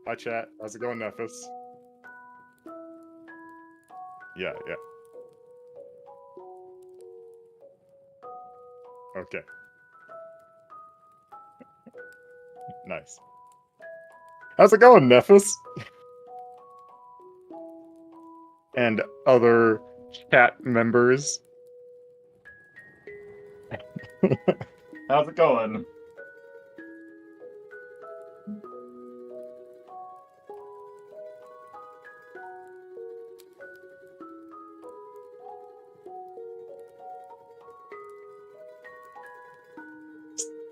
Hi, chat. How's it going, Nephis? Yeah. Okay. Nice. How's it going, Nephis? And other chat members. How's it going?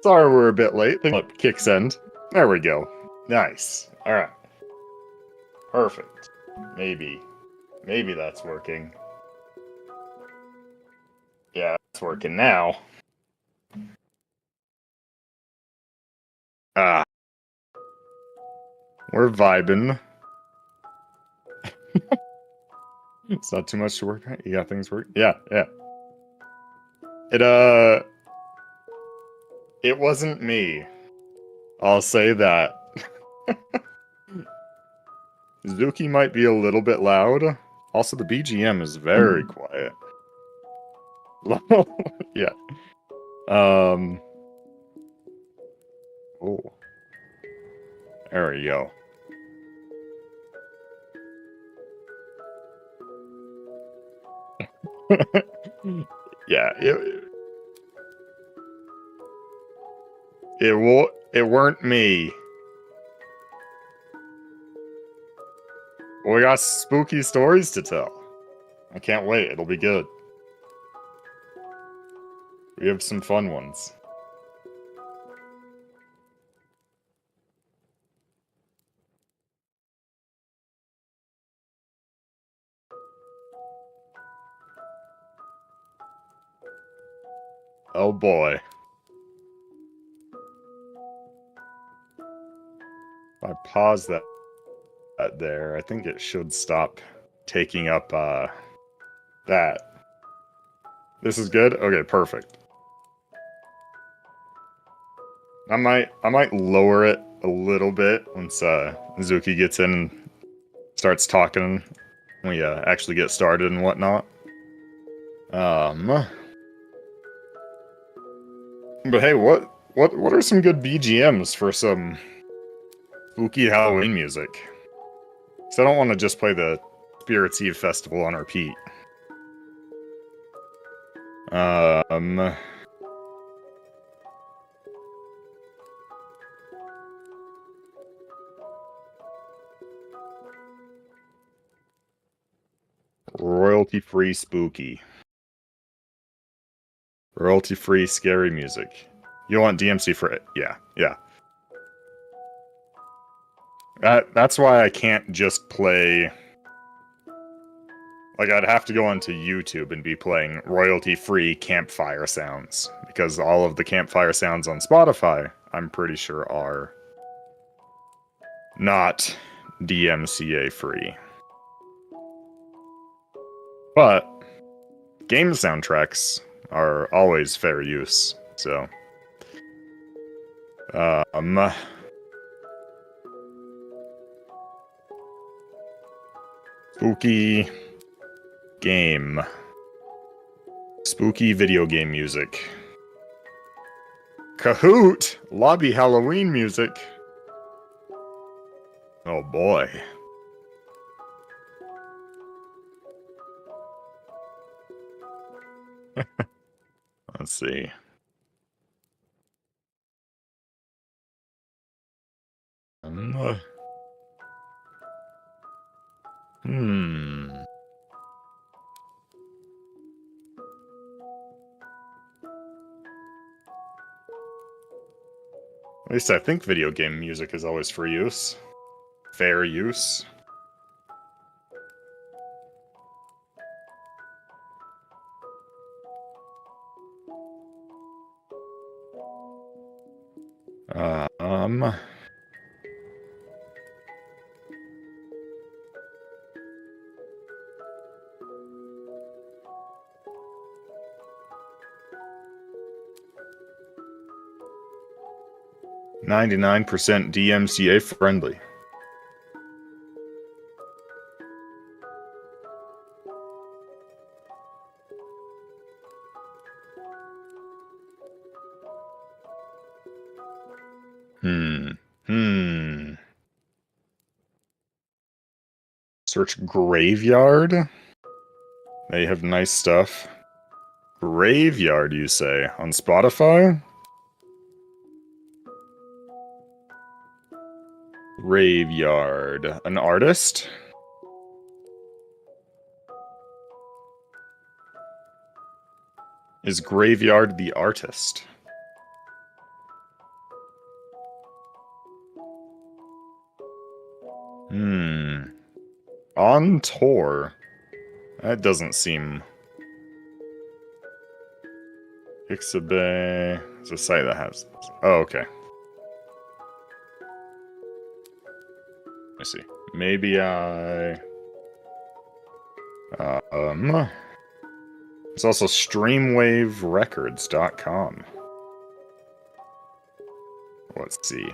Sorry we're a bit late. Kicks end. There we go. Nice. Alright. Perfect. Maybe that's working. Yeah, it's working now. Ah. We're vibing. It's not too much to work on. You got things work? Yeah. It wasn't me. I'll say that. Suzuki might be a little bit loud. Also, the BGM is very quiet. Yeah. Oh. There we go. Yeah, it weren't me. We got spooky stories to tell. I can't wait. It'll be good. We have some fun ones. Oh boy. If I pause that there, I think it should stop taking up that. This is good? Okay, perfect. I might lower it a little bit once Zuki gets in and starts talking. We actually get started and whatnot. But hey, what are some good BGMs for some spooky Halloween music? Because I don't want to just play the Spirits Eve Festival on repeat. Royalty-free spooky. Royalty-free scary music. You want DMC for it? Yeah. That's why I can't just play... Like, I'd have to go onto YouTube and be playing royalty-free campfire sounds. Because all of the campfire sounds on Spotify, I'm pretty sure, are not DMCA-free. But game soundtracks are always fair use, so... Spooky game. Spooky video game music. Kahoot! Lobby Halloween music. Oh boy. Let's see. At least I think video game music is always for use. Fair use. Um... 99% DMCA friendly. Search Graveyard. They have nice stuff. Graveyard, you say? On Spotify? Graveyard. An artist? Is Graveyard the artist? On tour? That doesn't seem... Pixabay... It's a site that has... Oh, okay. Let me see. Maybe I... It's also streamwaverecords.com. Let's see.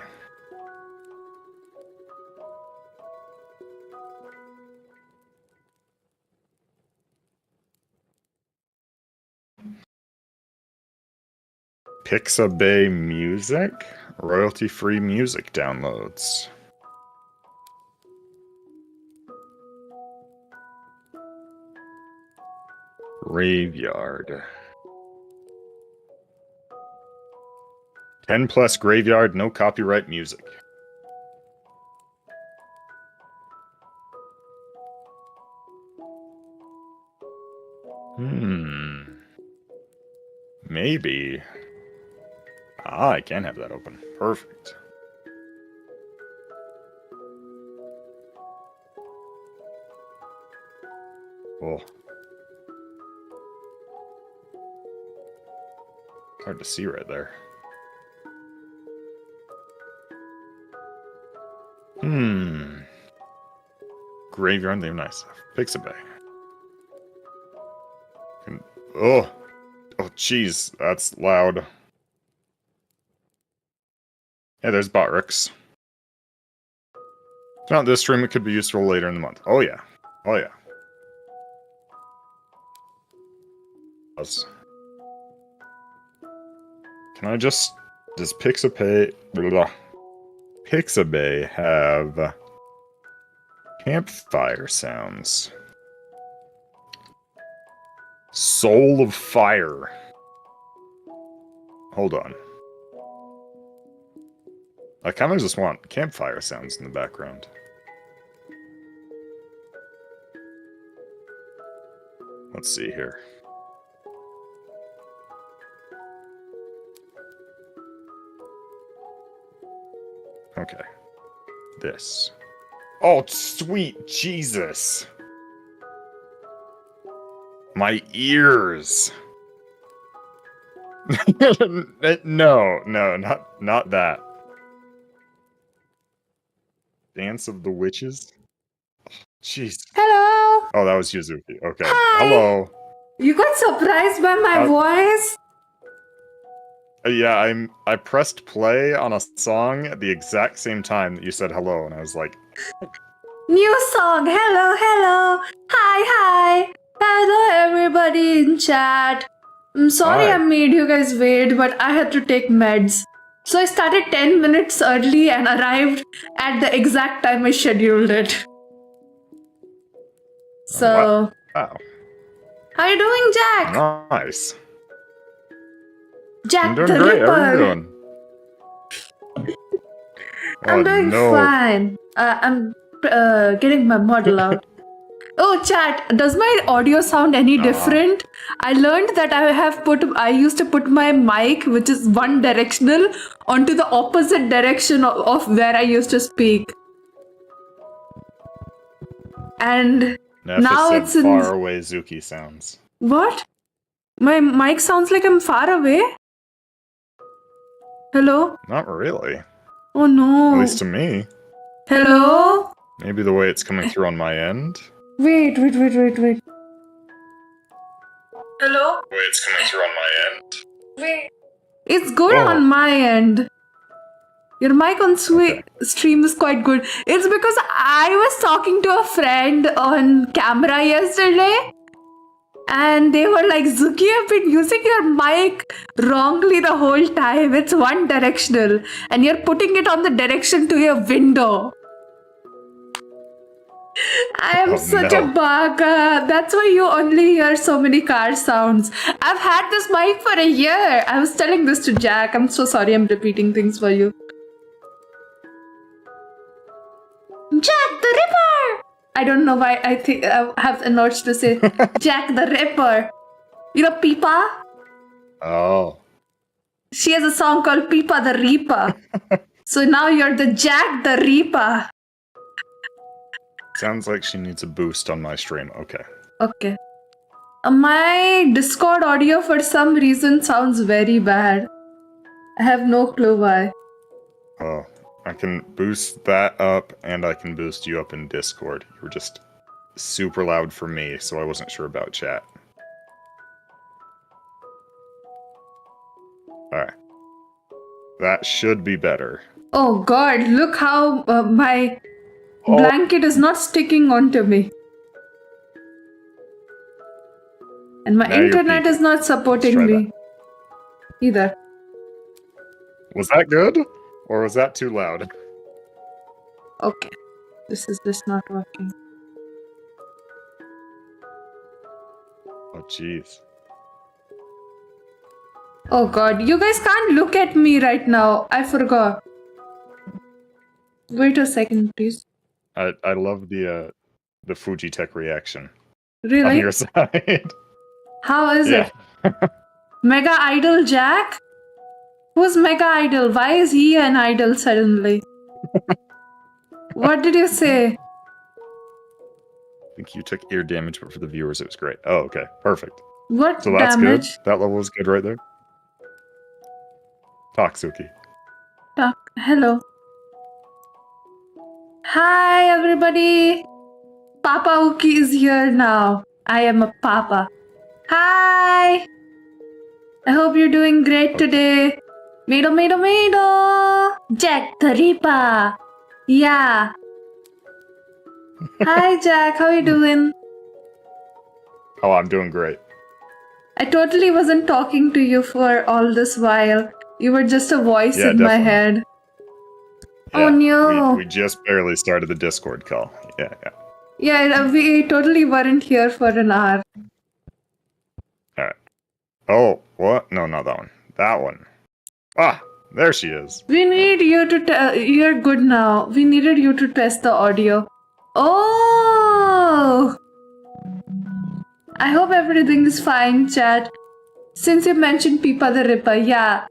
Pixabay Music? Royalty-free music downloads. Graveyard. 10 plus Graveyard, no copyright music. Maybe. Ah, I can have that open. Perfect. Cool. Hard to see right there. Graveyard, they're nice. Pixabay. Oh, jeez, that's loud. Yeah, there's Botrix. If not this stream, it could be useful later in the month. Oh yeah. Oh yeah. Can I just... Does Pixabay... Pixabay have... Campfire sounds. Soul of Fire. Hold on. I kind of just want campfire sounds in the background. Let's see here. Okay. This. Oh, sweet Jesus. My ears. No, not that. Dance of the Witches? Jeez. Hello. Oh, that was Suzuki. Okay. Hi. Hello. You got surprised by my voice? Yeah, I pressed play on a song at the exact same time that you said hello, and I was like... New song. Hello, hello. Hi. Hello, everybody in chat. I'm sorry Hi. I made you guys wait, but I had to take meds. So I started 10 minutes early and arrived at the exact time I scheduled it. So... Wow. How you doing, Jack? Nice. Jack I'm doing the great. Ripper. How are you doing? I'm doing fine. I'm getting my model out. Oh, chat, does my audio sound any different? I learned that I used to put my mic, which is one directional, onto the opposite direction of where I used to speak. And now it's in... far away Zuki sounds. What? My mic sounds like I'm far away? Hello? Not really. Oh no. At least to me. Hello? Maybe the way it's coming through on my end. Wait. Hello? The way it's coming through on my end. Wait. It's good on my end. Your mic on stream is quite good. It's because I was talking to a friend on camera yesterday. And they were like, Zuki, you've been using your mic wrongly the whole time. It's one directional. And you're putting it on the direction to your window. I am such a baka. That's why you only hear so many car sounds. I've had this mic for a year. I was telling this to Jack. I'm so sorry I'm repeating things for you. Jack the Ripper! I don't know why I think I have an urge to say Jack the Ripper. You know Peepa? Oh. She has a song called Peepa the Reaper. So now you're the Jack the Reaper. Sounds like she needs a boost on my stream. Okay. Okay. My Discord audio for some reason sounds very bad. I have no clue why. Oh, I can boost that up and I can boost you up in Discord. You were just super loud for me, so I wasn't sure about chat. Alright. That should be better. Oh god, look how my blanket is not sticking onto me. And my internet is not supporting me either. Was that good? Or was that too loud? Okay. This is just not working. Oh, jeez. Oh god, you guys can't look at me right now. I forgot. Wait a second, please. I love the Fujitech reaction. Really? On your side. How is it? Mega Idol Jack? Who's Mega Idol? Why is he an idol suddenly? What did you say? I think you took ear damage, but for the viewers it was great. Oh, okay. Perfect. What so that's damage? Good. That level is good right there. Talk, Suki. Talk. Hello. Hi, everybody. Papa Uki is here now. I am a papa. Hi. I hope you're doing great today. Mado, Mado, Mado. Jack the Ripper. Yeah. Hi, Jack. How are you doing? Oh, I'm doing great. I totally wasn't talking to you for all this while. You were just a voice in definitely. my head. Yeah, oh no. We just barely started the Discord call. Yeah, we totally weren't here for an hour. Alright. Oh, what? No, not that one. That one. Ah, there she is. We need you to you're good now. We needed you to test the audio. Oh! I hope everything is fine, chat. Since you mentioned Peepa the Ripper, yeah.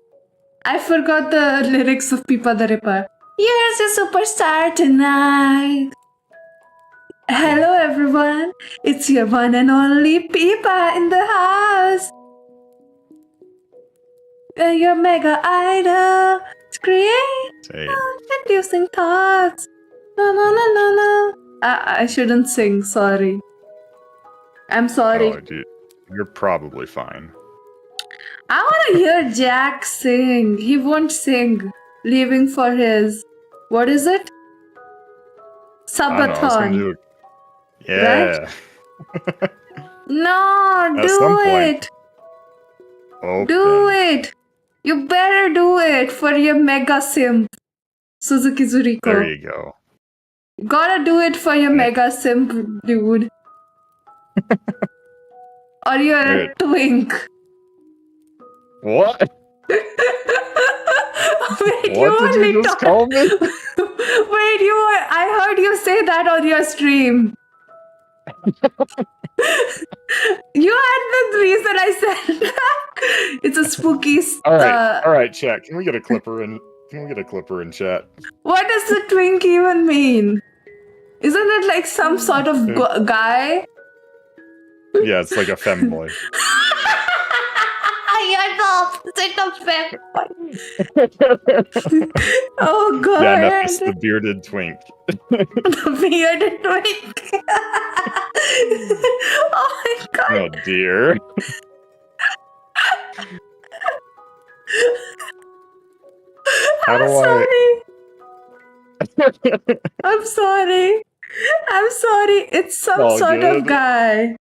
I forgot the lyrics of Peepa the Ripper. Here's a superstar tonight. Hello everyone. It's your one and only Peepa in the house. Your mega idol. Create inducing thoughts. No, no, no, no, no. I shouldn't sing, sorry. I'm sorry. Oh, dude. You're probably fine. I want to hear Jack sing. He won't sing. Leaving for his... What is it? Subathon. Yeah. Right? No, do it. Okay. Do it. You better do it for your mega simp. Suzuki Zuriko. There you go. Gotta do it for your mega simp, dude. Or you're a twink. What? Wait, what did you just call me? Wait, I heard you say that on your stream. You had the reason I said that. It's a spooky. All right, chat. Can we get a clipper in? Can we get a clipper in chat? What does the twink even mean? Isn't it like some sort of guy? Yeah, it's like a femboy. You're the opposite of femboy. Oh god. Yeah, no, it's the bearded twink. The bearded twink. Oh my god. Oh dear. I'm sorry. I'm sorry. It's some sort of guy.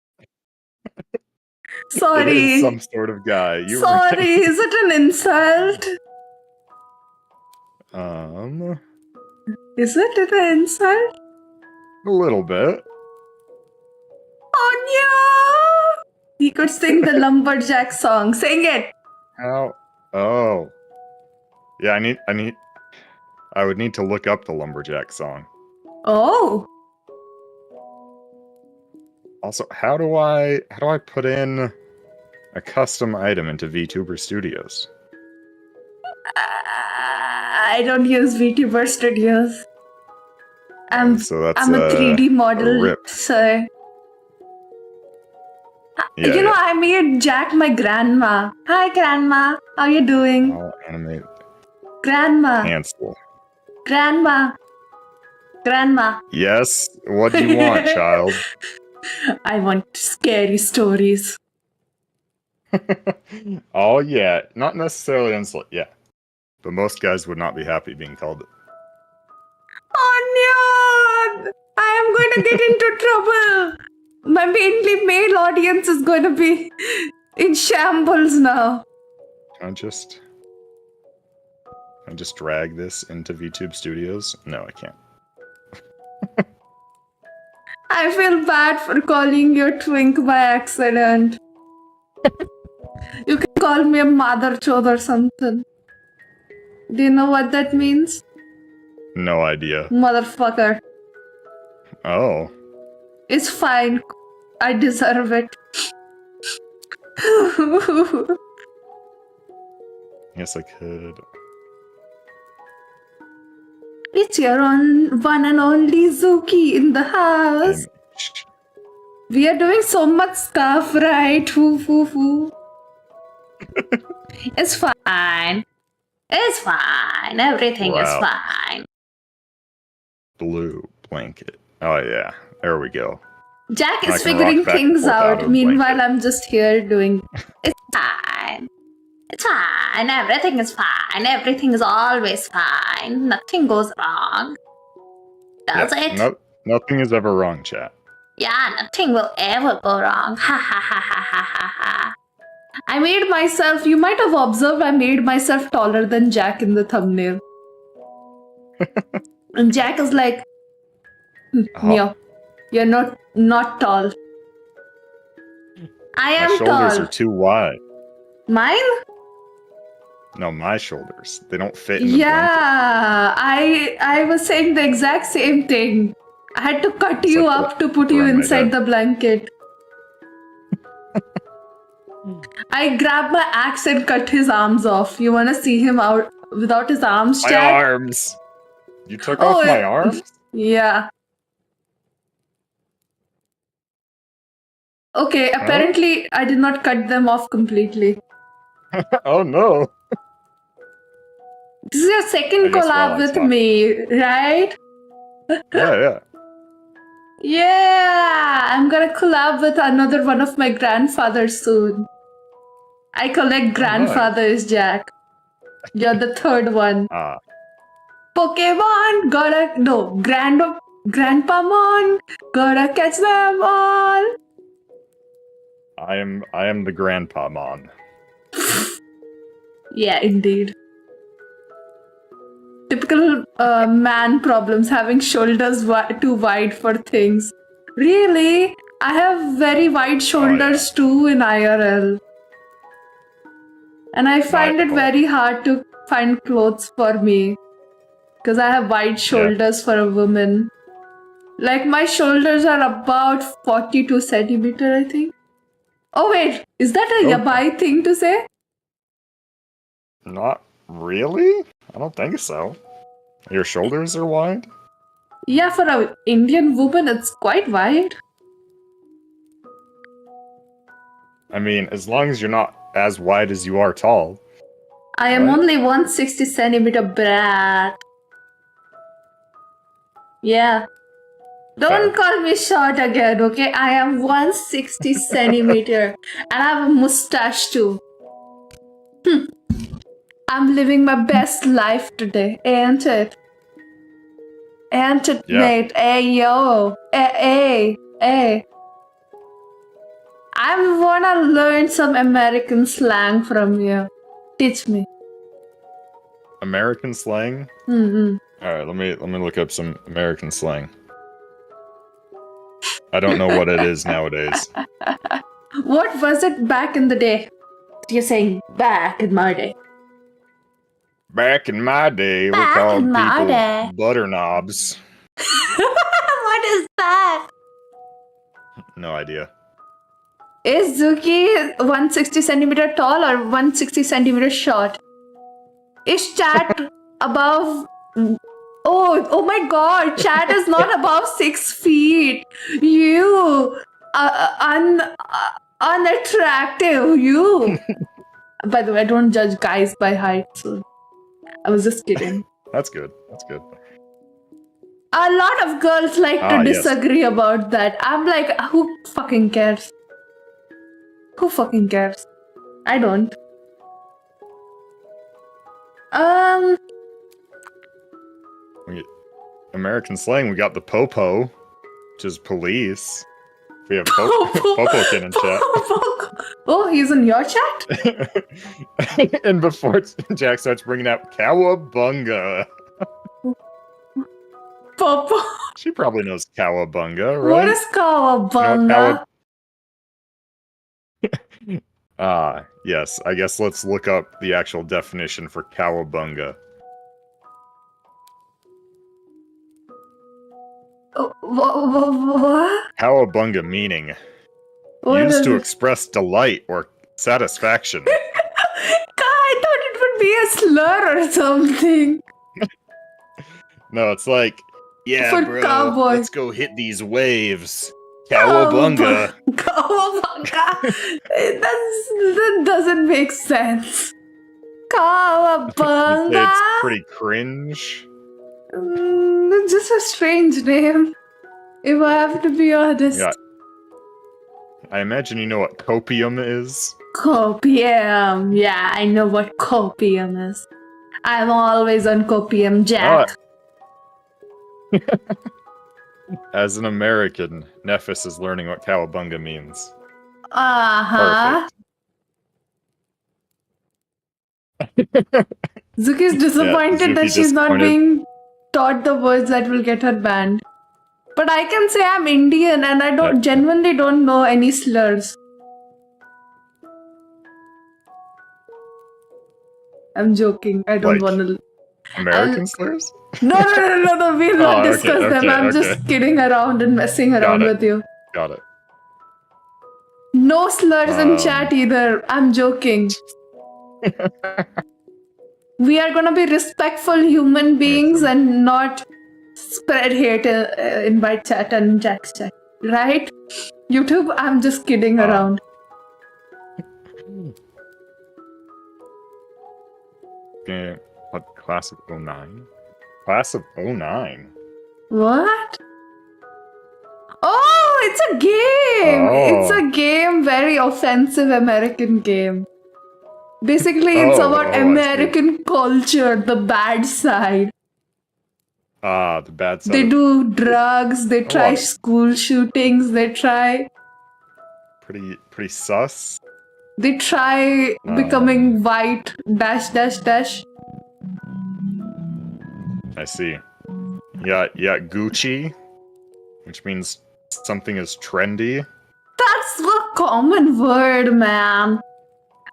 Sorry. It is some sort of guy. You were Sorry, right. is it an insult? Is it an insult? A little bit. Oh no! He could sing the lumberjack song. Sing it. How? Oh. Yeah, I would need to look up the lumberjack song. Oh. Also, how do I put in a custom item into VTuber Studios? I don't use VTuber Studios. So that's I'm a 3D model, rip. so Yeah, I made Jack my grandma. Hi, grandma. How you doing? I'll animate Grandma. cancel. Grandma. Grandma. Yes. What do you want, child? I want scary stories. Oh yeah, not necessarily insult. Yeah, but most guys would not be happy being called it. Oh no! I am going to get into trouble. My mainly male audience is going to be in shambles now. Can I just drag this into VTube Studios? No, I can't. I feel bad for calling you twink by accident. You can call me a mother chode or something. Do you know what that means? No idea. Motherfucker. Oh. It's fine. I deserve it. Yes, I could. It's your one and only Zuki in the house. We are doing so much stuff, right? It's fine. It's fine. Everything is fine. Blue blanket. Oh yeah, there we go. Jack is figuring things out. Meanwhile, I'm just here doing. It's fine. It's fine. Everything is fine. Everything is always fine. Nothing goes wrong. Does it? Nothing is ever wrong, chat. Yeah, nothing will ever go wrong. Ha ha ha ha ha ha ha. I made myself, you might have observed, I made myself taller than Jack in the thumbnail. And Jack is like, no, you're not tall. I am tall. My shoulders are too wide. Mine? No, my shoulders. They don't fit in the blanket. Yeah, I was saying the exact same thing. I had to cut you up to put you inside the blanket. I grabbed my axe and cut his arms off. You wanna see him out without his arms, Jack? My arms! You took off my arms? Yeah. Okay, apparently I did not cut them off completely. Oh no! This is your second collab with me, right? Yeah. Yeah, I'm gonna collab with another one of my grandfathers soon. I collect grandfathers, Jack. You're the third one. Pokemon, Grandpamon, gotta catch them all. I am the Grandpamon. Yeah, indeed. Typical man problems, having shoulders too wide for things. Really? I have very wide shoulders too in IRL. And I find it very hard to find clothes for me. Because I have wide shoulders for a woman. Like my shoulders are about 42 centimeter, I think. Oh wait, is that a yabai thing to say? Not really? I don't think so. Your shoulders are wide? Yeah, for an Indian woman, it's quite wide. I mean, as long as you're not as wide as you are tall. I am only 160 centimeter brat. Yeah. Don't call me short again, okay? I am 160 centimeter and I have a mustache too. I'm living my best life today, ain't it? Ain't it, mate? Hey, yo. Hey. I wanna learn some American slang from you. Teach me. American slang? Mm-hmm. Alright, let me look up some American slang. I don't know what it is nowadays. What was it back in the day? You're saying back in my day. Back in my day, we Back called in my people day. butter knobs. What is that? No idea. Is Zuki 160 centimeter tall or 160 centimeter short? Is chat above... Oh my god, chat is not above 6 feet. You... unattractive, you. By the way, I don't judge guys by height, so... I was just kidding. That's good. That's good. A lot of girls like to disagree about that. I'm like, who fucking cares? Who fucking cares? I don't. American slang, we got the popo, which is police. We have Popokin in chat. Oh, he's in your chat? And before Jack starts bringing up Cowabunga. Popo. She probably knows Cowabunga, right? What is Cowabunga? Yes. I guess let's look up the actual definition for Cowabunga. What? Cowabunga meaning used to express delight or satisfaction. God, I thought it would be a slur or something. No, it's like, yeah, for bro, cowboy. let's go hit these waves. Cowabunga. Cowabunga. That doesn't make sense. Cowabunga. It's pretty cringe. It's just a strange name, if I have to be honest. Yeah. I imagine you know what copium is? Copium. Yeah, I know what copium is. I'm always on copium, Jack. As an American, Nephis is learning what Cowabunga means. Uh-huh. Perfect. Zuki's disappointed that she's not being taught the words that will get her banned. But I can say I'm Indian and I genuinely don't know any slurs. I'm joking. I don't want to... American slurs? No. We'll not discuss them. I'm just kidding around and messing around with you. Got it. No slurs in chat either. I'm joking. We are gonna be respectful human beings and not spread hate in my chat and Jack's chat. Right? YouTube, I'm just kidding around. Okay, what, class of 09? Class of 09? What? Oh, it's a game! Oh. It's a game, very offensive American game. Basically, it's about American culture, the bad side. Ah, the bad side. They do drugs, they try school shootings, they try... Pretty sus. They try becoming white, .. I see. Yeah, Gucci, which means something is trendy. That's a common word, man.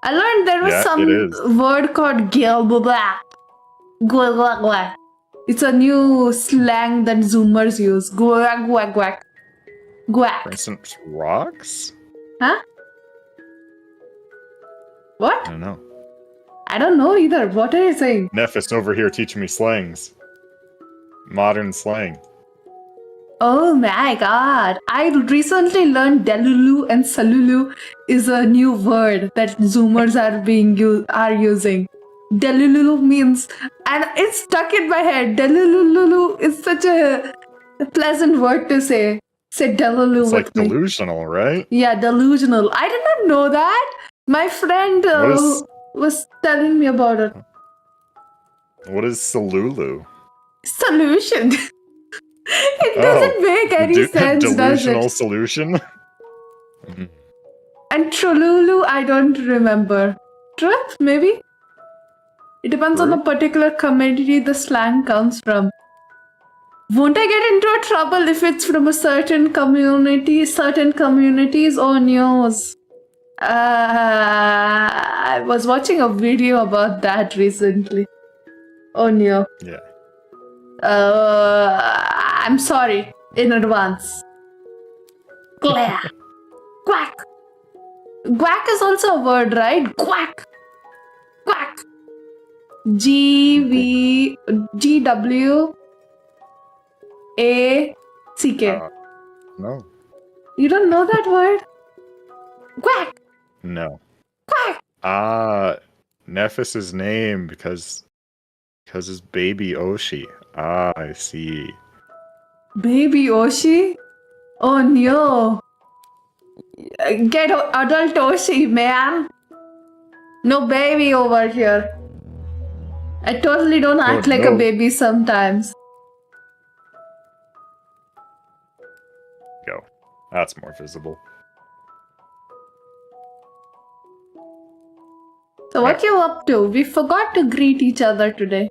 I learned there was some word called gilblack. It's a new slang that Zoomers use. Guac. For instance, rocks? Huh? What? I don't know. I don't know either. What are you saying? Nephis over here teaching me slangs. Modern slang. Oh my god. I recently learned Delulu and Salulu is a new word that Zoomers are using. Delulu means, and it's stuck in my head. Delulu is such a pleasant word to say. Say Delulu it's with like me. Delusional, right? Yeah, delusional. I did not know that. My friend was telling me about it. What is Salulu? Solution. It doesn't make any sense, does it? Delusional solution? And Trululu, I don't remember. Truth, maybe? It depends on the particular community the slang comes from. Won't I get into trouble if it's from a certain community, certain communities? Oh, news. I was watching a video about that recently. Oh, no. Yeah. I'm sorry in advance. Glare. Quack. Quack is also a word, right? Quack. Quack. GWACK. No. You don't know that word? Quack. No. Quack. Nephis' name because his baby Oshi. I see. Baby Oshi? Oh no. Get adult Oshi, man. No baby over here. I totally don't act like a baby sometimes. Go. That's more visible. So what you up to? We forgot to greet each other today.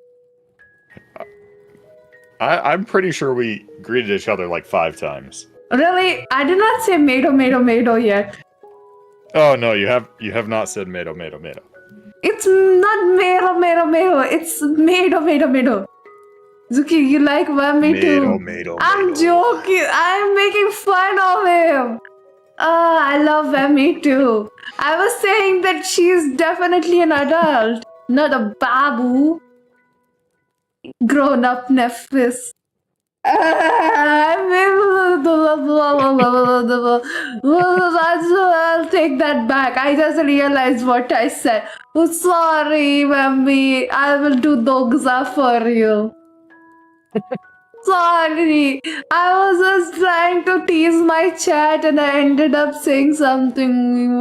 I'm pretty sure we greeted each other like 5 times. Really? I did not say mado yet. Oh no, you have not said mado. It's not mado. It's mado. Zuki, you like Whammy too? I'm joking. I'm making fun of him. I love Whammy too. I was saying that she's definitely an adult, not a babu. Grown up Nephis. I'll take that back. I just realized what I said. Oh, sorry, Whammy. I will do doxx for you. Sorry, I was just trying to tease my chat and I ended up saying something.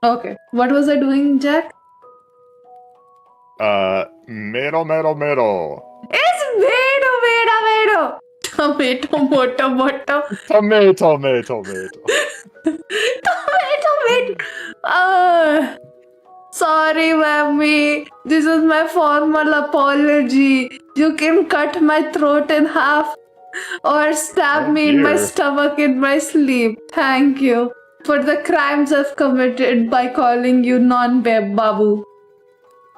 Okay, what was I doing, Jack? Middle. It's mado. Tomato. Sorry, Whammy. This is my formal apology. You can cut my throat in half or stab me in my stomach in my sleep. Thank you for the crimes I've committed by calling you non-babu.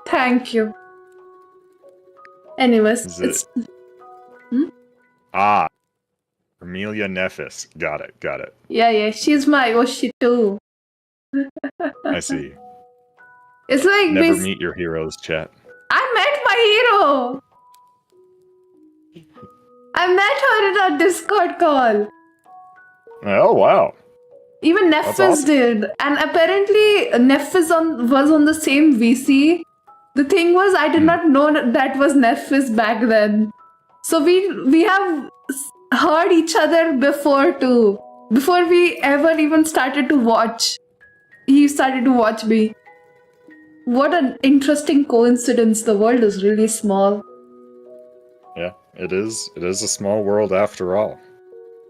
Thank you. Anyways, it's... Amelia Nephis. Got it. Yeah, she's my Oshi too. I see. It's like never meet your heroes, chat. I met my hero. I met her in a Discord call. Oh wow. Even Nephis did, and apparently Nephis was on the same VC. The thing was, I did not know that was Nephis back then. So we have heard each other before too. Before we ever even started to watch, he started to watch me. What an interesting coincidence. The world is really small. Yeah, it is. It is a small world after all.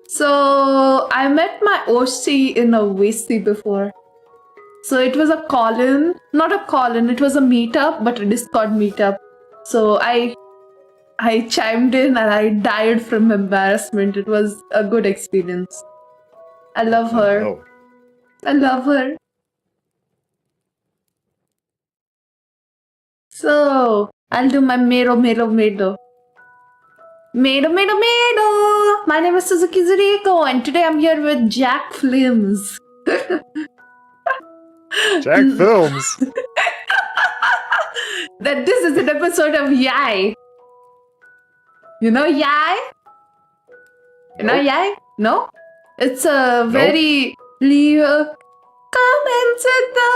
So I met my OC in a VC before. So it was a call-in, not a call-in, it was a meetup, but a Discord meetup. So I chimed in and I died from embarrassment. It was a good experience. I love her. Oh. I love her. So I'll do my mado. My name is Suzuki Zuriko and today I'm here with Jack Films. Jack Films? That this is an episode of Yai. You know Yai? You know Yai? No? It's a very... Leave comments in the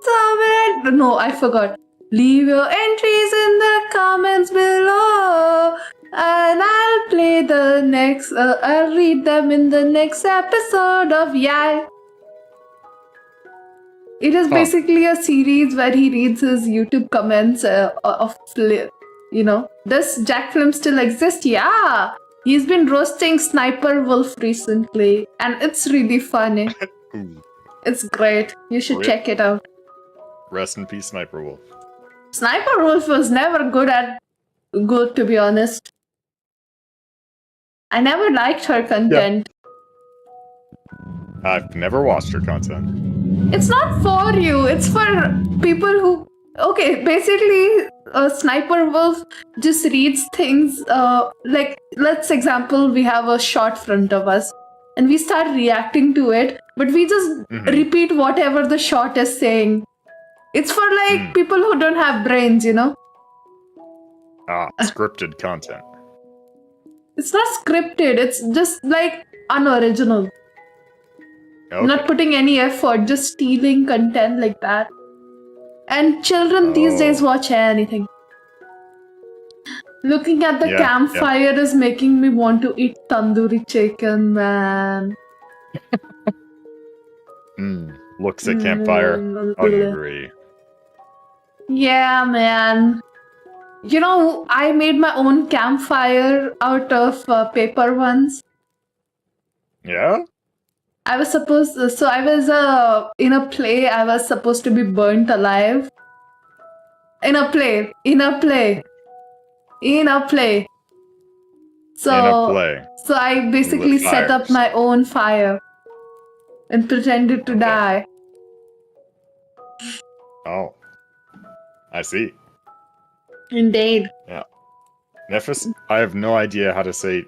comment. No, I forgot. Leave your entries in the comments below. And I'll play the next... I'll read them in the next episode of Yai. It is basically a series where he reads his YouTube comments of, you know, does Jack Film still exist? Yeah. He's been roasting Sniper Wolf recently, and it's really funny. Ooh. It's great. You should check it out. Rest in peace, Sniper Wolf. Sniper Wolf was never good, to be honest. I never liked her content. Yeah. I've never watched her content. It's not for you. It's for people who... Okay, basically, Sniper Wolf just reads things like, let's example, we have a shot front of us and we start reacting to it, but we just repeat whatever the shot is saying. It's for like people who don't have brains, you know? Scripted content. It's not scripted, it's just like unoriginal. Okay. Not putting any effort, just stealing content like that. And children these days watch anything. Looking at the campfire is making me want to eat tandoori chicken, man. Looks at campfire, hungry. Yeah, man. You know, I made my own campfire out of paper once. Yeah? I was in a play, I was supposed to be burnt alive. In a play. So I basically set up my own fire and pretended to die. Oh. I see. Indeed. Yeah. Nephis, I have no idea how to say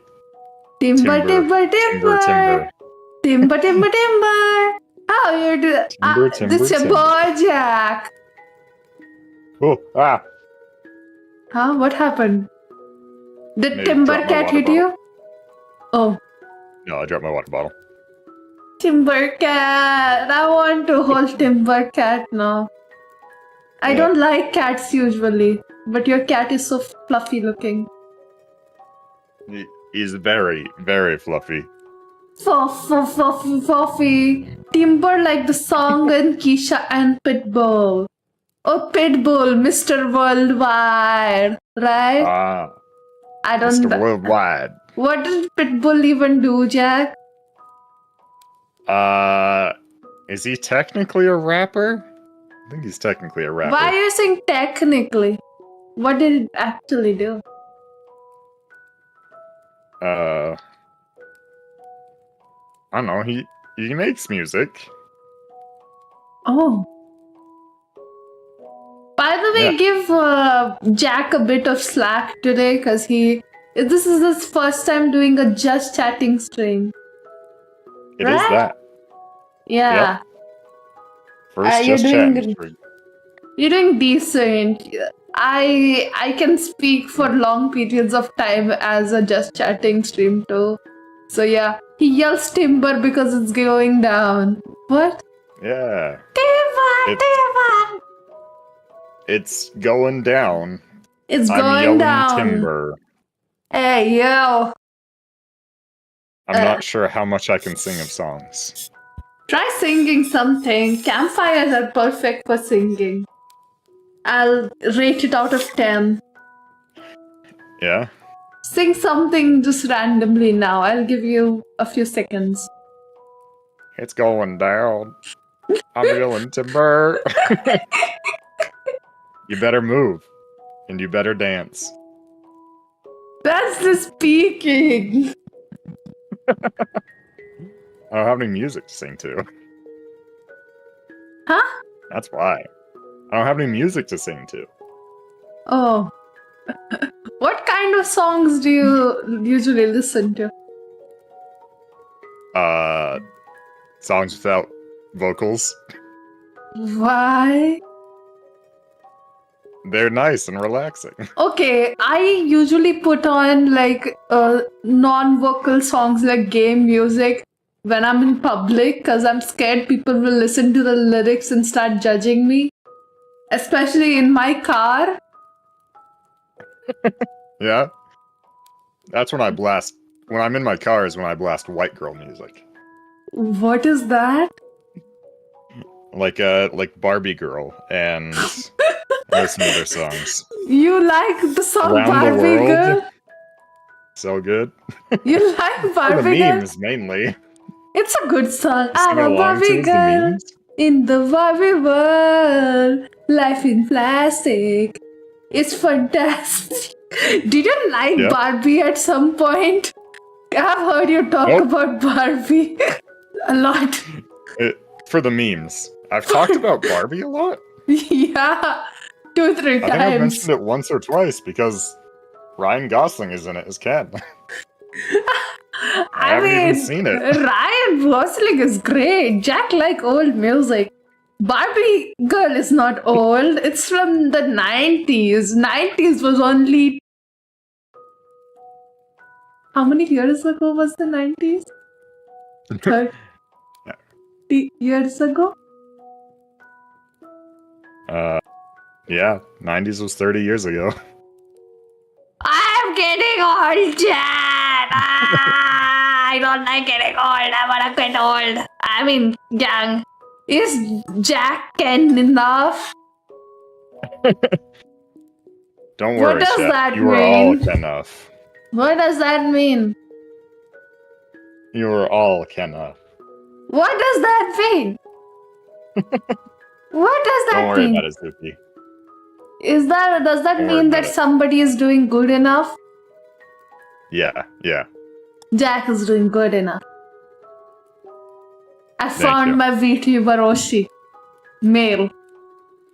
timber. Timber. How you do that? This is your boy, Jack. Oh, Huh? What happened? Did Timber Cat hit you? Oh. No, I dropped my water bottle. Timber Cat. I want to hold Timber Cat now. I don't like cats usually, but your cat is so fluffy looking. He's very, very fluffy. Fluffy. Timber like the song in Keisha and Pitbull. Oh, Pitbull, Mr. Worldwide, right? I don't Mr. Worldwide. What did Pitbull even do, Jack? Is he technically a rapper? I think he's technically a rapper. Why are you saying technically? What did it actually do? I don't know. He makes music. Oh. By the way, give Jack a bit of slack today, because this is his first time doing a just chatting stream. It is that. Yeah. Yep. First just chatting stream. You're doing decent. I can speak for long periods of time as a just chatting stream too. So yeah, he yells timber because it's going down. What? Yeah. Timber! It's going down. It's I'm going yelling down. Timber. Hey, yo. I'm not sure how much I can sing of songs. Try singing something. Campfires are perfect for singing. I'll rate it out of 10. Yeah? Sing something just randomly now. I'll give you a few seconds. It's going down. I'm yelling timber. You better move. And you better dance. That's the speaking. I don't have any music to sing to. Huh? That's why. I don't have any music to sing to. Oh. What kind of songs do you usually listen to? Songs without vocals. Why? They're nice and relaxing. Okay, I usually put on like non-vocal songs like game music when I'm in public because I'm scared people will listen to the lyrics and start judging me. Especially in my car. Yeah? That's when I blast. When I'm in my car is when I blast white girl music. What is that? Like Barbie Girl and some other songs. You like the song Around Barbie Girl? so good. You like For the Barbie girl? memes, mainly. It's a good song. You I'm sing a along to Barbie the girl memes? in the Barbie world. Life in plastic. It's fantastic. Did you like Yep. Barbie at some point? I've heard you talk Nope. about Barbie a lot. For the memes. I've talked about Barbie a lot. Yeah, 2-3 I think I've times. mentioned it once or twice because Ryan Gosling is in it as Ken. I haven't even seen it. Ryan Gosling is great. Jack like old music. Barbie girl is not old. It's from the 90s. 90s was only... How many years ago was the 90s? 30 years ago? Yeah, 90s was 30 years ago. I'm getting old, Dad! I don't like getting old. I wanna get old. I mean, young. Is Jack Ken enough? Don't What worry, does Chet. that You are all mean? enough. What does that mean? You are all enough. What does that mean? What does Don't that worry mean? about it, Zuki. Does that Don't worry mean that about it. somebody is doing good enough? Yeah. Jack is doing good enough. I Thank found you. my VTuber Oshi. Male.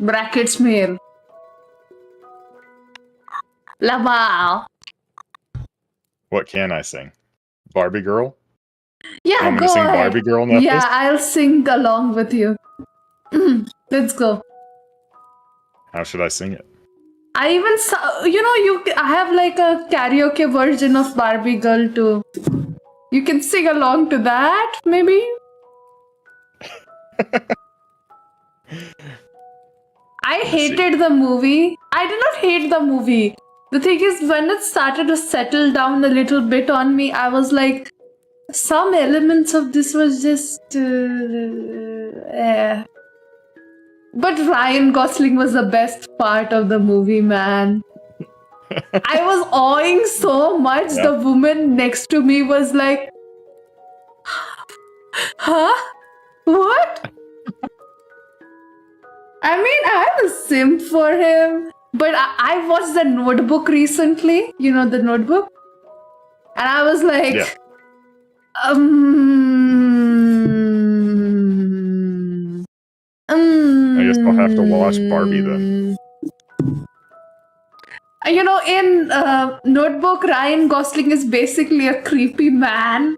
Brackets male. Wow. What can I sing? Barbie Girl? Yeah, Want me go to sing ahead. Barbie Girl, Nephis? Yeah, I'll sing along with you. Let's go. How should I sing it? I even I have like a karaoke version of Barbie Girl too. You can sing along to that, maybe? I hated the movie. I did not hate the movie. The thing is, when it started to settle down a little bit on me, I was like, some elements of this was just... But Ryan Gosling was the best part of the movie, man. I was awing so much. Yeah. The woman next to me was like, huh? What? I mean, I'm a simp for him. But I watched The Notebook recently. You know The Notebook? And I was like, Yeah. I guess I'll have to watch Barbie then. You know, in Notebook, Ryan Gosling is basically a creepy man.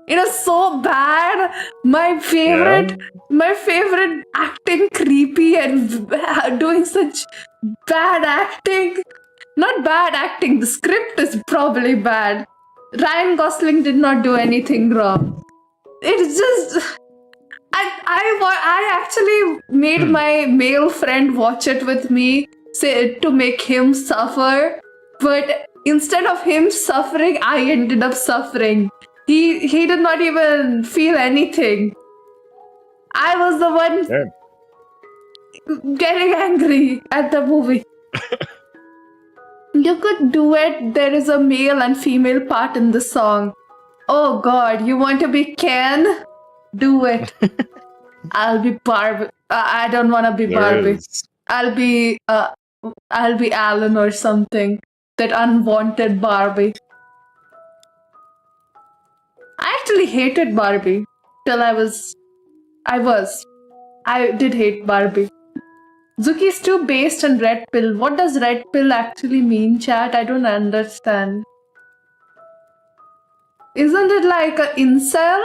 It is so bad. My favorite acting creepy and doing such bad acting. Not bad acting, the script is probably bad. Ryan Gosling did not do anything wrong. It's just... I actually made my male friend watch it with me to make him suffer. But instead of him suffering, I ended up suffering. He did not even feel anything. I was the one getting angry at the movie. You could do it. There is a male and female part in the song. Oh God, you want to be Ken? Do it. I'll be Barbie. I don't want to be Barbie. I'll be Alan or something. That unwanted Barbie. I actually hated Barbie till I did hate Barbie. Zuki is too based on red pill. What does red pill actually mean, chat? I don't understand. Isn't it like a incel?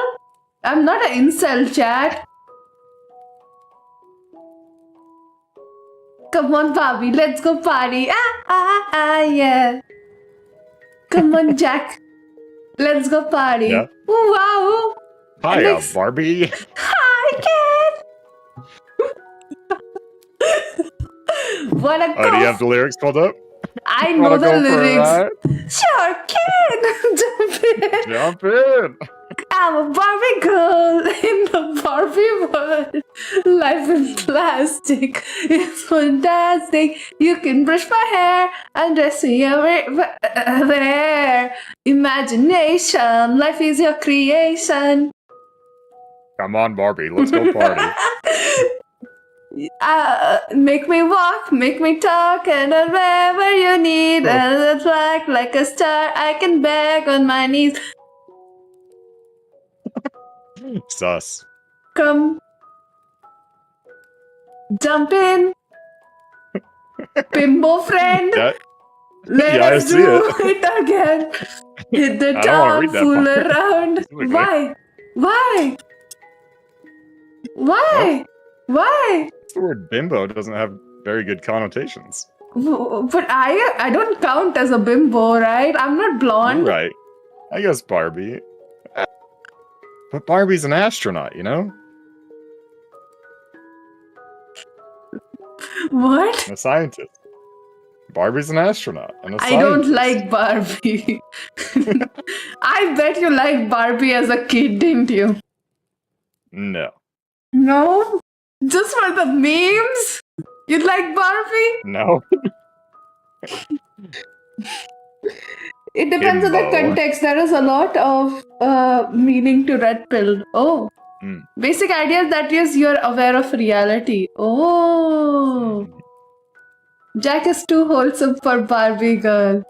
I'm not an incel, chat. Come on, Barbie, let's go party. Yeah. Come on, Jack. Let's go party. Yeah. Ooh, wow. Hi, Barbie. Hi, Ken. Wanna go? Do you have the lyrics pulled up? I know the lyrics. For a ride? Sure, Ken. Jump in. Jump in. I'm a Barbie girl in the Barbie world. Life in plastic is fantastic. You can brush my hair and dress me everywhere. Imagination, life is your creation. Come on, Barbie, let's go party. Make me walk, make me talk, and wherever you need, and like a star, I can beg on my knees. Sus. Come, jump in, bimbo friend. Let us do it again. Hit the top, fool around. Why? Why? Why? Why? The word bimbo doesn't have very good connotations. But I don't count as a bimbo, right? I'm not blonde. You're right. I guess Barbie. But Barbie's an astronaut, you know? What? A scientist. Barbie's an astronaut and a I don't like Barbie. I bet you liked Barbie as a kid, didn't you? No. No? Just for the memes? You like Barbie? No. It depends on the context. There is a lot of meaning to red pill. Oh. Basic idea is that is you're aware of reality. Oh. Jack is too wholesome for Barbie girl.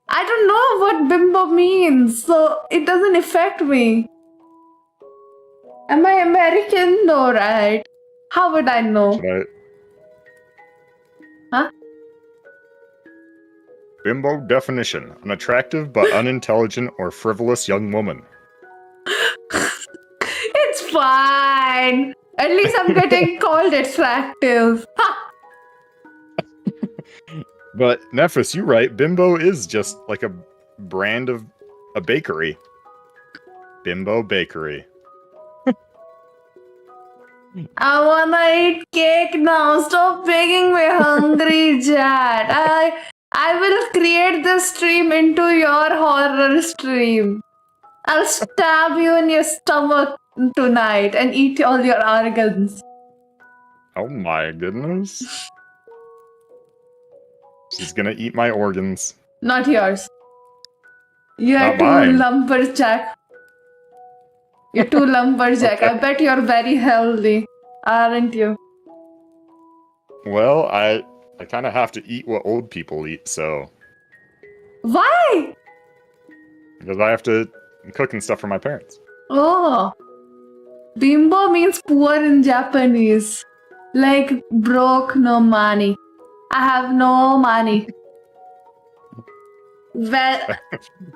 I don't know what bimbo means, so it doesn't affect me. Am I American? No, right? How would I know? Huh? Bimbo definition: an attractive but unintelligent or frivolous young woman. It's fine. At least I'm getting called attractive. Ha! But Nephis, you're right. Bimbo is just like a brand of a bakery. Bimbo Bakery. I wanna eat cake now. Stop making me hungry, Jad. I will create this stream into your horror stream. I'll stab you in your stomach tonight and eat all your organs. Oh my goodness. She's gonna eat my organs. Not yours. You're too lumberjack. You're too lumberjack. Okay. I bet you're very healthy, aren't you? Well, I kind of have to eat what old people eat, so... Why? Because I have to cook and stuff for my parents. Oh. Bimbo means poor in Japanese. Like broke, no money. I have no money. Well,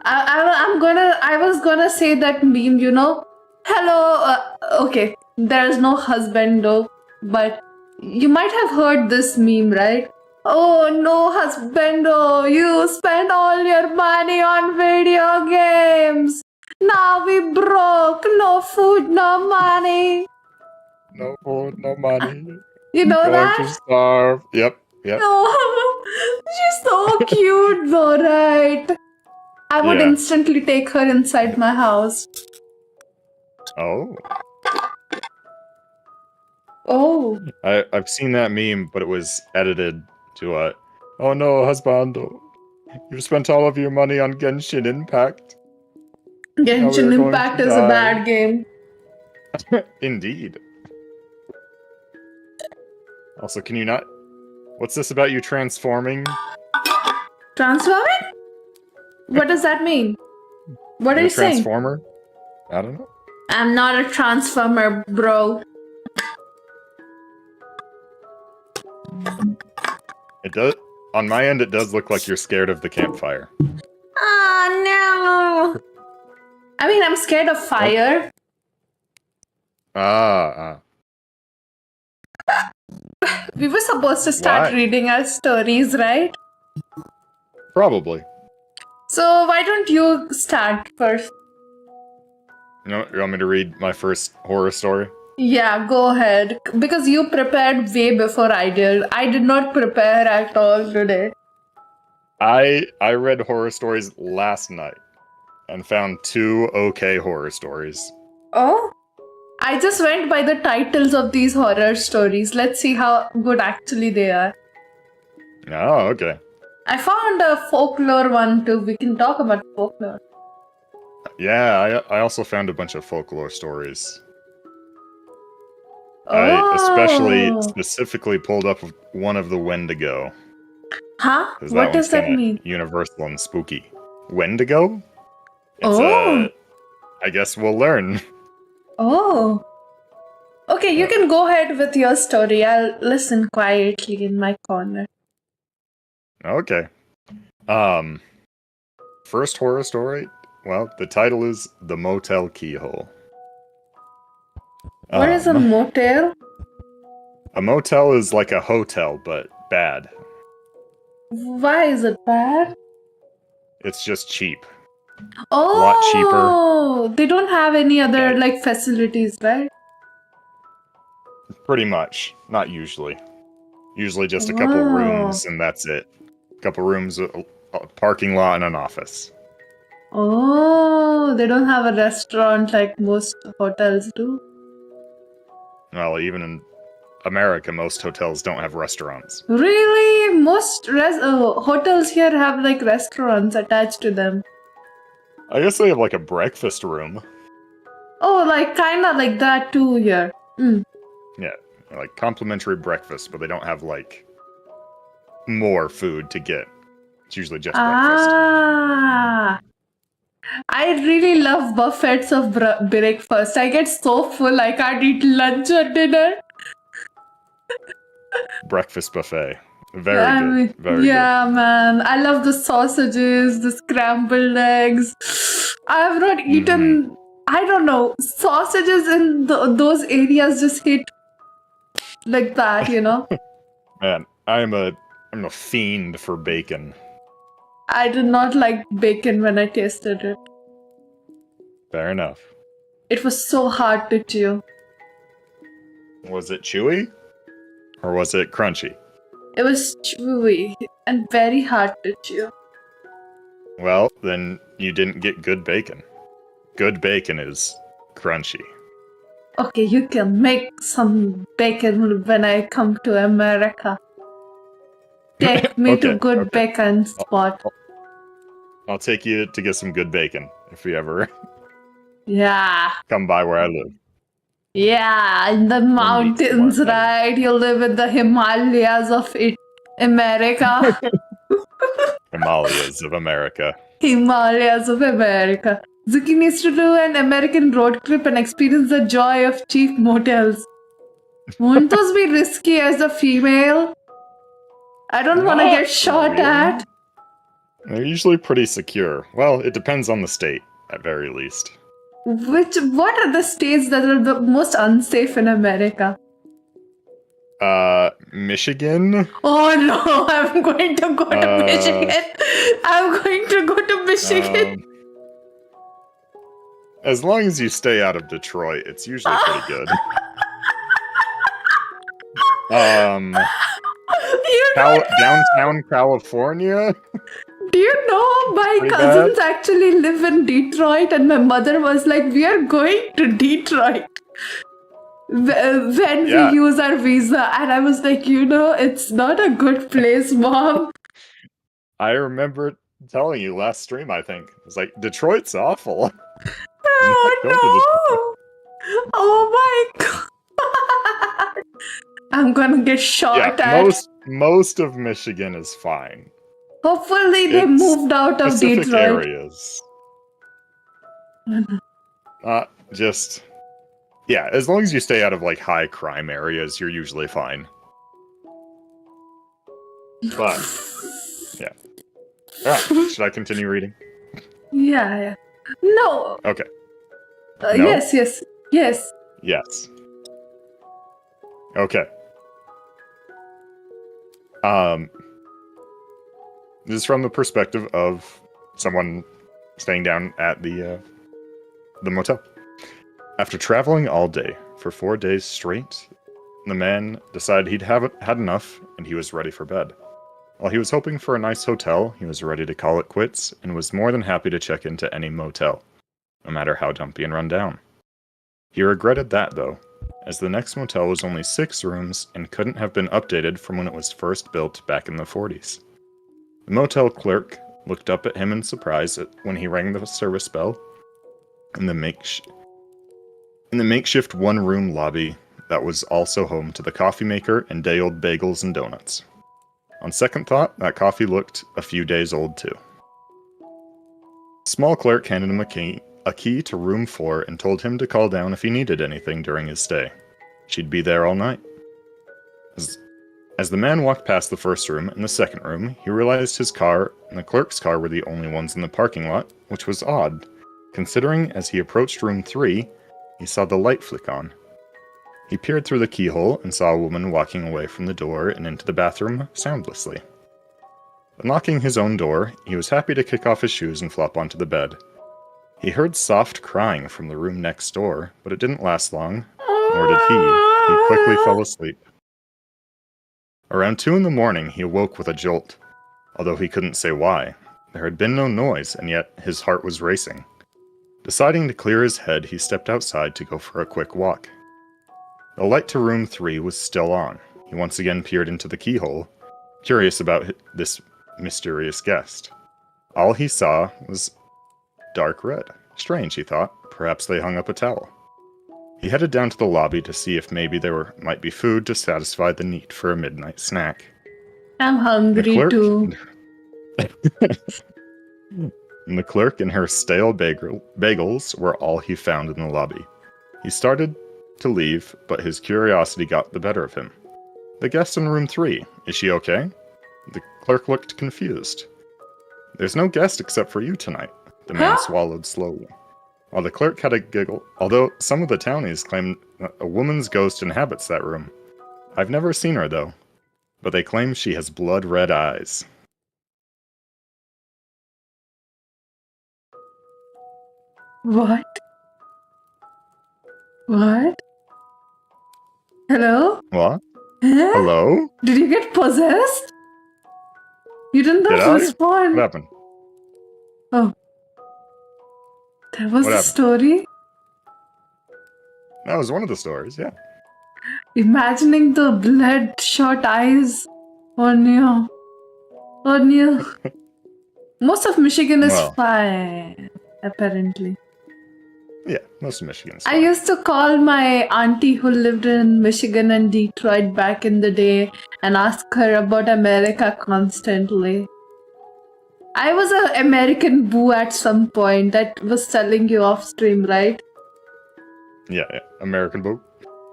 I was gonna say that meme, you know? Hello, okay, there is no husband though, but you might have heard this meme, right? Oh, no husband, oh, you spent all your money on video games. Now we broke, no food, no money. No food, no money. You know going that? To starve. Yep. No, she's so cute though, right? I would instantly take her inside my house. Oh. Oh. I've seen that meme, but it was edited to oh no, husband, you spent all of your money on Genshin Impact. Genshin Impact is a bad game. Indeed. Also, can you not... What's this about you transforming? Transforming? What does that mean? What are you saying? Transformer? I don't know. I'm not a transformer, bro. It does... On my end, it does look like you're scared of the campfire. Oh, no! I mean, I'm scared of fire. We were supposed to start reading our stories, right? Probably. So why don't you start first? You want me to read my first horror story? Yeah, go ahead. Because you prepared way before I did. I did not prepare at all today. I read horror stories last night. and found 2 okay horror stories. Oh? I just went by the titles of these horror stories. Let's see how good actually they are. Oh, okay. I found a folklore one too. We can talk about folklore. Yeah, I also found a bunch of folklore stories. Oh. I especially specifically pulled up one of the Wendigo. Huh? Because What does that mean? Universal and spooky. Wendigo? It's I guess we'll learn. Oh. Okay, you can go ahead with your story. I'll listen quietly in my corner. Okay. First horror story? Well, the title is The Motel Keyhole. What is a motel? A motel is like a hotel, but bad. Why is it bad? It's just cheap. Oh, A lot cheaper. They don't have any other like facilities, right? Pretty much. Not usually. Usually just a couple rooms, and that's it. A couple rooms, a parking lot, and an office. Oh, they don't have a restaurant like most hotels do. Well, even in America, most hotels don't have restaurants. Really? Most hotels here have like restaurants attached to them. I guess they have like a breakfast room. Oh, like kinda like that too here. Mm. Yeah, like complimentary breakfast, but they don't have like more food to get. It's usually just breakfast. Ah, I really love buffets of breakfast. I get so full I can't eat lunch or dinner. Breakfast buffet. Very good. Very good. Man. I love the sausages, the scrambled eggs. I have not eaten, I don't know, sausages in those areas just hit like that, you know? Man, I'm a fiend for bacon. I did not like bacon when I tasted it. Fair enough. It was so hard to chew. Was it chewy? Or was it crunchy? It was chewy and very hard to chew. Well, then you didn't get good bacon. Good bacon is crunchy. Okay, you can make some bacon when I come to America. Take me to good bacon spot. I'll take you to get some good bacon if you ever come by where I live. Yeah, in the mountains, right? You live in the Himalayas of America. Himalayas of America. Himalayas of America. Zuki needs to do an American road trip and experience the joy of cheap motels. Won't those be risky as a female? I don't want to get shot at. They're usually pretty secure. Well, it depends on the state, at very least. What are the states that are the most unsafe in America? Michigan? Oh no, I'm going to go to Michigan. I'm going to go to Michigan. As long as you stay out of Detroit, it's usually pretty good. Downtown California? Do you know my cousins actually live in Detroit, and my mother was like, we are going to Detroit when we use our visa. And I was like, it's not a good place, Mom. I remember telling you last stream, I think. It was like, Detroit's awful. Oh no! Oh my god! I'm gonna get shot at. Most of Michigan is fine. Hopefully they moved out of Detroit. Areas. As long as you stay out of like high crime areas, you're usually fine. But yeah. Alright, should I continue reading? Yeah. No. Okay. No? Yes. Okay. This is from the perspective of someone staying down at the motel. After traveling all day for 4 days straight, the man decided he'd had enough and he was ready for bed. While he was hoping for a nice hotel, he was ready to call it quits and was more than happy to check into any motel, no matter how dumpy and run down. He regretted that, though, as the next motel was only 6 rooms and couldn't have been updated from when it was first built back in the 40s. The motel clerk looked up at him in surprise when he rang the service bell. In the makeshift one-room lobby that was also home to the coffee maker and day-old bagels and donuts. On second thought, that coffee looked a few days old too. The small clerk handed him a key to room 4 and told him to call down if he needed anything during his stay. She'd be there all night. As the man walked past the first room and the second room, he realized his car and the clerk's car were the only ones in the parking lot, which was odd, considering as he approached room 3, he saw the light flick on. He peered through the keyhole and saw a woman walking away from the door and into the bathroom soundlessly. Unlocking his own door, he was happy to kick off his shoes and flop onto the bed. He heard soft crying from the room next door, but it didn't last long, nor did he. He quickly fell asleep. Around 2 in the morning, he awoke with a jolt, although he couldn't say why. There had been no noise, and yet his heart was racing. Deciding to clear his head, he stepped outside to go for a quick walk. The light to room 3 was still on. He once again peered into the keyhole, curious about this mysterious guest. All he saw was dark red. Strange, he thought. Perhaps they hung up a towel. He headed down to the lobby to see if maybe there might be food to satisfy the need for a midnight snack. I'm hungry too. And the clerk and her stale bagels were all he found in the lobby. He started to leave, but his curiosity got the better of him. The guest in room 3, is she okay? The clerk looked confused. There's no guest except for you tonight, the man swallowed slowly. While the clerk had a giggle, although some of the townies claimed that a woman's ghost inhabits that room. I've never seen her, though, but they claim she has blood-red eyes. What? What? Hello? What? Huh? Hello? Did you get possessed? You didn't Did I? respond. What happened? Oh. That was What the happened? story? That was one of the stories, yeah. Imagining the bloodshot eyes on you. On you. Most of Michigan is fine, apparently. Yeah, most of Michigan's I fine. used to call my auntie who lived in Michigan and Detroit back in the day and ask her about America constantly. I was an American boo at some point that was telling you off stream, right? Yeah, American Boo.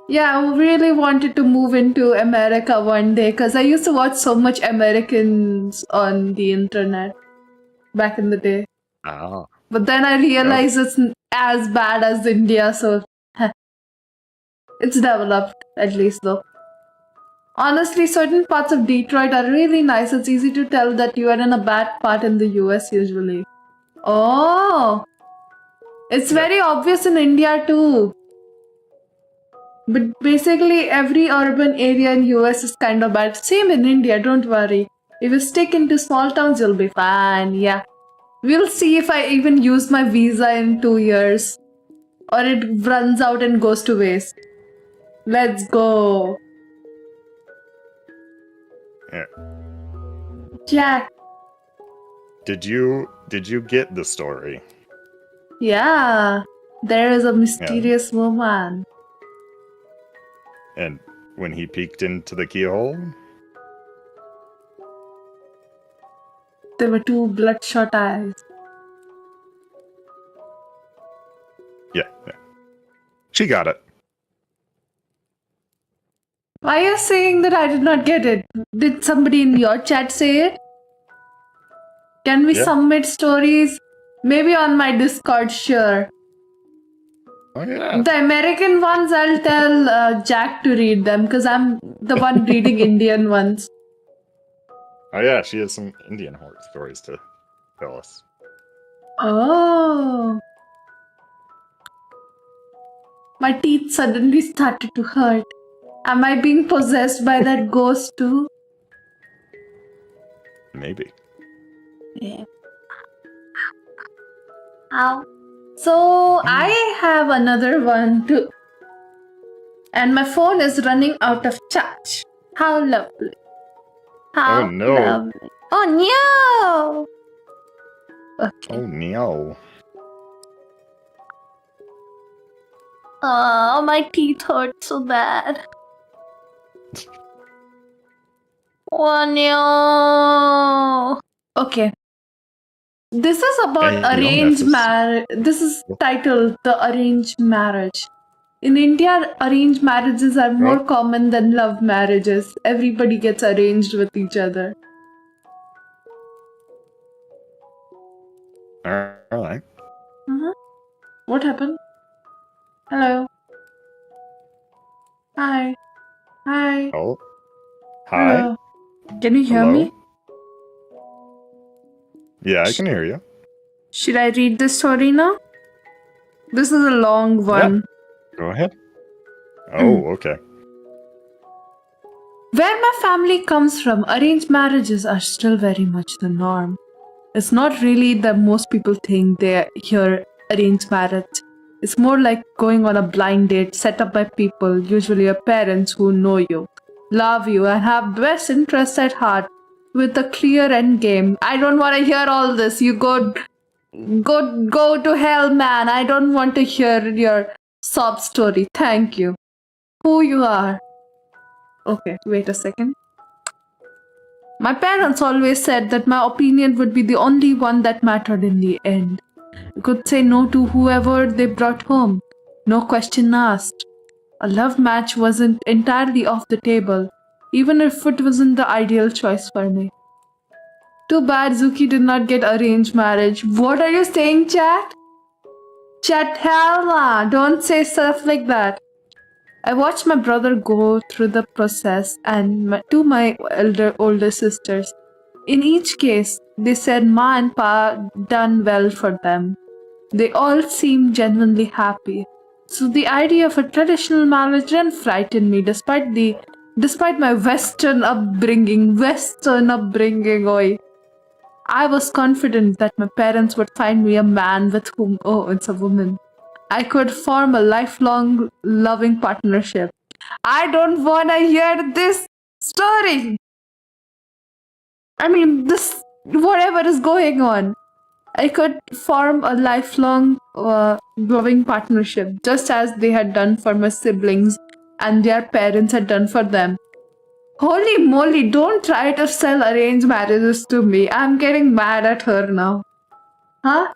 Yeah, I really wanted to move into America one day because I used to watch so much Americans on the internet back in the day. Ah. But then I realized it's as bad as India, so it's developed, at least though. Honestly, certain parts of Detroit are really nice. It's easy to tell that you are in a bad part in the US usually. Oh! It's very obvious in India too. But basically every urban area in US is kind of bad. Same in India, don't worry. If you stick into small towns, you'll be fine, yeah. We'll see if I even use my visa in 2 years. Or it runs out and goes to waste. Let's go. Yeah. Jack. Did you get the story? Yeah. There is a mysterious woman. And when he peeked into the keyhole? There were 2 bloodshot eyes. Yeah. She got it. Why are you saying that I did not get it? Did somebody in your chat say it? Can we submit stories? Maybe on my Discord, sure. Oh, yeah. The American ones, I'll tell Jack to read them because I'm the one reading Indian ones. Oh, yeah, she has some Indian horror stories to tell us. Oh. My teeth suddenly started to hurt. Am I being possessed by that ghost too? Maybe. Yeah. Ow. So I have another one too. And my phone is running out of charge. How lovely. How Oh no. lovely. Oh no! Okay. Oh no. Oh, my teeth hurt so bad. Oh no! Okay. This is about Hey, arranged illnesses. marriage. This is titled The Arranged Marriage. In India, arranged marriages are more common than love marriages. Everybody gets arranged with each other. Alright. What happened? Hello. Hi. Hi. Oh. Hi. Hello. Can you hear Hello? me? Yeah, I can hear you. Should I read this story now? This is a long one. Go ahead. Oh, okay. Where my family comes from, arranged marriages are still very much the norm. It's not really that most people think they hear arranged marriage. It's more like going on a blind date set up by people, usually your parents who know you, love you, and have best interests at heart with a clear end game. I don't want to hear all this. You go to hell, man. I don't want to hear your sob story. Thank you. Who you are. Okay, wait a second. My parents always said that my opinion would be the only one that mattered in the end. I could say no to whoever they brought home. No question asked. A love match wasn't entirely off the table, even if it wasn't the ideal choice for me. Too bad Zuki did not get arranged marriage. What are you saying, chat? Chat, hell nah. Don't say stuff like that. I watched my brother go through the process and my older sisters. In each case, they said Ma and Pa done well for them. They all seemed genuinely happy. So the idea of a traditional marriage didn't frighten me despite my Western upbringing, oi. I was confident that my parents would find me a man with whom, oh, it's a woman, I could form a lifelong loving partnership. I don't want to hear this story. I mean, this, whatever is going on. I could form a lifelong loving partnership, just as they had done for my siblings and their parents had done for them. Holy moly, don't try to sell arranged marriages to me. I'm getting mad at her now. Huh?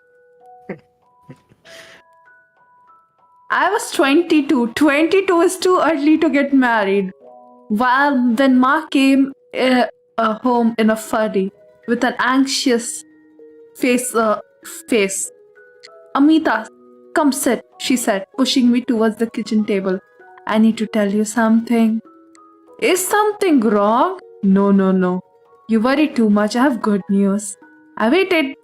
I was 22. 22 is too early to get married. When Ma came home in a furry with an anxious face. Amita, come sit, she said, pushing me towards the kitchen table. I need to tell you something. Is something wrong? No. You worry too much. I have good news. I waited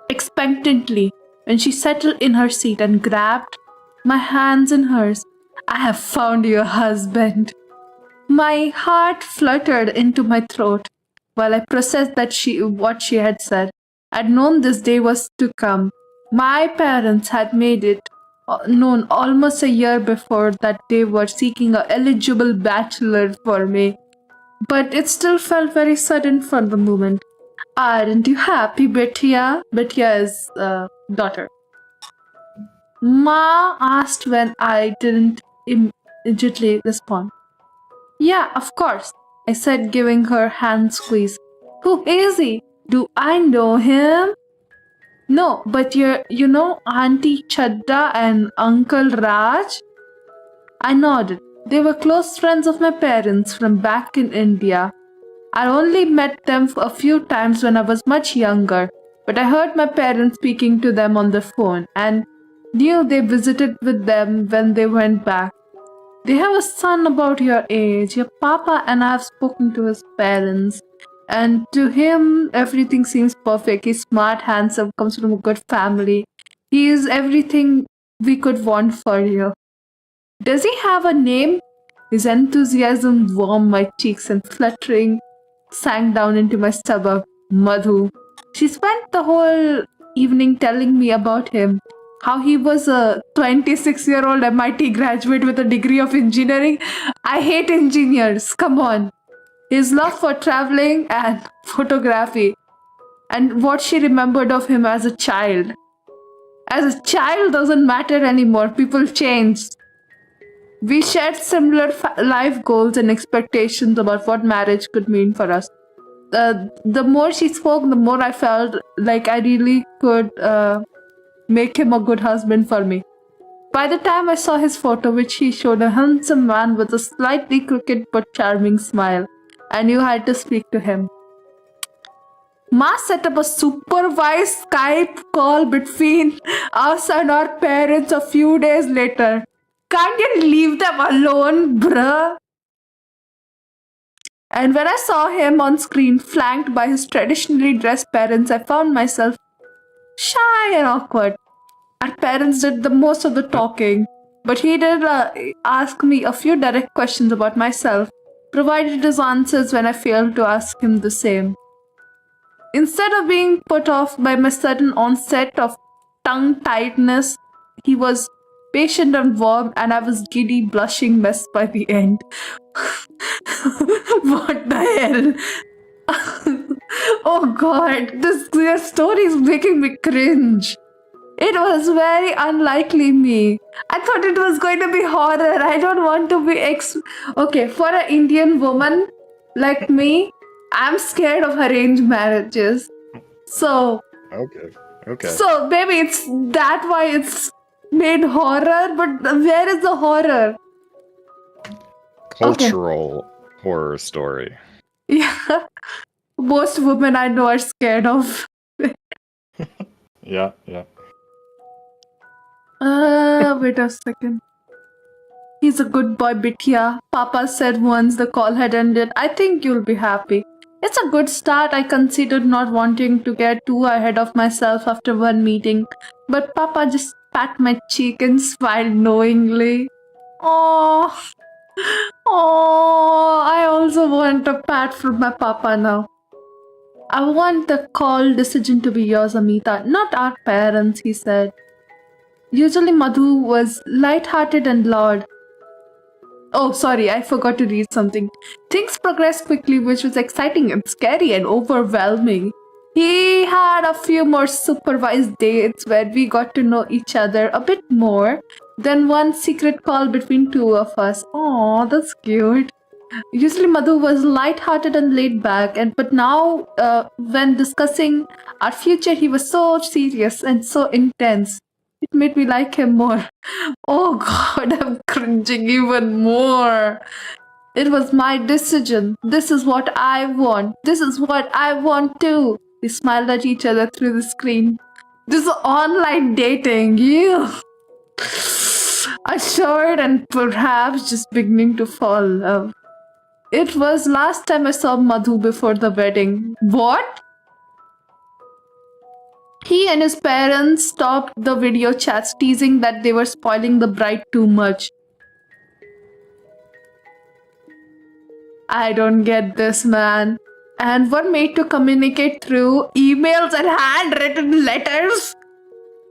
expectantly when she settled in her seat and grabbed my hands in hers. I have found your husband. My heart fluttered into my throat while I processed what she had said. I'd known this day was to come. My parents had made it known almost a year before that they were seeking an eligible bachelor for me. But it still felt very sudden for the moment. Aren't you happy, Bettia? Bettia is daughter. Ma asked when I didn't immediately respond. Yeah, of course, I said, giving her hand squeeze. Who is he? Do I know him? No, but you know Auntie Chadda and Uncle Raj? I nodded. They were close friends of my parents from back in India. I only met them a few times when I was much younger, but I heard my parents speaking to them on the phone and knew they visited with them when they went back. They have a son about your age. Your papa and I have spoken to his parents. And to him, everything seems perfect. He's smart, handsome, comes from a good family. He is everything we could want for you. Does he have a name? His enthusiasm warmed my cheeks and fluttering sank down into my stomach. Madhu. She spent the whole evening telling me about him. How he was a 26-year-old MIT graduate with a degree of engineering. I hate engineers. Come on. His love for traveling and photography. And what she remembered of him as a child. As a child doesn't matter anymore. People change. We shared similar life goals and expectations about what marriage could mean for us. The more she spoke, the more I felt like I really could make him a good husband for me. By the time I saw his photo, which he showed a handsome man with a slightly crooked but charming smile, I knew I had to speak to him. Ma set up a supervised Skype call between us and our parents a few days later. Can't you leave them alone, bruh? And when I saw him on screen, flanked by his traditionally dressed parents, I found myself shy and awkward. Our parents did the most of the talking, but he did ask me a few direct questions about myself, provided his answers when I failed to ask him the same. Instead of being put off by my sudden onset of tongue tightness, he was patient and warm, and I was giddy, blushing mess by the end. What the hell? Oh god, this story is making me cringe. It was very unlikely me. I thought it was going to be horror. I don't want to be Okay, for an Indian woman like me, I'm scared of arranged marriages. So Okay. So maybe it's that why it's made horror, but where is the horror? Cultural horror story. Yeah. Most women I know are scared of. Yeah. Wait a second. He's a good boy, Bitya. Papa said once the call had ended, I think you'll be happy. It's a good start. I considered not wanting to get too ahead of myself after one meeting, but Papa just pat my cheek and smiled knowingly. Oh, I also want a pat from my Papa now. I want the call decision to be yours, Amita, not our parents, he said. Usually Madhu was light-hearted and loud. Oh, sorry, I forgot to read something. Things progressed quickly, which was exciting and scary and overwhelming. He had a few more supervised dates where we got to know each other a bit more than one secret call between two of us. Aw, that's cute. Usually Madhu was light-hearted and laid back, but now when discussing our future, he was so serious and so intense. It made me like him more. Oh god, I'm cringing even more. It was my decision. This is what I want. This is what I want too. We smiled at each other through the screen. This is online dating. You. Assured and perhaps just beginning to fall in love. It was last time I saw Madhu before the wedding. What? He and his parents stopped the video chats, teasing that they were spoiling the bride too much. I don't get this, man. And were made to communicate through emails and handwritten letters.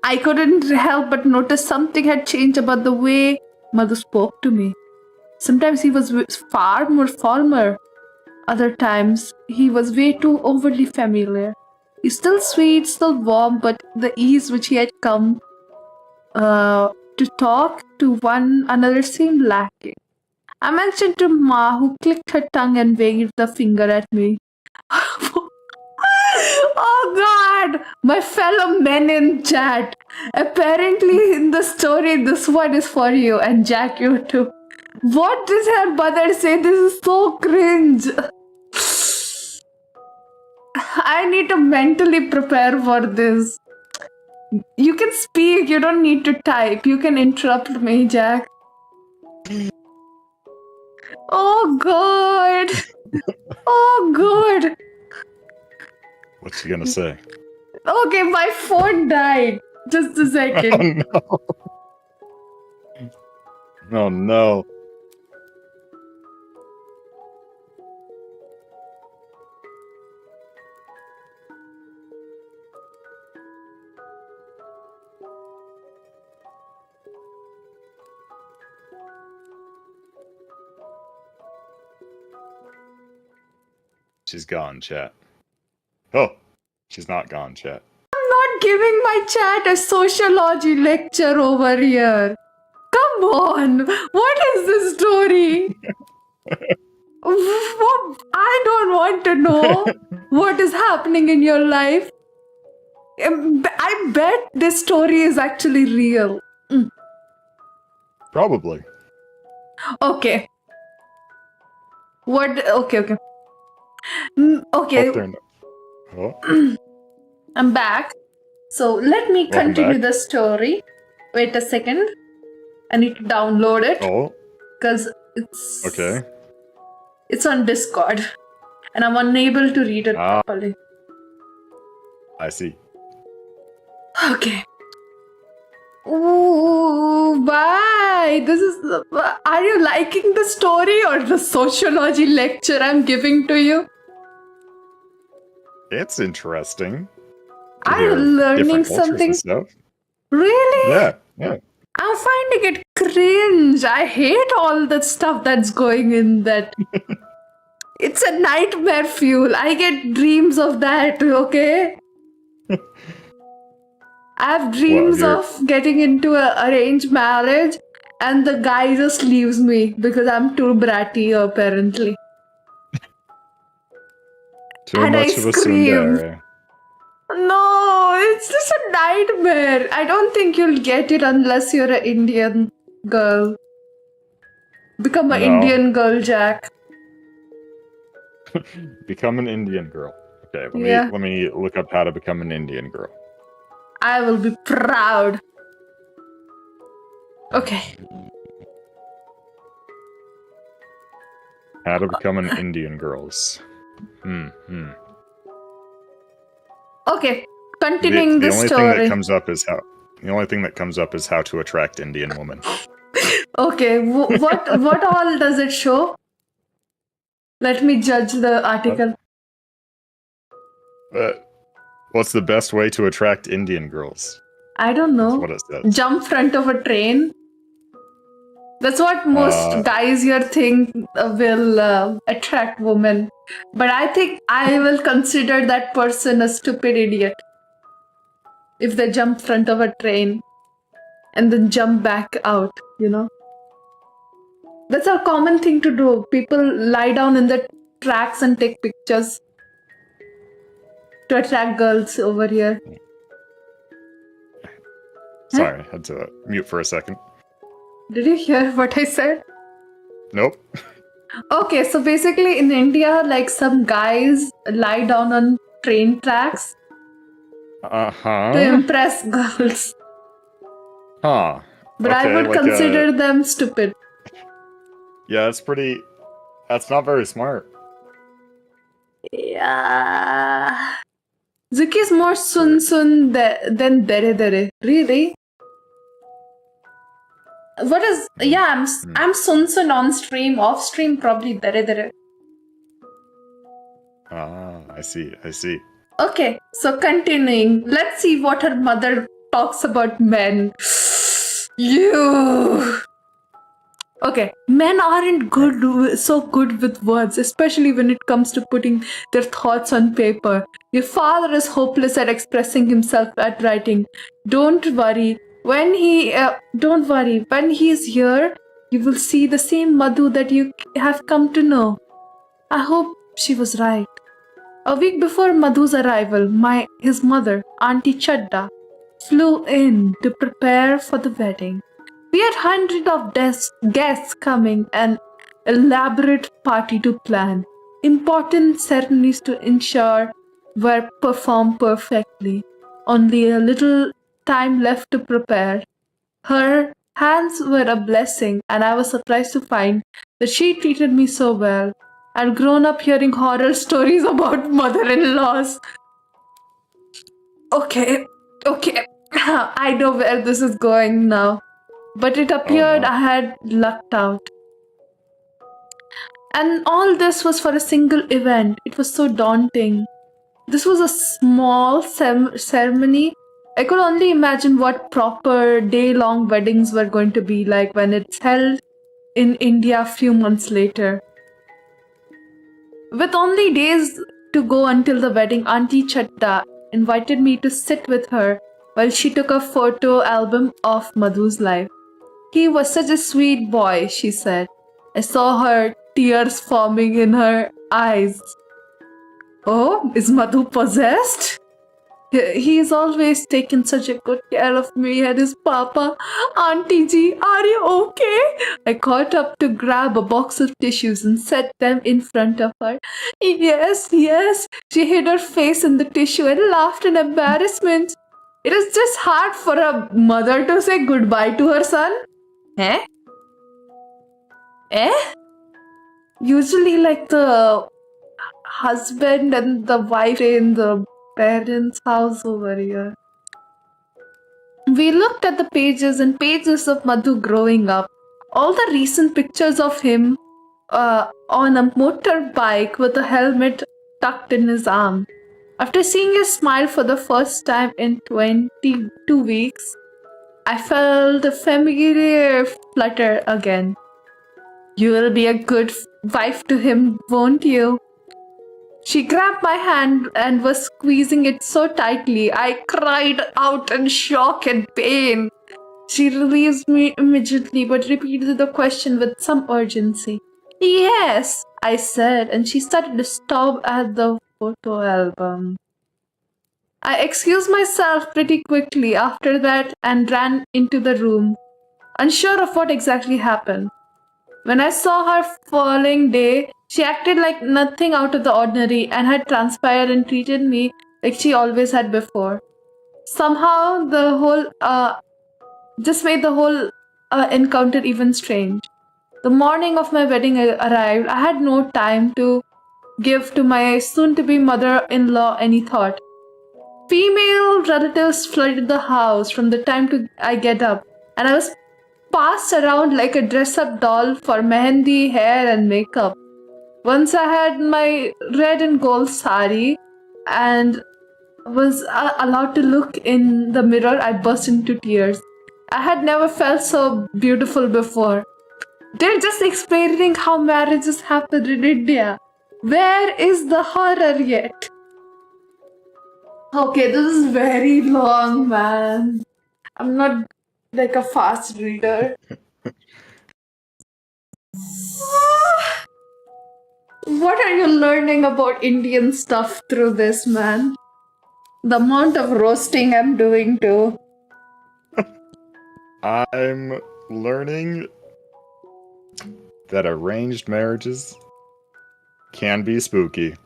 I couldn't help but notice something had changed about the way Madhu spoke to me. Sometimes he was far more formal. Other times, he was way too overly familiar. He's still sweet, still warm, but the ease which he had come to talk to one another seemed lacking. I mentioned to Ma, who clicked her tongue and waved the finger at me. Oh god! My fellow men in chat. Apparently, in the story, this one is for you, and Jack, you too. What did her mother say? This is so cringe. I need to mentally prepare for this. You can speak, you don't need to type. You can interrupt me, Jack. Oh god. Oh god. What's she gonna say? Okay, my phone died. Just a second. Oh no. Oh no. She's gone, chat. Oh, she's not gone, chat. I'm not giving my chat a sociology lecture over here. Come on. What is this story? I don't want to know what is happening in your life. I bet this story is actually real. Probably. Okay. What? Okay. Okay. Oh. I'm back. So let me Welcome continue back. the story. Wait a second. I need to download it. Oh. Because it's... Okay. It's on Discord. And I'm unable to read it properly. I see. Okay. Ooh, bye. This is... Are you liking the story or the sociology lecture I'm giving to you? It's interesting. Are you learning something? Really? Yeah. I'm finding it cringe. I hate all the stuff that's going in that. It's a nightmare fuel. I get dreams of that, okay? I have dreams of getting into an arranged marriage and the guy just leaves me because I'm too bratty, apparently. Too much of a tsundere. No, it's just a nightmare. I don't think you'll get it unless you're an Indian girl. Become an Indian girl, Jack. Become an Indian girl. Okay, let me look up how to become an Indian girl. I will be proud. Okay. How to become an Indian girls. Okay, continuing the story. The only thing that comes up is how to attract Indian women. Okay, what all does it show? Let me judge the article. What's the best way to attract Indian girls? I don't know. That's what it says. Jump front of a train. That's what most guys here think will attract women. But I think I will consider that person a stupid idiot. If they jump front of a train and then jump back out, you know. That's a common thing to do. People lie down in the tracks and take pictures to attract girls over here. Sorry, I had to mute for a second. Did you hear what I said? Nope. Okay, so basically in India, like some guys lie down on train tracks to impress girls. Huh. But I would consider them stupid. Yeah, that's not very smart. Yeah. Zuki is more sun than dere dere. Really? What is... Yeah, I'm sun on stream. Off stream, probably dere dere. I see. Okay, so continuing. Let's see what her mother talks about men. You... Okay, men aren't so good with words, especially when it comes to putting their thoughts on paper. Your father is hopeless at expressing himself at writing. Don't worry. When he's here, you will see the same Madhu that you have come to know. I hope she was right. A week before Madhu's arrival, his mother, Auntie Chadda, flew in to prepare for the wedding. We had hundreds of guests coming, an elaborate party to plan, important ceremonies to ensure were performed perfectly. Only a little time left to prepare. Her hands were a blessing, and I was surprised to find that she treated me so well. I'd grown up hearing horror stories about mother-in-laws. Okay. I know where this is going now. But it appeared I had lucked out. And all this was for a single event. It was so daunting. This was a small ceremony. I could only imagine what proper day-long weddings were going to be like when it's held in India a few months later. With only days to go until the wedding, Auntie Chatta invited me to sit with her while she took a photo album of Madhu's life. He was such a sweet boy, she said. I saw her tears forming in her eyes. Oh, is Madhu possessed? He's always taken such a good care of me and his papa. Auntie Ji, are you okay? I caught up to grab a box of tissues and set them in front of her. Yes, yes. She hid her face in the tissue and laughed in embarrassment. It is just hard for a mother to say goodbye to her son. Eh? Eh? Usually, like the husband and the wife in the parents' house over here. We looked at the pages and pages of Madhu growing up. All the recent pictures of him on a motorbike with a helmet tucked in his arm. After seeing his smile for the first time in 22 weeks, I felt a familiar flutter again. You will be a good wife to him, won't you? She grabbed my hand and was squeezing it so tightly, I cried out in shock and pain. She released me immediately but repeated the question with some urgency. Yes, I said, and she started to stop at the photo album. I excused myself pretty quickly after that and ran into the room, unsure of what exactly happened. When I saw her following day, she acted like nothing out of the ordinary and had transpired and treated me like she always had before. Somehow, the whole just made the whole encounter even strange. The morning of my wedding arrived. I had no time to give to my soon-to-be mother-in-law any thought. Female relatives flooded the house from the time I get up, and I was passed around like a dress-up doll for mehendi, hair, and makeup. Once I had my red and gold sari and was allowed to look in the mirror, I burst into tears. I had never felt so beautiful before. They're just explaining how marriages happen in India. Where is the horror yet? Okay, this is very long, man. I'm not like a fast reader. What are you learning about Indian stuff through this, man? The amount of roasting I'm doing too. I'm learning that arranged marriages can be spooky.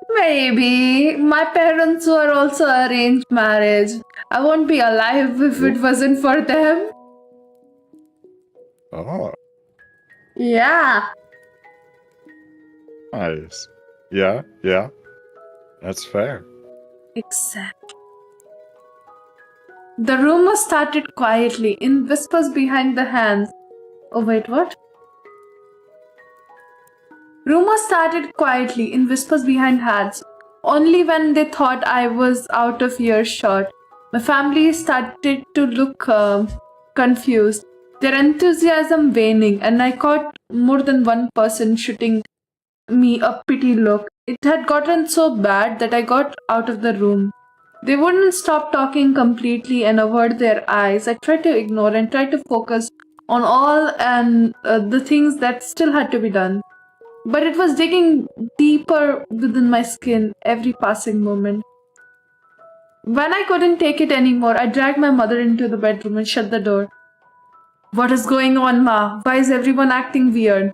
Maybe. My parents were also arranged marriage. I won't be alive if it wasn't for them. Oh, Yeah. nice. Yeah. That's fair. Except. The rumor started quietly in whispers behind the hands. Oh, wait, what? Rumors started quietly in whispers behind hands. Only when they thought I was out of earshot. My family started to look confused, their enthusiasm waning, and I caught more than one person shooting me a pity look. It had gotten so bad that I got out of the room. They wouldn't stop talking completely and avert their eyes. I tried to ignore and tried to focus on all and the things that still had to be done. But it was digging deeper within my skin every passing moment. When I couldn't take it anymore, I dragged my mother into the bedroom and shut the door. What is going on, Ma? Why is everyone acting weird?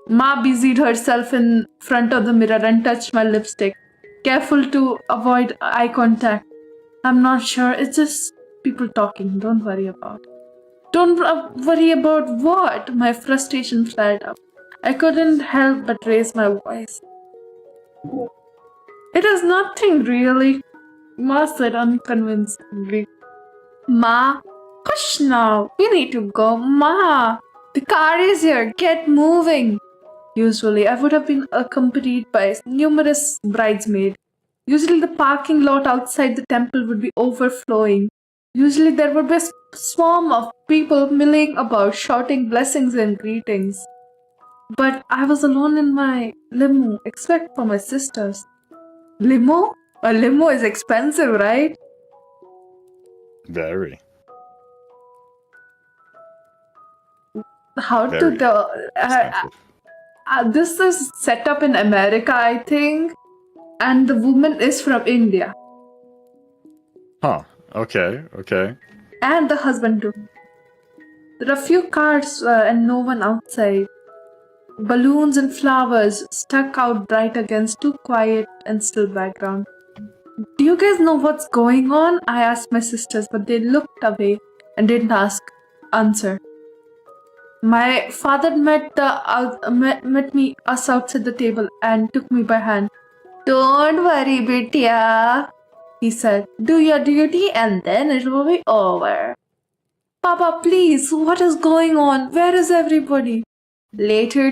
Ma busied herself in front of the mirror and touched my lipstick, careful to avoid eye contact. I'm not sure. It's just people talking. Don't worry about it. Don't worry about what? My frustration flared up. I couldn't help but raise my voice. It is nothing really, Ma said unconvincingly. Ma, hush now. We need to go. Ma, the car is here. Get moving. Usually, I would have been accompanied by numerous bridesmaids. Usually, the parking lot outside the temple would be overflowing. Usually, there would be a swarm of people milling about, shouting blessings and greetings. But I was alone in my limo, except for my sisters. Limo? A limo is expensive, right? Very. How to Very the expensive. this is set up in America, I think, and the woman is from India, Huh. Okay. Okay. and the husband too. There are few cars and no one outside. Balloons and flowers stuck out bright against too quiet and still background. Do you guys know what's going on? I asked my sisters, but they looked away and didn't answer. My father met me us outside the table and took me by hand. Don't worry, Bitya, he said. Do your duty and then it will be over. Papa, please, what is going on? Where is everybody? Later.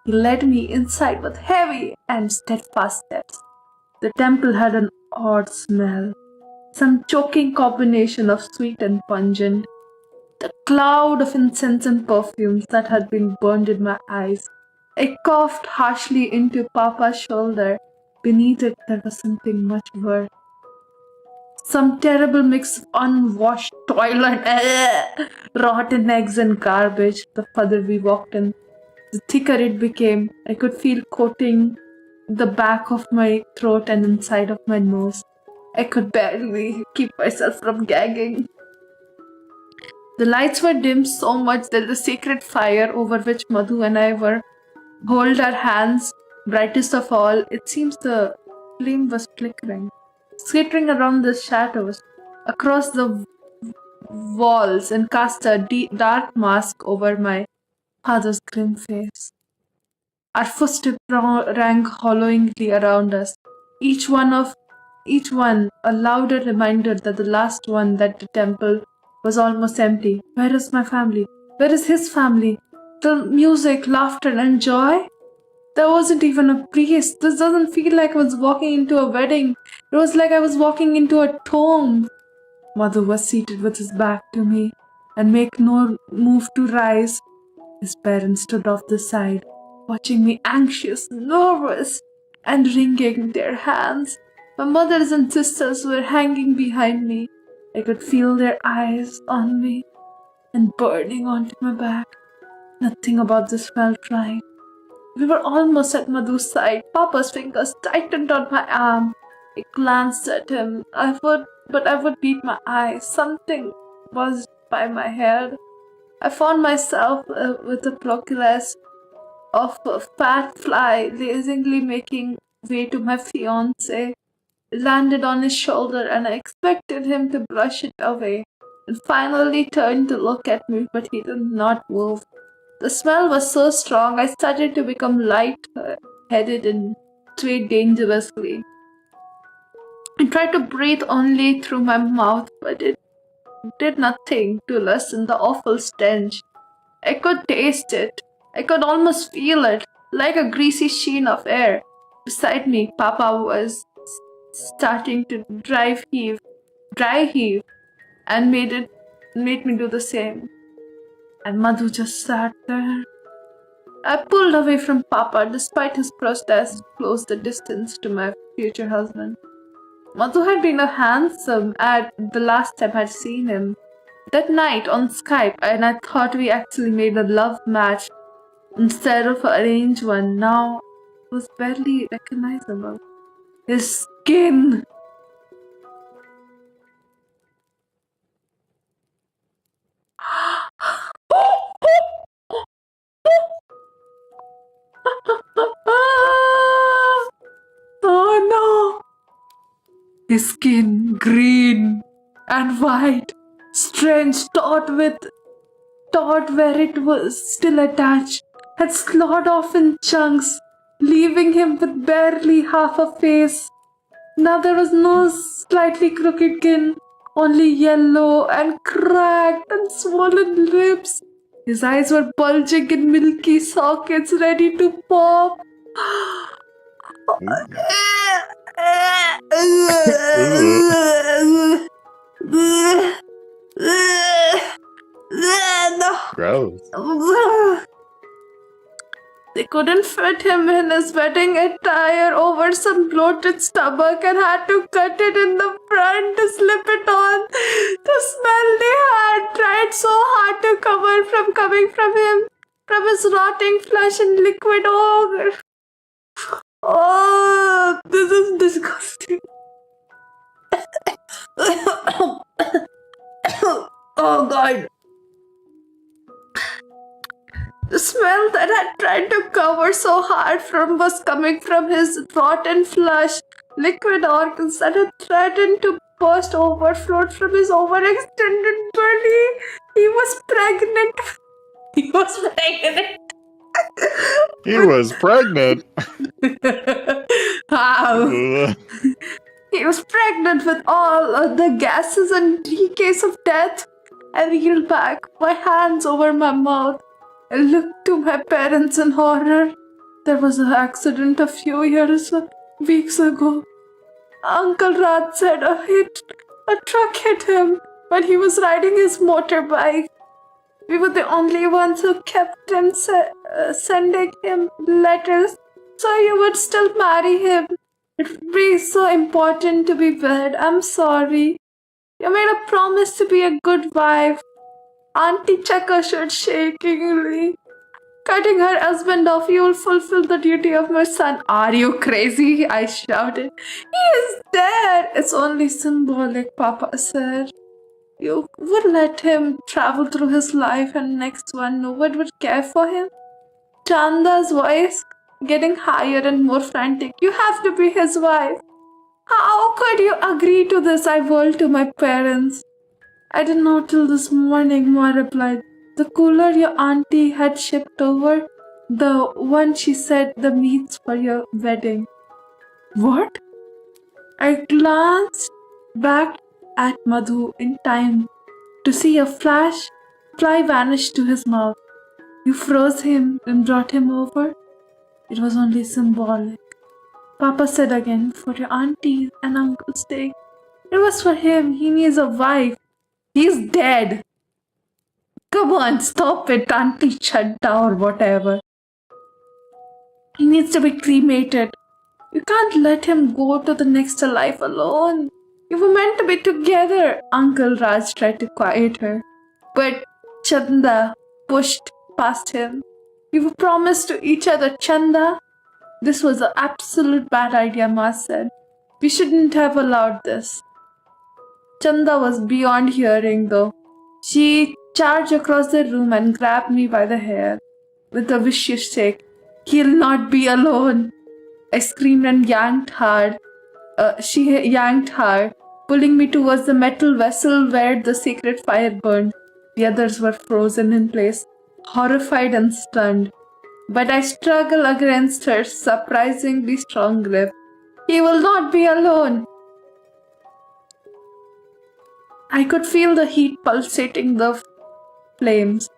He led me inside with heavy and steadfast steps. The temple had an odd smell, some choking combination of sweet and pungent. The cloud of incense and perfumes that had been burned in my eyes. I coughed harshly into Papa's shoulder. Beneath it, there was something much worse. Some terrible mix of unwashed toilet, rotten eggs and garbage. The further we walked in, the thicker it became. I could feel coating the back of my throat and inside of my nose. I could barely keep myself from gagging. The lights were dimmed so much that the sacred fire over which Madhu and I were hold our hands, brightest of all, it seems the flame was flickering, skittering around the shadows, across the walls, and cast a dark mask over my father's grim face. Our footsteps rang hollowingly around us, each one a louder reminder that the last one that the temple was almost empty. Where is my family? Where is his family? The music, laughter, and joy? There wasn't even a priest. This doesn't feel like I was walking into a wedding. It was like I was walking into a tomb. Mother was seated with his back to me and make no move to rise. His parents stood off the side, watching me anxious, nervous, and wringing their hands. My mothers and sisters were hanging behind me. I could feel their eyes on me and burning onto my back. Nothing about this felt right. We were almost at Madhu's side. Papa's fingers tightened on my arm. I glanced at him. I would beat my eyes. Something buzzed by my head. I found myself with a proclus of a fat fly lazily making way to my fiancé. It landed on his shoulder and I expected him to brush it away and finally turned to look at me, but he did not move. The smell was so strong I started to become light-headed and swayed dangerously. I tried to breathe only through my mouth, but it did nothing to lessen the awful stench. I could taste it. I could almost feel it, like a greasy sheen of air. Beside me, Papa was starting to dry heave, and made me do the same. And Madhu just sat there. I pulled away from Papa despite his protest, closed the distance to my future husband. Madhu had been a handsome at the last time I'd seen him. That night on Skype, and I thought we actually made a love match instead of an arranged one. Now it was barely recognizable. His skin. Oh no! His skin green and white, strange, taut where it was still attached, had slid off in chunks, leaving him with barely half a face. Now there was no slightly crooked chin, only yellow and cracked and swollen lips. His eyes were bulging in milky sockets ready to pop. Gross. They couldn't fit him in his wedding attire over some bloated stomach and had to cut it in the front to slip it on. The smell they had tried so hard to cover from coming from him, from his rotting flesh and liquid ogre. Oh, this is disgusting. Oh God. The smell that I tried to cover so hard from was coming from his rotten flesh, liquid organs that had threatened to burst overflowed from his overextended belly. He was pregnant. He was pregnant. He was pregnant. Wow. Ugh. He was pregnant with all the gases and decays of death. I reeled back, my hands over my mouth. I looked to my parents in horror. There was an accident a few weeks ago. Uncle Raj said a truck hit him when he was riding his motorbike. We were the only ones who kept him sending him letters, so you would still marry him. It would be so important to be wed. I'm sorry. You made a promise to be a good wife. Auntie Chaka said shakingly. Cutting her husband off, you will fulfill the duty of my son. Are you crazy? I shouted. He is dead. It's only symbolic, Papa said. You would let him travel through his life and next one no one would care for him? Chanda's voice getting higher and more frantic. You have to be his wife. How could you agree to this? I wailed to my parents. I didn't know till this morning, Ma replied. The cooler your auntie had shipped over, the one she said the meats for your wedding. What? I glanced back at Madhu in time to see a fly vanish to his mouth. You froze him and brought him over? It was only symbolic. Papa said again, for your auntie and uncle's sake. It was for him. He needs a wife. He's dead. Come on, stop it, Auntie Chadda or whatever. He needs to be cremated. You can't let him go to the next life alone. You were meant to be together. Uncle Raj tried to quiet her, but Chanda pushed past him. We were promised to each other, Chanda. This was an absolute bad idea, Ma said. We shouldn't have allowed this. Chanda was beyond hearing though. She charged across the room and grabbed me by the hair with a vicious shake. He'll not be alone. I screamed and yanked hard. She yanked hard, pulling me towards the metal vessel where the sacred fire burned. The others were frozen in place, horrified and stunned. But I struggled against her surprisingly strong grip. He will not be alone. I could feel the heat pulsating the flames.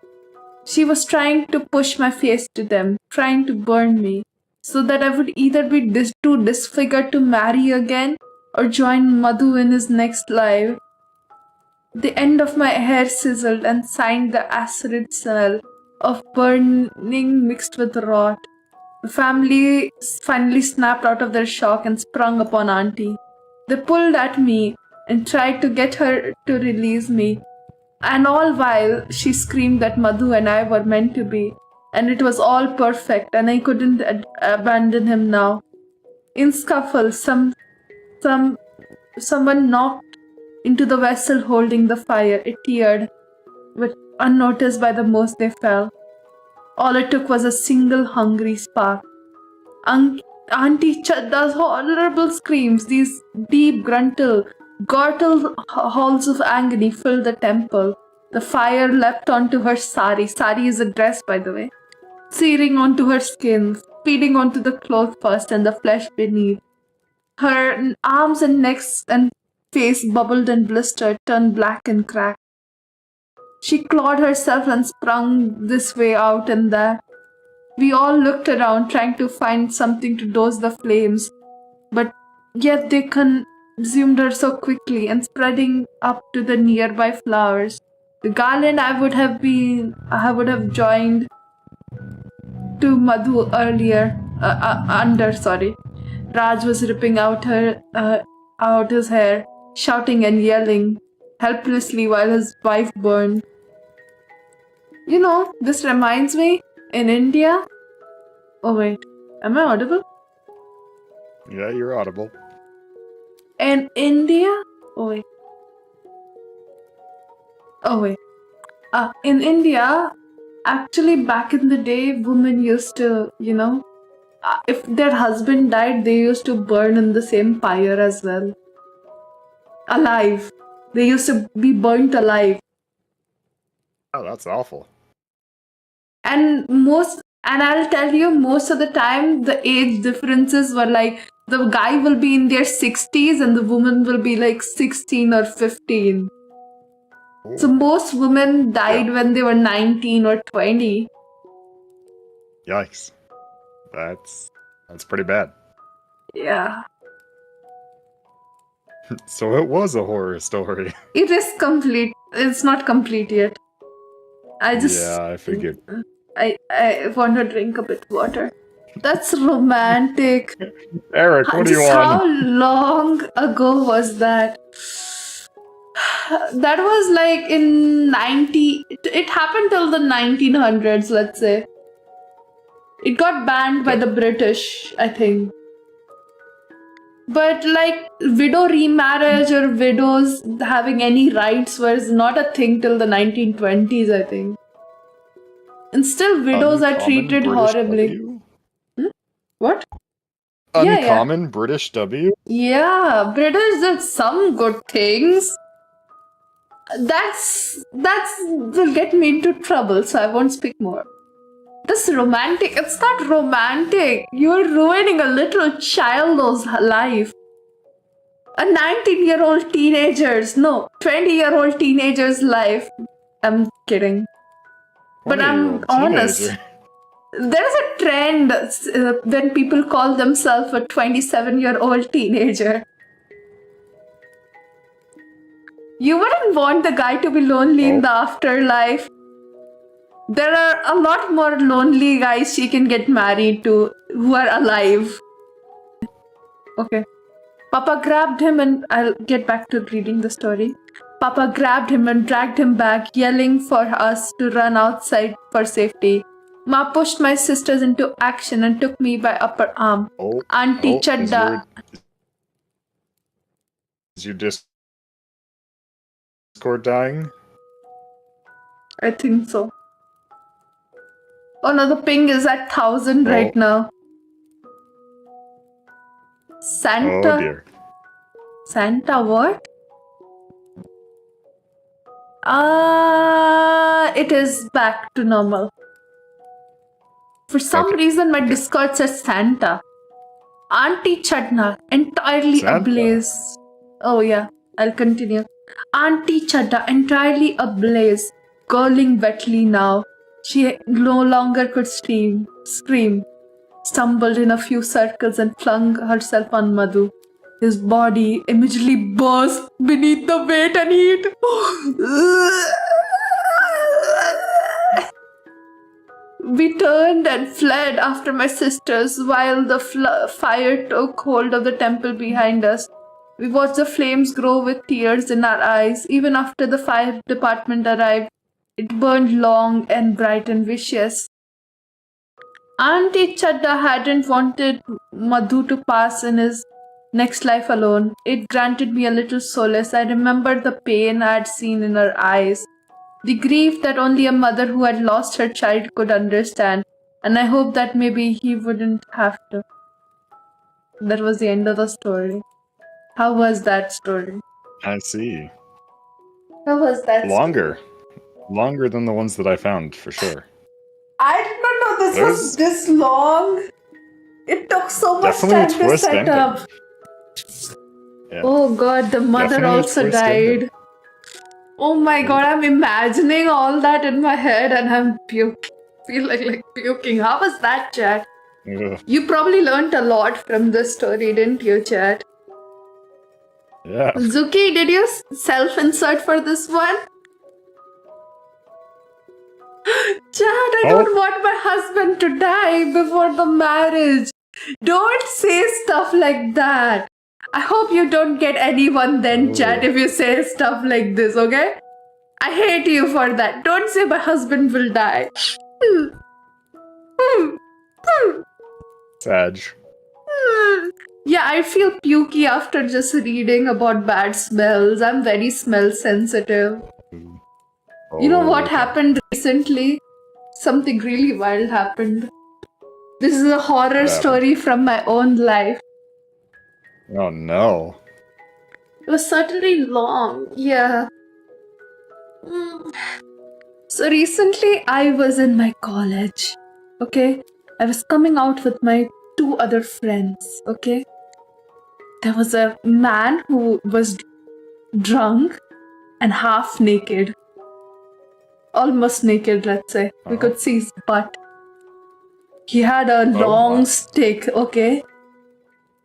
She was trying to push my face to them, trying to burn me, so that I would either be too disfigured to marry again or join Madhu in his next life. The end of my hair sizzled and signed the acrid smell of burning mixed with rot. The family finally snapped out of their shock and sprung upon Auntie. They pulled at me and tried to get her to release me. And all while she screamed that Madhu and I were meant to be, and it was all perfect, and I couldn't abandon him now. In scuffle, someone knocked into the vessel holding the fire. It teared, but unnoticed by the most they fell. All it took was a single hungry spark. Auntie Chadda's horrible screams, these deep guttural howls of agony filled the temple. The fire leapt onto her sari. Sari is a dress, by the way. Searing onto her skin, feeding onto the cloth first and the flesh beneath. Her arms and neck and face bubbled and blistered, turned black and cracked. She clawed herself and sprung this way out and that. We all looked around, trying to find something to douse the flames, but yet they consumed her so quickly and spreading up to the nearby flowers. The garland I would have joined to Madhu earlier. Raj was ripping out his hair, shouting and yelling helplessly while his wife burned. You know, this reminds me, in India. Oh wait, am I audible? Yeah, you're audible. In India? In India, actually back in the day, women used to, if their husband died, they used to burn in the same fire as well. Alive. They used to be burnt alive. Oh, that's awful. And I'll tell you, most of the time, the age differences were like, the guy will be in their 60s and the woman will be like 16 or 15. Ooh. So most women died when they were 19 or 20. Yikes. That's pretty bad. Yeah. So it was a horror story. It is complete. It's not complete yet. Yeah, I figured. I want to drink a bit of water. That's romantic. Eric, what do you want? How long ago was that? That was like in 90... It happened till the 1900s, let's say. It got banned by the British, I think. But like widow remarriage or widows having any rights was not a thing till the 1920s, I think. And still widows are treated horribly. What? Uncommon British W? Yeah, British did some good things. That's will get me into trouble, so I won't speak more. This romantic, it's not romantic. You're ruining a little child's life. A 19-year-old teenager's, no, 20-year-old teenager's life. I'm kidding. But I'm honest. There's a trend when people call themselves a 27-year-old teenager. You wouldn't want the guy to be lonely in the afterlife. There are a lot more lonely guys she can get married to who are alive. Okay. Papa grabbed him and I'll get back to reading the story. Papa grabbed him and dragged him back, yelling for us to run outside for safety. Ma pushed my sisters into action and took me by upper arm. Auntie Chadda. Is your Discord dying? I think so. Oh no, the ping is at 1000 right now. Santa? Oh dear. Santa what? It is back to normal. For some reason, my Discord says Santa. Auntie Chadna, entirely ablaze. Oh yeah, I'll continue. Auntie Chadda, entirely ablaze, gurgling wetly now. She no longer could scream, stumbled in a few circles and flung herself on Madhu. His body immediately burst beneath the weight and heat. We turned and fled after my sisters while the fire took hold of the temple behind us. We watched the flames grow with tears in our eyes. Even after the fire department arrived, it burned long and bright and vicious. Auntie Chadda hadn't wanted Madhu to pass in his next life alone. It granted me a little solace. I remembered the pain I had seen in her eyes, the grief that only a mother who had lost her child could understand, and I hoped that maybe he wouldn't have to. That was the end of the story. How was that story? I see. How was that Longer. Longer than the ones that I found, for sure. I did not know this was this long. It took so much time to set up. Yeah. Oh god, the mother also died. Oh my god, I'm imagining all that in my head and I'm feeling like puking. How was that, chat? Ugh. You probably learned a lot from this story, didn't you, chat? Yeah. Zuki, did you self-insert for this one? Chad, I don't want my husband to die before the marriage. Don't say stuff like that. I hope you don't get anyone then, Chad, if you say stuff like this, okay? I hate you for that. Don't say my husband will die. Sag. Yeah, I feel pukey after just reading about bad smells. I'm very smell sensitive. You know what happened recently? Something really wild happened. This is a horror story from my own life. Oh no. It was certainly long, yeah. So recently I was in my college, okay? I was coming out with my 2 other friends, okay? There was a man who was drunk and half naked. Almost naked, let's say. We could see his butt. He had a long stick, okay?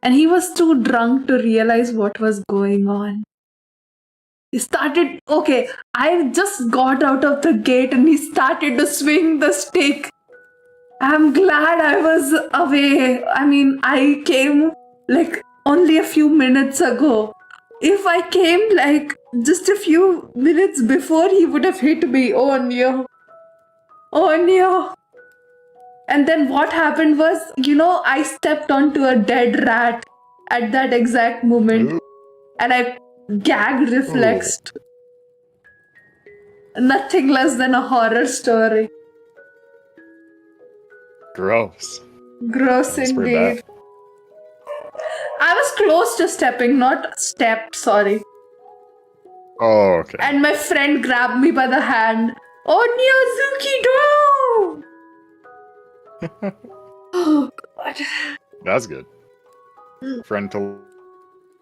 And he was too drunk to realize what was going on. He started, okay, I just got out of the gate and he started to swing the stick. I'm glad I was away. I mean, I came like only a few minutes ago. If I came like just a few minutes before, he would have hit me. Oh no. Oh no. And then what happened was, I stepped onto a dead rat at that exact moment. And I gag reflexed. Nothing less than a horror story. Gross. Gross indeed. I was close to stepping, not stepped, sorry. Oh, okay. And my friend grabbed me by the hand. Oh, Suzuki, no! Oh, God. That's good. Friend to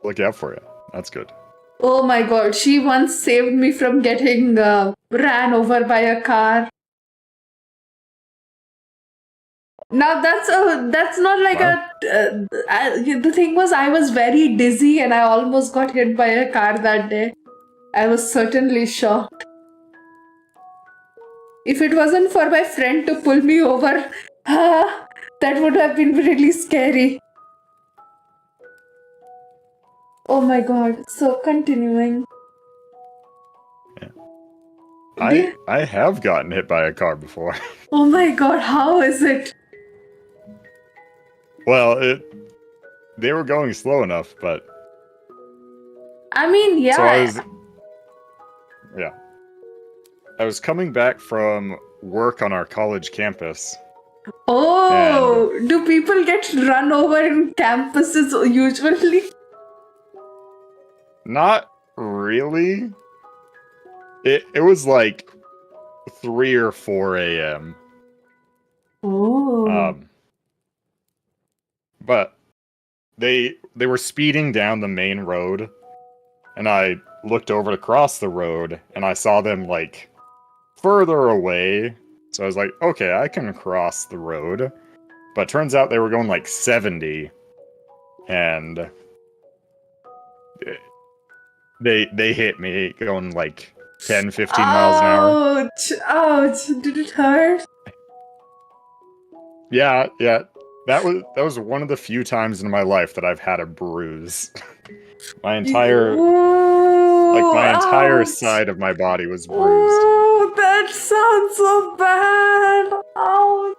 look out for you. That's good. Oh my God, she once saved me from getting ran over by a car. Now that's not like the thing was I was very dizzy and I almost got hit by a car that day. I was certainly shocked. If it wasn't for my friend to pull me over, that would have been really scary. Oh my God. So continuing. Yeah. I have gotten hit by a car before. Oh my God, how is it? Well, they were going slow enough, but I mean, yeah. So I was coming back from work on our college campus. Oh, do people get run over in campuses usually? Not really. It was like 3 or 4 a.m. Oh. But they were speeding down the main road, and I looked over to cross the road, and I saw them like further away. So I was like, okay, I can cross the road. But turns out they were going like 70, and they hit me going like 10, 15 miles an hour. Ouch! Did it hurt? Yeah. That was one of the few times in my life that I've had a bruise. my entire side of my body was bruised. Oh, that sounds so bad. Ouch!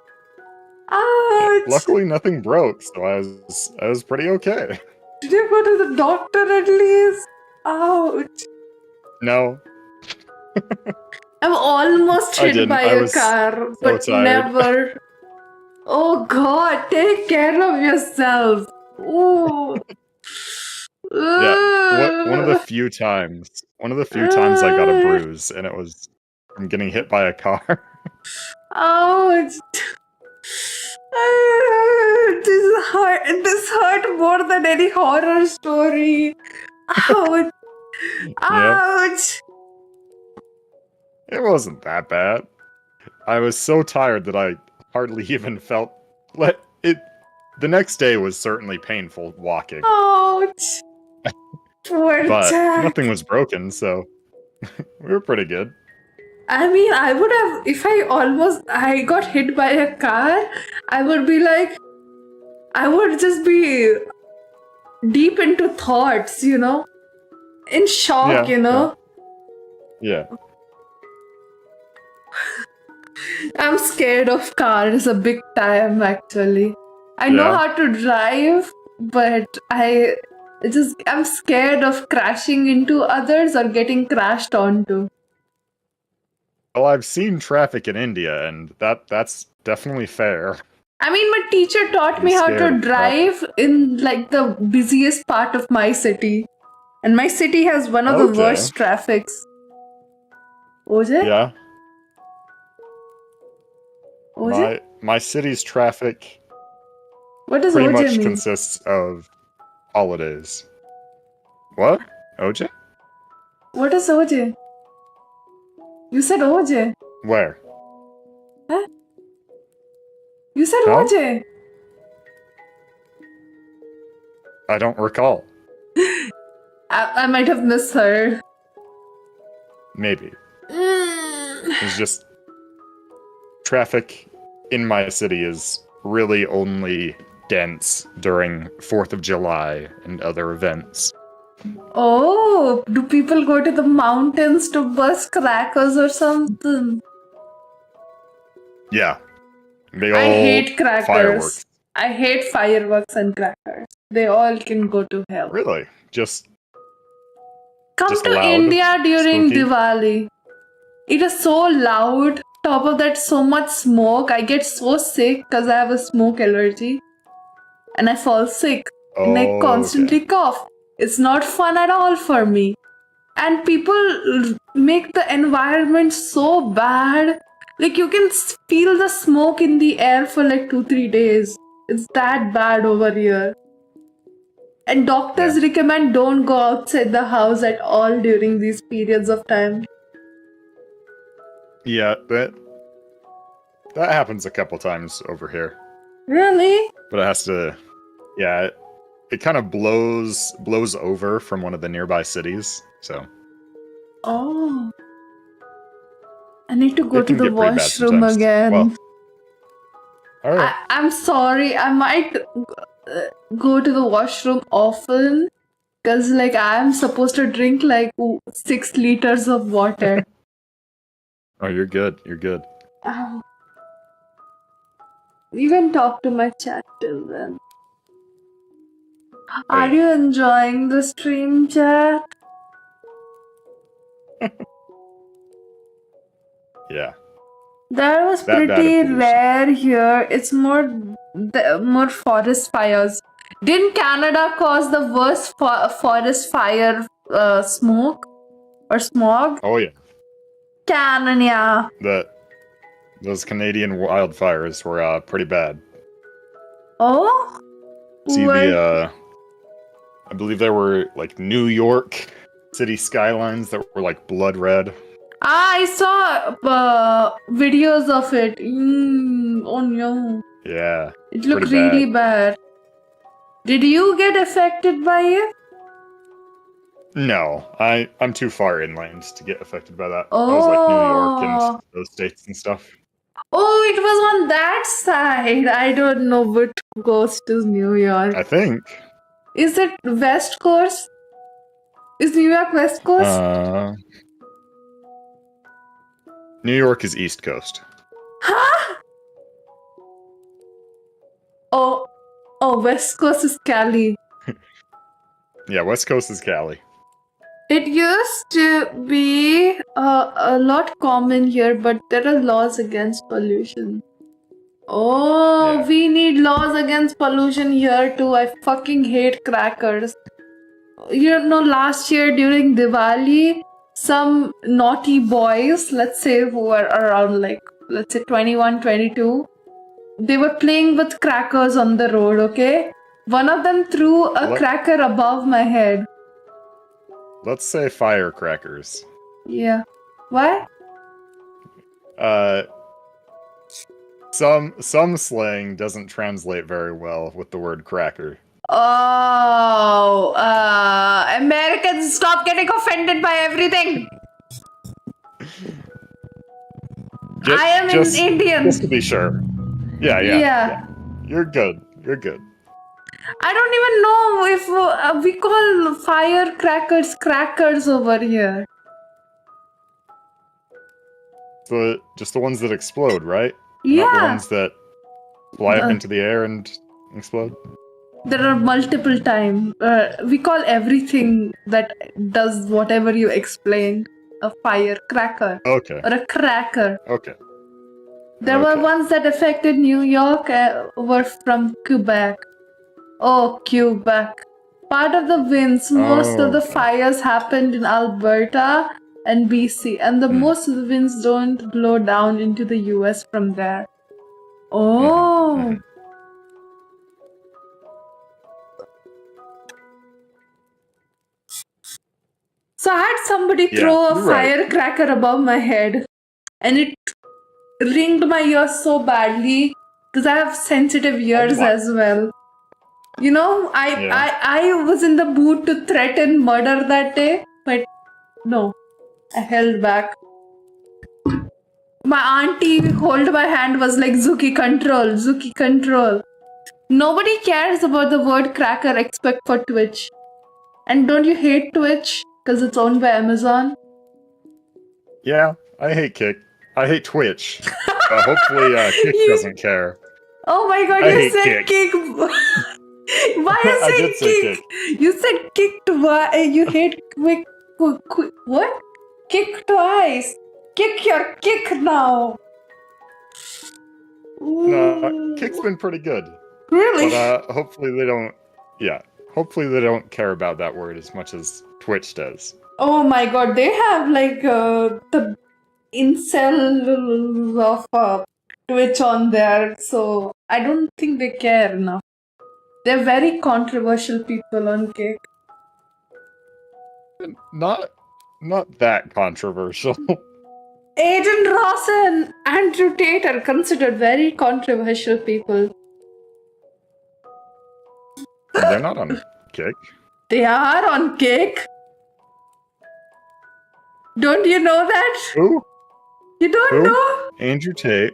Ouch! Luckily, nothing broke, so I was pretty okay. Did you go to the doctor at least? Ouch! No. I'm almost hit by a car, but never. Oh God, take care of yourself. Ooh. Yeah, one of the few times I got a bruise, and it was from getting hit by a car. Ouch. This hurt more than any horror story. Ouch. Ouch. It wasn't that bad. I was so tired that I hardly even felt it. The next day was certainly painful walking. Ouch. Poor but Jack. nothing was broken, so we were pretty good. I mean, I would have, if I got hit by a car, I would be like, I would just be deep into thoughts, in shock, Yeah. I'm scared of cars a big time, actually. I know Yeah. how to drive, but I'm scared of crashing into others or getting crashed onto. Well, I've seen traffic in India, and that's definitely fair. I mean, my teacher taught Be me how scared to of traffic. drive in like the busiest part of my city. And my city has one of the Okay. worst traffics. OJ? Yeah. OJ? My city's traffic What does pretty OJ much mean? consists of holidays. What? OJ? What is OJ? You said OJ. Where? Huh? You said Huh? OJ. I don't recall. I might have misheard. Maybe. It's just traffic in my city is really only dense during 4th of July and other events. Oh, do people go to the mountains to bust crackers or something? Yeah. Big I old hate crackers. fireworks. I hate fireworks and crackers. They all can go to hell. Really? Just Come to loud, India during spooky? Diwali. It is so loud. Top of that, so much smoke. I get so sick because I have a smoke allergy. And I fall sick. And I Oh, constantly okay. cough. It's not fun at all for me. And people make the environment so bad. Like you can feel the smoke in the air for like 2-3 days. It's that bad over here. And doctors recommend don't go outside the house at all during these periods of time. Yeah, that happens a couple times over here. Really? But it has to, yeah, it kind of blows over from one of the nearby cities, so Oh. I need to go it to can the get pretty bad washroom sometimes. again. Well, all right. I'm sorry. I might go to the washroom often because like I'm supposed to drink like 6 liters of water. Oh, you're good. You're good. Oh. You can talk to my chat till then. Are Hey. you enjoying the stream, chat? Yeah. That was That bad of pretty pollution. rare here. It's more forest fires. Didn't Canada cause the worst forest fire smoke or smog? Oh yeah. Canada. Those Canadian wildfires were pretty bad. Oh? See What? I believe there were like New York city skylines that were like blood red. I saw videos of it. Oh no. Yeah. It looked pretty really bad. Did you get affected by it? No, I'm too far inland to get affected by that. Oh. I was like New York and those states and stuff. Oh, it was on that side. I don't know which coast is New York. I think. Is it West Coast? Is New York West Coast? New York is East Coast. Huh? Oh, West Coast is Cali. Yeah, West Coast is Cali. It used to be a lot common here, but there are laws against pollution. Oh, Yeah. we need laws against pollution here too. I fucking hate crackers. You know, last year during Diwali, some naughty boys, let's say who were around like, let's say 21, 22, they were playing with crackers on the road, okay? One of them threw a cracker above my head. Let's say firecrackers. Yeah. What? Some slang doesn't translate very well with the word cracker. Oh, Americans, stop getting offended by everything. I am just, an Indian. Just to be sure. Yeah. You're good. You're good. I don't even know if we call firecrackers crackers over here. Just the ones that explode, right? Yeah. Not the ones that fly up Uh, into the air and explode? There are multiple times. We call everything that does whatever you explained a firecracker. Okay. Or a cracker. Okay. There were ones that affected New York were from Quebec. Oh, Quebec. Part of the winds, most of the fires happened in Alberta and BC, and most of the winds don't blow down into the US from there. Oh. So I had somebody throw a firecracker above my head, and it ringed my ears so badly because I have sensitive ears as well. You know, I was in the mood to threaten murder that day, but no, I held back. My auntie hold my hand was like, Zuki control. Nobody cares about the word cracker except for Twitch. And don't you hate Twitch because it's owned by Amazon? Yeah, I hate Kick. I hate Twitch. Hopefully Kick doesn't care. Oh my god, you said Kick. Why you say Kick? You said Kick twice. You hate quick. What? Kick twice. Kick your kick now. No, Kick's been pretty good. Really? But hopefully they don't. Yeah, hopefully they don't care about that word as much as Twitch does. Oh my god, they have like the incel of Twitch on there, so I don't think they care enough. They're very controversial people on Kick. Not that controversial. Aiden Ross and Andrew Tate are considered very controversial people. They're not on Kick. They are on Kick. Don't you know that? Who? You don't know? Andrew Tate.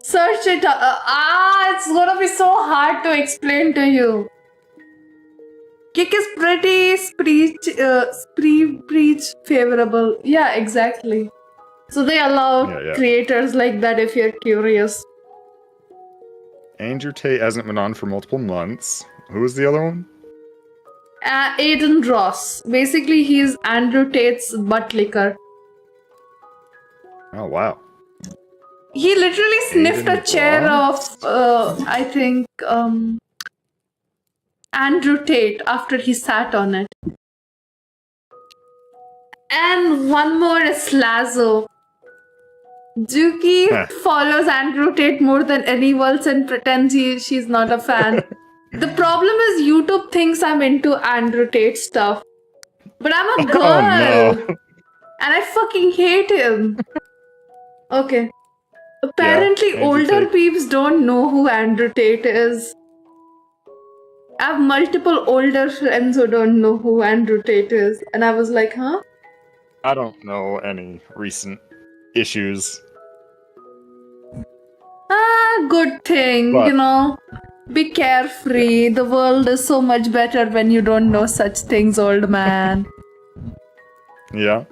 Search it. It's gonna be so hard to explain to you. Kick is pretty speech favorable. Yeah, exactly. So they allow creators like that if you're curious. Andrew Tate hasn't been on for multiple months. Who was the other one? Aiden Ross. Basically, he's Andrew Tate's butt licker. Oh, wow. He literally sniffed a chair of, I think, Andrew Tate after he sat on it. And one more is Lazo. Juki follows Andrew Tate more than anyone else and pretends she's not a fan. The problem is YouTube thinks I'm into Andrew Tate stuff. But I'm a girl. Oh, no. And I fucking hate him. Okay. Apparently older peeps don't know who Andrew Tate is. I have multiple older friends who don't know who Andrew Tate is. And I was like, huh? I don't know any recent issues. Good thing, you know. Be carefree. The world is so much better when you don't know such things, old man. Yeah.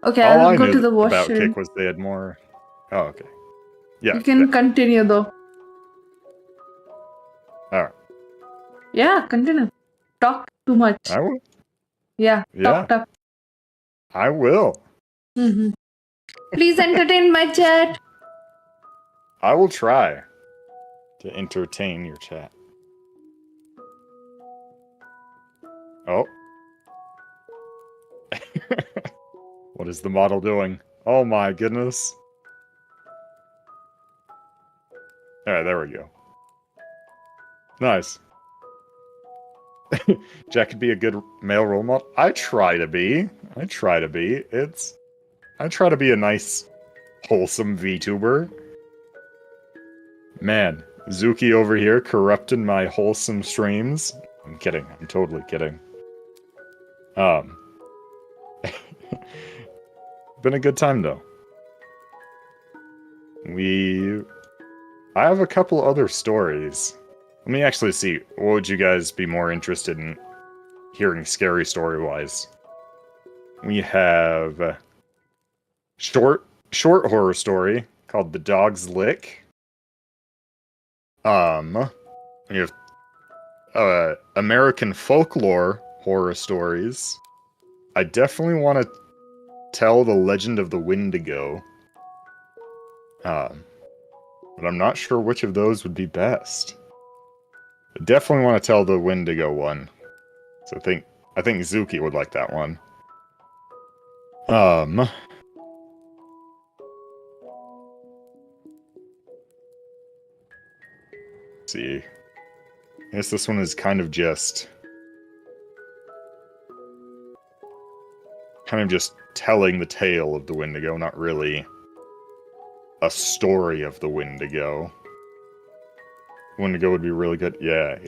Okay, I'll go to the washroom. About Kick was they had more. Oh, okay. Yeah. You can continue though. Alright. Yeah, continue. Talk too much. I will. Yeah. Talk. I will. Mm-hmm. Please entertain my chat. I will try to entertain your chat. Oh. What is the model doing? Oh my goodness. Alright, there we go. Nice. Jack could be a good male role model. I try to be. I try to be a nice, wholesome VTuber. Man, Zuki over here corrupting my wholesome streams. I'm kidding. I'm totally kidding. been a good time though. I have a couple other stories. Let me actually see. What would you guys be more interested in hearing scary story-wise? We have a short horror story called The Dog's Lick. We have American folklore horror stories. I definitely want to tell The Legend of the Wendigo. But I'm not sure which of those would be best. I definitely want to tell the Wendigo one. So I think Zuki would like that one. Let's see. I guess this one is kind of just telling the tale of the Wendigo, not really a story of the Wendigo. Wendigo would be really good. Yeah.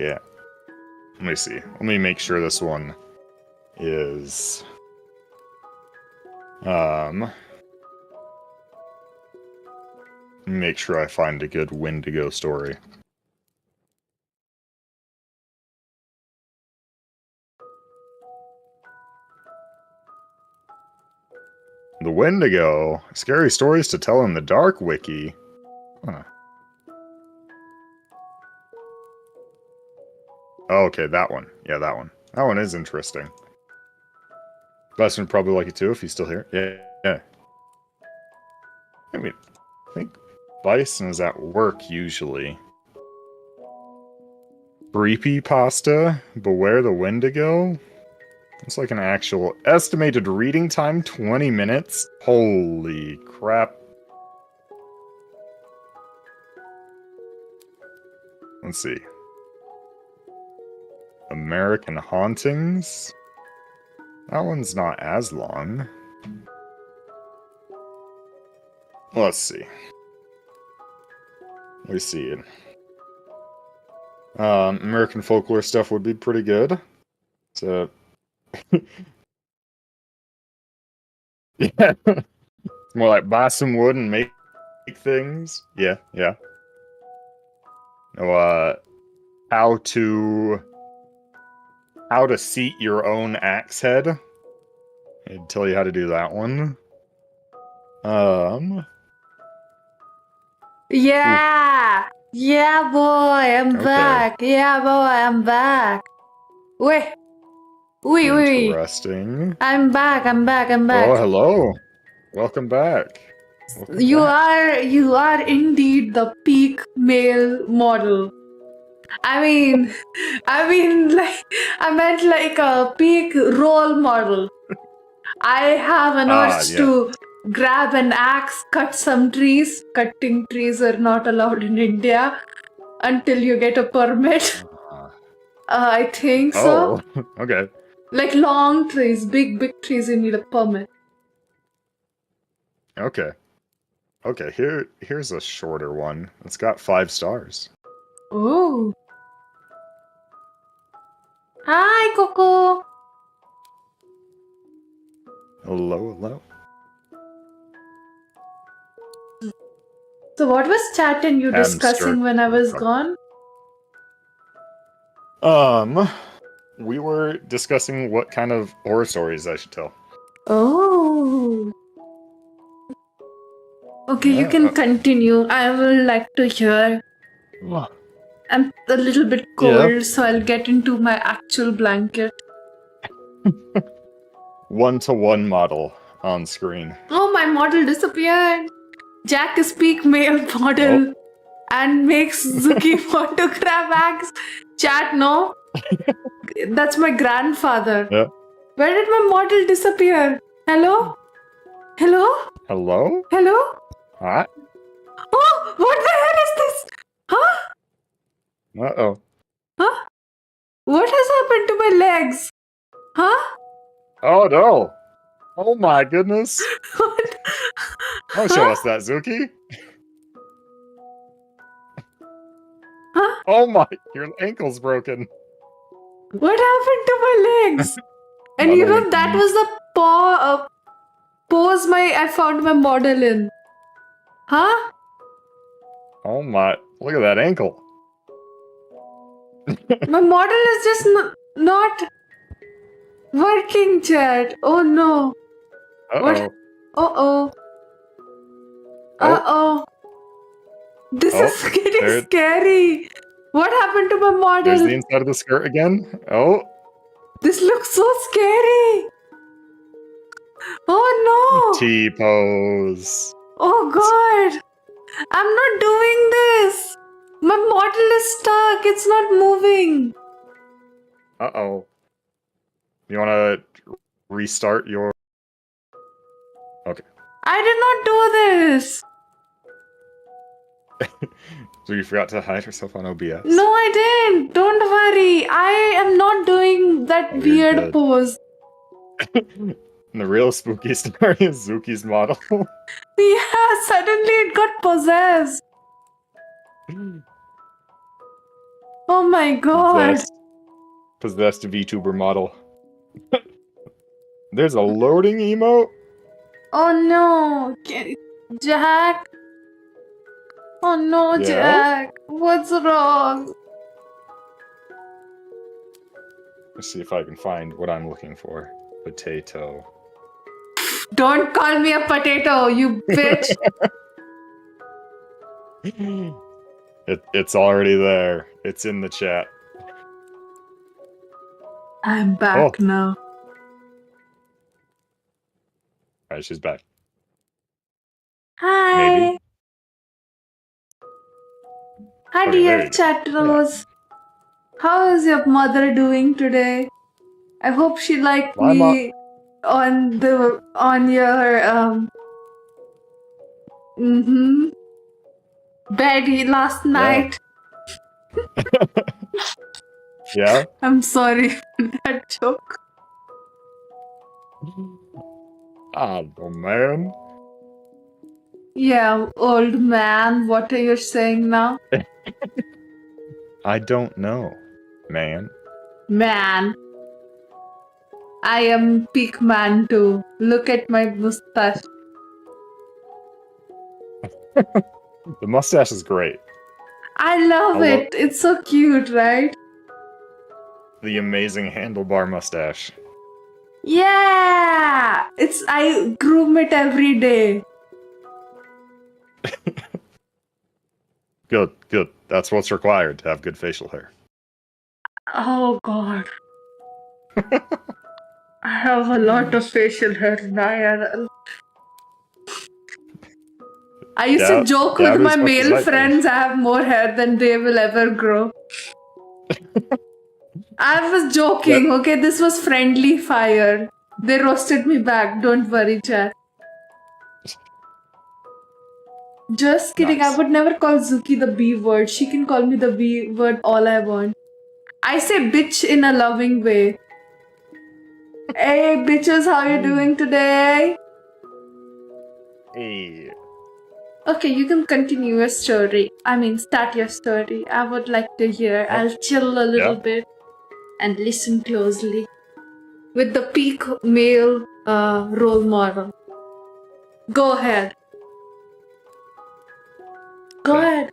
Let me see. Let me make sure this one is... make sure I find a good Wendigo story. The Wendigo. Scary stories to tell in the dark wiki. Huh. Oh, okay, that one. Yeah, that one. That one is interesting. Bison would probably like it too if he's still here. Yeah. I mean, I think Bison is at work usually. Creepy pasta. Beware the Wendigo. It's like an actual estimated reading time, 20 minutes. Holy crap. Let's see. American Hauntings. That one's not as long. Let's see. Let me see. American folklore stuff would be pretty good. So, yeah. It's more like buy some wood and make things. Yeah. No, how to seat your own axe head. I'd tell you how to do that one. Yeah! Yeah, boy, I'm back. Yeah, boy, I'm back. Wait. Interesting. I'm back. Oh, hello. Welcome back. You are indeed the peak male model. I meant like a peak role model. I have an urge to grab an axe, cut some trees. Cutting trees are not allowed in India until you get a permit. I think so. Oh, okay. Like long trees, big trees, you need a permit. Okay, here's a shorter one. It's got 5 stars. Oh. Hi, Coco. Hello. So what was chat and you discussing when I was gone? We were discussing what kind of horror stories I should tell. Oh. Okay, you can continue. I will like to hear. I'm a little bit cold, so I'll get into my actual blanket. 1-to-1 model on screen. Oh, my model disappeared. Jack is peak male model and makes Zuki want to grab axe. Chat, no? That's my grandfather. Yeah. Where did my model disappear? Hello? Huh? Oh, what the hell is this? Huh? Uh-oh. Huh? What has happened to my legs? Huh? Oh no! Oh my goodness! What? Don't show us that, Zuki! Huh? Oh my, your ankle's broken. What happened to my legs? And you know, that was the paw of... pose I found my model in. Huh? Oh my, look at that ankle. My model is just not working, chat. Oh no. What? Uh-oh. Uh-oh. Oh, Uh-oh. This oh, is getting there, scary. What happened to my there's model? the inside of the skirt again. Oh, This looks so scary. Oh no. T-pose. Oh god. I'm not doing this. My model is stuck. It's not moving. Uh-oh. You want to restart your... Okay. I did not do this. So you forgot to hide yourself on OBS? No, I didn't. Don't worry. I am not doing that Oh, you're weird good. pose. And the real spooky story is Zuki's model. Yeah, suddenly it got possessed. Oh my god. Possessed VTuber model. There's a loading emote? Oh no. Jack. Oh no, Yeah? Jack. What's wrong? Let's see if I can find what I'm looking for. Potato. Don't call me a potato, you bitch. It's already there. It's in the chat. I'm back now. Alright, she's back. Hi. Maybe. Hi, Okay, dear there you go. chat Rose. How is your mother doing today? I hope she liked My me on your bed last night. Yeah? I'm sorry for that joke. Oh, man. Yeah, old man, what are you saying now? I don't know, man. Man. I am peak man too. Look at my mustache. The mustache is great. I love it. It's so cute, right? The amazing handlebar mustache. Yeah! I groom it every day. Good, good. That's what's required to have good facial hair. Oh god. I have a lot of facial hair now. I used to joke with my male friends I have more hair than they will ever grow. I was joking, okay? This was friendly fire. They roasted me back. Don't worry, chat. Just kidding. Nice. I would never call Zuki the B word. She can call me the B word all I want. I say bitch in a loving way. Hey, bitches, how you doing today? Hey. Okay, you can continue your story. I mean, start your story. I would like to hear. I'll chill a little bit and listen closely. With the peak male role model. Go ahead. Go ahead.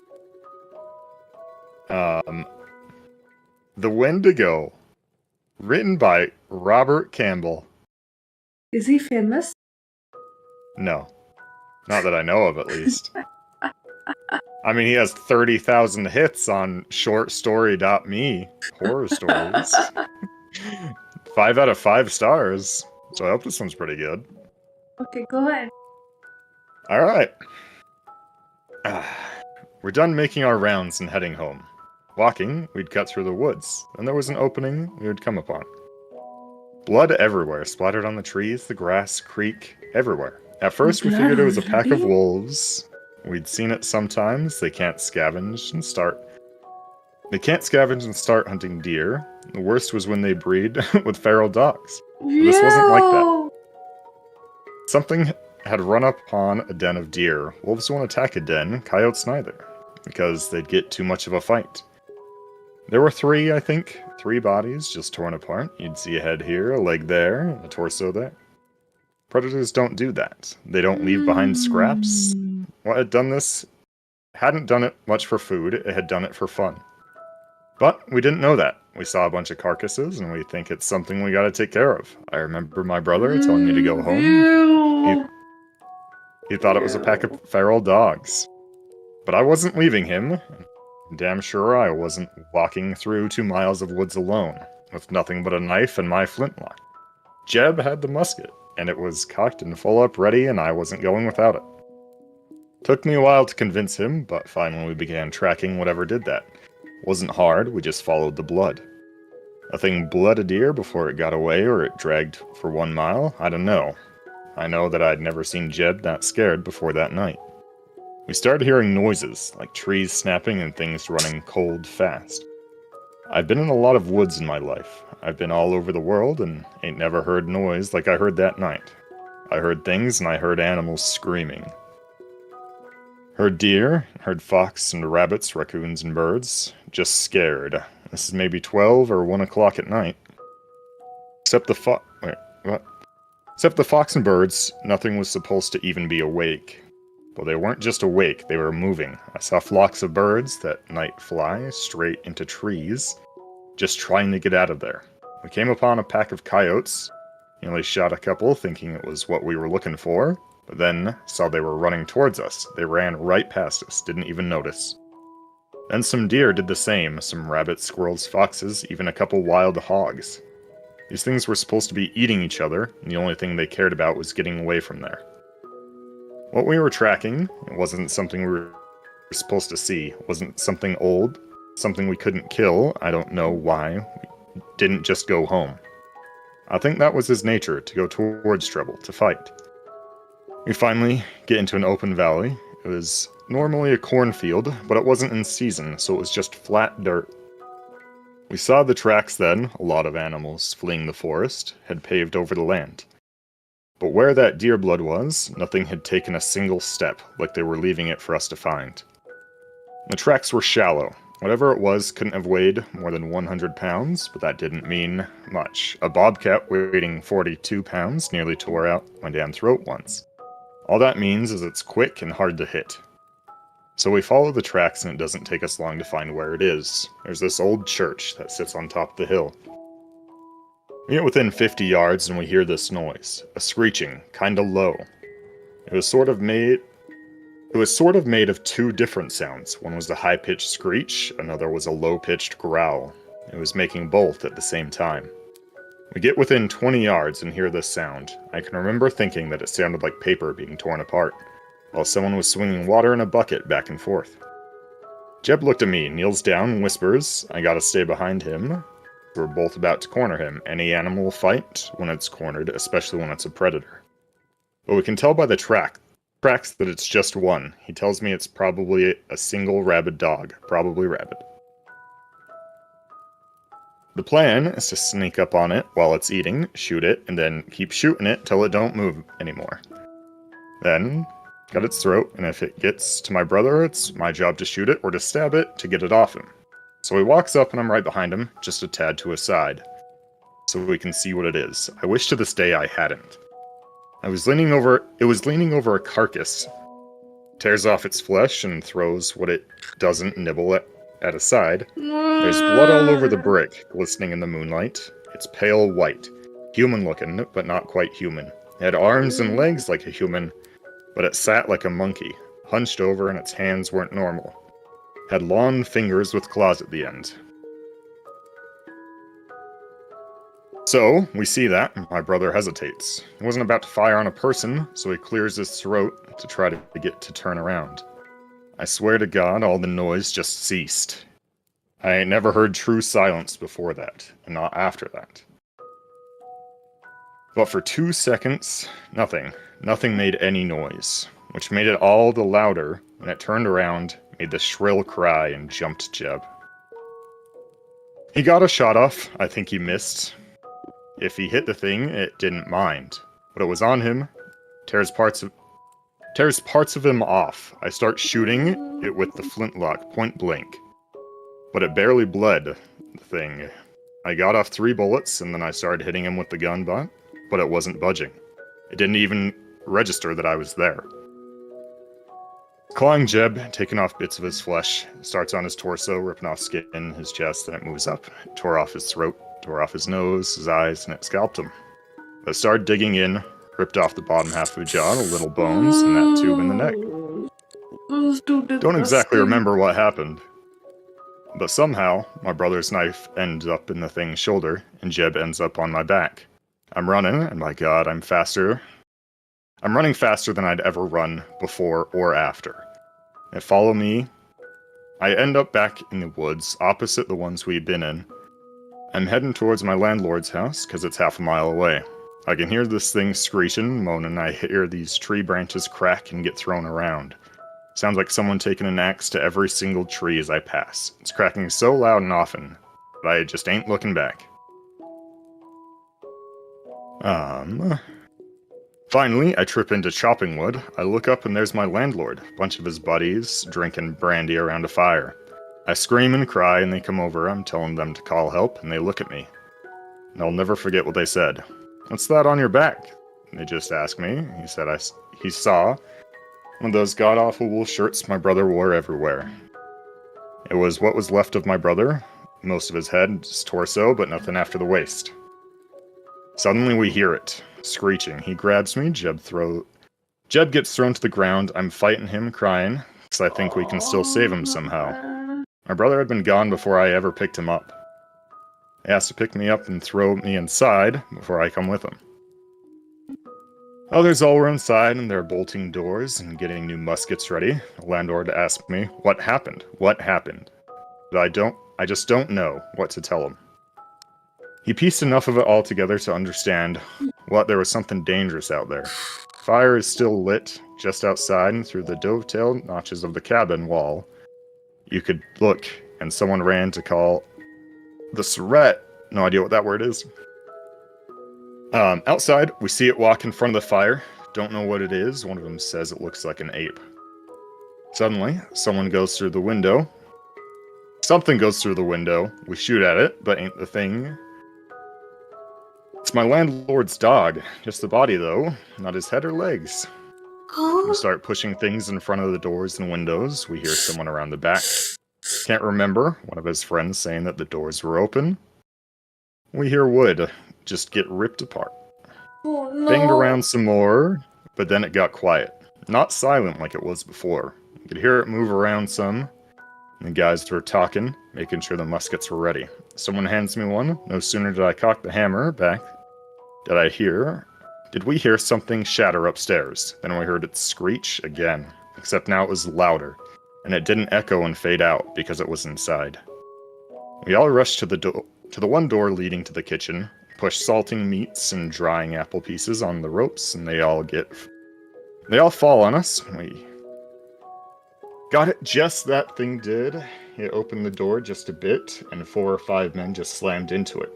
The Wendigo. Written by Robert Campbell. Is he famous? No. Not that I know of, at least. I mean, he has 30,000 hits on shortstory.me. Horror stories. 5 out of 5 stars. So I hope this one's pretty good. Okay, go ahead. Alright. We're done making our rounds and heading home. Walking, we'd cut through the woods, and there was an opening we would come upon. Blood everywhere, splattered on the trees, the grass, creek, everywhere. At first, we figured it was a pack of wolves. We'd seen it sometimes. They can't scavenge and start hunting deer. The worst was when they breed with feral dogs. This wasn't like that. Something had run up upon a den of deer. Wolves won't attack a den, coyotes neither, because they'd get too much of a fight. There were 3, I think. 3 bodies just torn apart. You'd see a head here, a leg there, and a torso there. Predators don't do that. They don't leave behind scraps. What had done this hadn't done it much for food, it had done it for fun. But we didn't know that. We saw a bunch of carcasses, and we think it's something we gotta take care of. I remember my brother telling me to go home. He thought it was a pack of feral dogs. But I wasn't leaving him. Damn sure I wasn't walking through 2 miles of woods alone, with nothing but a knife and my flintlock. Jeb had the musket, and it was cocked and full up ready, and I wasn't going without it. Took me a while to convince him, but finally we began tracking whatever did that. Wasn't hard, we just followed the blood. A thing bled a deer before it got away, or it dragged for 1 mile, I don't know. I know that I'd never seen Jeb that scared before that night. We started hearing noises, like trees snapping and things running cold fast. I've been in a lot of woods in my life. I've been all over the world and ain't never heard noise like I heard that night. I heard things and I heard animals screaming. Heard deer, heard fox and rabbits, raccoons and birds. Just scared. This is maybe 12 or 1 o'clock at night. Except the fox and birds, nothing was supposed to even be awake. But they weren't just awake, they were moving. I saw flocks of birds that night fly straight into trees, just trying to get out of there. We came upon a pack of coyotes, nearly shot a couple thinking it was what we were looking for, but then saw they were running towards us. They ran right past us, didn't even notice. Then some deer did the same, some rabbits, squirrels, foxes, even a couple wild hogs. These things were supposed to be eating each other, and the only thing they cared about was getting away from there. What we were tracking, it wasn't something we were supposed to see. It wasn't something old, something we couldn't kill. I don't know why we didn't just go home. I think that was his nature, to go towards trouble, to fight. We finally get into an open valley. It was normally a cornfield, but it wasn't in season, so it was just flat dirt. We saw the tracks then, a lot of animals fleeing the forest, had paved over the land. But where that deer blood was, nothing had taken a single step, like they were leaving it for us to find. The tracks were shallow. Whatever it was couldn't have weighed more than 100 pounds, but that didn't mean much. A bobcat weighing 42 pounds nearly tore out my damn throat once. All that means is it's quick and hard to hit. So we follow the tracks and it doesn't take us long to find where it is. There's this old church that sits on top of the hill. We get within 50 yards and we hear this noise, a screeching, kinda low. It was sort of made of 2 different sounds. One was a high-pitched screech, another was a low-pitched growl. It was making both at the same time. We get within 20 yards and hear this sound. I can remember thinking that it sounded like paper being torn apart, while someone was swinging water in a bucket back and forth. Jeb looked at me, kneels down, and whispers, I gotta stay behind him. We're both about to corner him. Any animal will fight when it's cornered, especially when it's a predator. But we can tell by the tracks that it's just one. He tells me it's probably a single rabid dog, probably rabid. The plan is to sneak up on it while it's eating, shoot it, and then keep shooting it till it don't move anymore. Then, cut its throat, and if it gets to my brother, it's my job to shoot it or to stab it to get it off him. So he walks up and I'm right behind him, just a tad to his side, so we can see what it is. I wish to this day I hadn't. It was leaning over a carcass, tears off its flesh and throws what it doesn't nibble at a side. There's blood all over the brick, glistening in the moonlight. It's pale white, human looking, but not quite human. It had arms and legs like a human, but it sat like a monkey, hunched over and its hands weren't normal. Had long fingers with claws at the end. So, we see that, and my brother hesitates. He wasn't about to fire on a person, so he clears his throat to try to get to turn around. I swear to God, all the noise just ceased. I ain't never heard true silence before that, and not after that. But for 2 seconds, nothing made any noise, which made it all the louder when it turned around, made the shrill cry, and jumped Jeb. He got a shot off. I think he missed. If he hit the thing, it didn't mind. But it was on him. Tears parts of him off. I start shooting it with the flintlock, point blank. But it barely bled, the thing. I got off 3 bullets, and then I started hitting him with the gun butt, but it wasn't budging. It didn't even register that I was there. Clawing Jeb, taking off bits of his flesh, starts on his torso, ripping off skin, his chest, then it moves up. It tore off his throat, tore off his nose, his eyes, and it scalped him. I started digging in, ripped off the bottom half of his jaw, the little bones, and that tube in the neck. Don't exactly remember what happened. But somehow, my brother's knife ends up in the thing's shoulder, and Jeb ends up on my back. I'm running, and my god, I'm faster. I'm running faster than I'd ever run before or after. They follow me. I end up back in the woods, opposite the ones we'd been in. I'm heading towards my landlord's house, because it's half a mile away. I can hear this thing screeching, moaning. I hear these tree branches crack and get thrown around. Sounds like someone taking an axe to every single tree as I pass. It's cracking so loud and often, but I just ain't looking back. Finally, I trip into chopping wood. I look up and there's my landlord, a bunch of his buddies, drinking brandy around a fire. I scream and cry and they come over. I'm telling them to call help and they look at me. And I'll never forget what they said. "What's that on your back?" And they just asked me. He said he saw one of those god-awful wool shirts my brother wore everywhere. It was what was left of my brother, most of his head, his torso, but nothing after the waist. Suddenly we hear it, screeching. He grabs me, Jeb gets thrown to the ground. I'm fighting him, crying, because I think we can still save him somehow. My brother had been gone before I ever picked him up. He asked to pick me up and throw me inside before I come with him. Others all were inside and they're bolting doors and getting new muskets ready. The landlord asked me, "What happened? What happened?" But I just don't know what to tell him. He pieced enough of it all together to understand there was something dangerous out there. Fire is still lit just outside and through the dovetail notches of the cabin wall. You could look and someone ran to call the Surret. No idea what that word is. Outside, we see it walk in front of the fire. Don't know what it is. One of them says it looks like an ape. Suddenly, someone goes through the window. Something goes through the window. We shoot at it, but ain't the thing. It's my landlord's dog. Just the body, though. Not his head or legs. We start pushing things in front of the doors and windows. We hear someone around the back. Can't remember. One of his friends saying that the doors were open. We hear wood just get ripped apart. Oh, no. Banged around some more, but then it got quiet. Not silent like it was before. You could hear it move around some. And the guys were talking, making sure the muskets were ready. Someone hands me one. No sooner did I cock the hammer back, did we hear something shatter upstairs. Then we heard it screech again, except now it was louder, and it didn't echo and fade out because it was inside. We all rushed to the one door leading to the kitchen, push salting meats and drying apple pieces on the ropes, and they all fall on us. We got it just that thing did. It opened the door just a bit, and 4 or 5 men just slammed into it.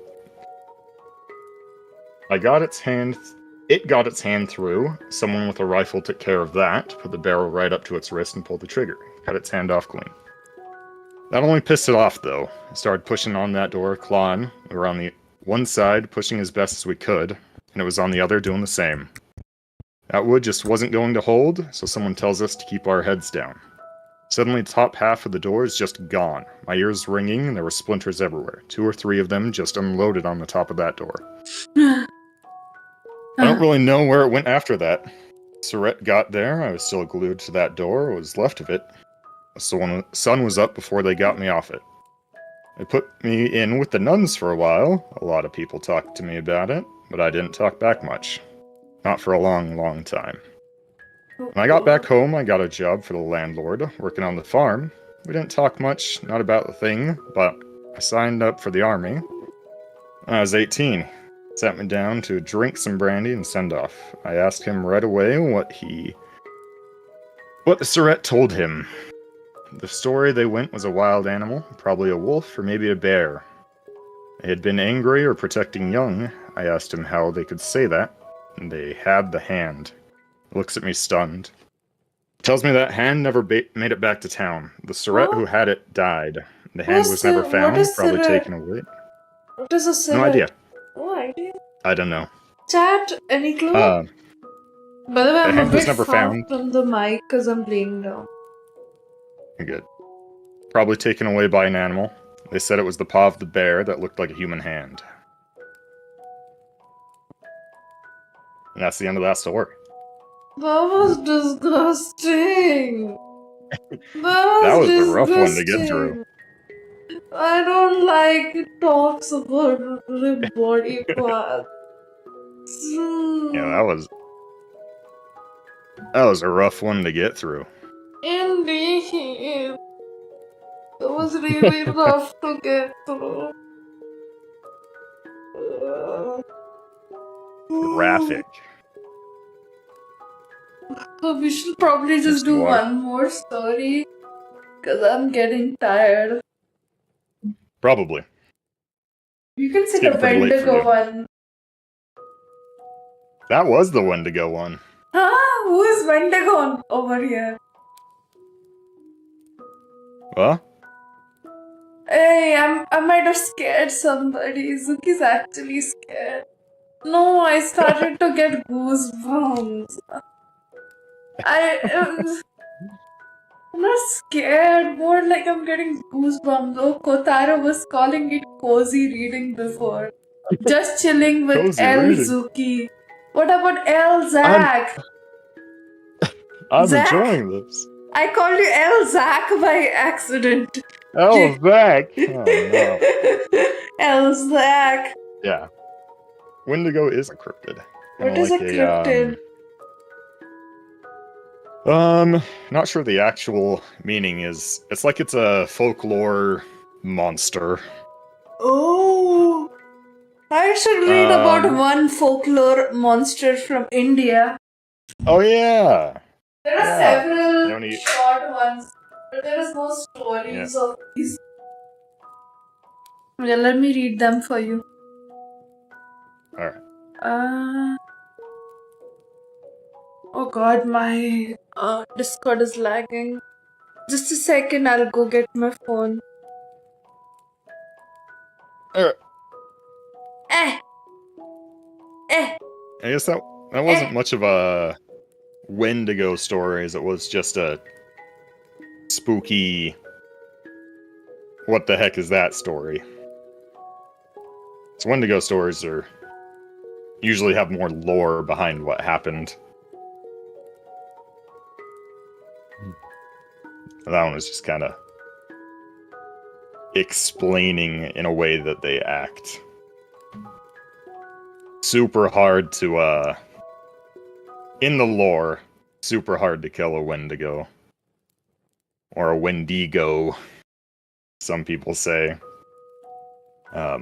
It got its hand through. Someone with a rifle took care of that, put the barrel right up to its wrist and pulled the trigger. Cut its hand off clean. That only pissed it off, though. I started pushing on that door, clawing. We were on the one side, pushing as best as we could, and it was on the other doing the same. That wood just wasn't going to hold, so someone tells us to keep our heads down. Suddenly, the top half of the door is just gone. My ears ringing, and there were splinters everywhere. 2 or 3 of them just unloaded on the top of that door. I don't really know where it went after that. Surret got there, I was still glued to that door, what was left of it. The sun was up before they got me off it. They put me in with the nuns for a while. A lot of people talked to me about it, but I didn't talk back much. Not for a long, long time. When I got back home, I got a job for the landlord, working on the farm. We didn't talk much, not about the thing, but I signed up for the army. When I was 18, he sat me down to drink some brandy and send off. I asked him right away what the Surret told him. The story they went was a wild animal, probably a wolf or maybe a bear. They had been angry or protecting young. I asked him how they could say that, and they had the hand. He looks at me stunned. Tells me that hand never made it back to town. The Surret who had it died. The hand was never found, probably taken away. What is a Surret? No idea. No idea. I don't know. Chat, any clue? By the way, The I'm a hand was bit never far found. from the mic because I'm laying down. You're good. Probably taken away by an animal. They said it was the paw of the bear that looked like a human hand. And that's the end of that story. That was disgusting. That was a rough one to get Disgusting. through. I don't like talks about the body parts. Yeah, that was a rough one to get through. Indeed. It was really rough to get through. Graphic. So we should probably just do one more story because I'm getting tired. Probably. You can say It's the getting pretty late for Wendigo you. one. That was the Wendigo one. Huh? Who is Wendigo over here? What? Hey, I might have scared somebody. Zuki's actually scared. No, I started to get goosebumps. I'm not scared, more like I'm getting goosebumps. Oh, Kotaro was calling it cozy reading before. Just chilling with Cozy El reading. Zuki. What about El Zach? I'm Zach? enjoying this. I called you El Zach by accident. Oh, Zach! Oh, no. El Zach. Yeah. Wendigo is a cryptid. What is a cryptid? Not sure the actual meaning is. It's like it's a folklore monster. Oh, I should read about one folklore monster from India. Oh yeah. There are several short ones, but there is no stories of these. Yeah, let me read them for you. Alright. Oh god, my Discord is lagging. Just a second, I'll go get my phone. I guess that wasn't much of a Wendigo story, as it was just a spooky what the heck is that story. So Wendigo stories usually have more lore behind what happened. That one was just kind of explaining in a way that they act. Super hard to, in the lore, super hard to kill a Wendigo. Or a Wendigo, some people say. I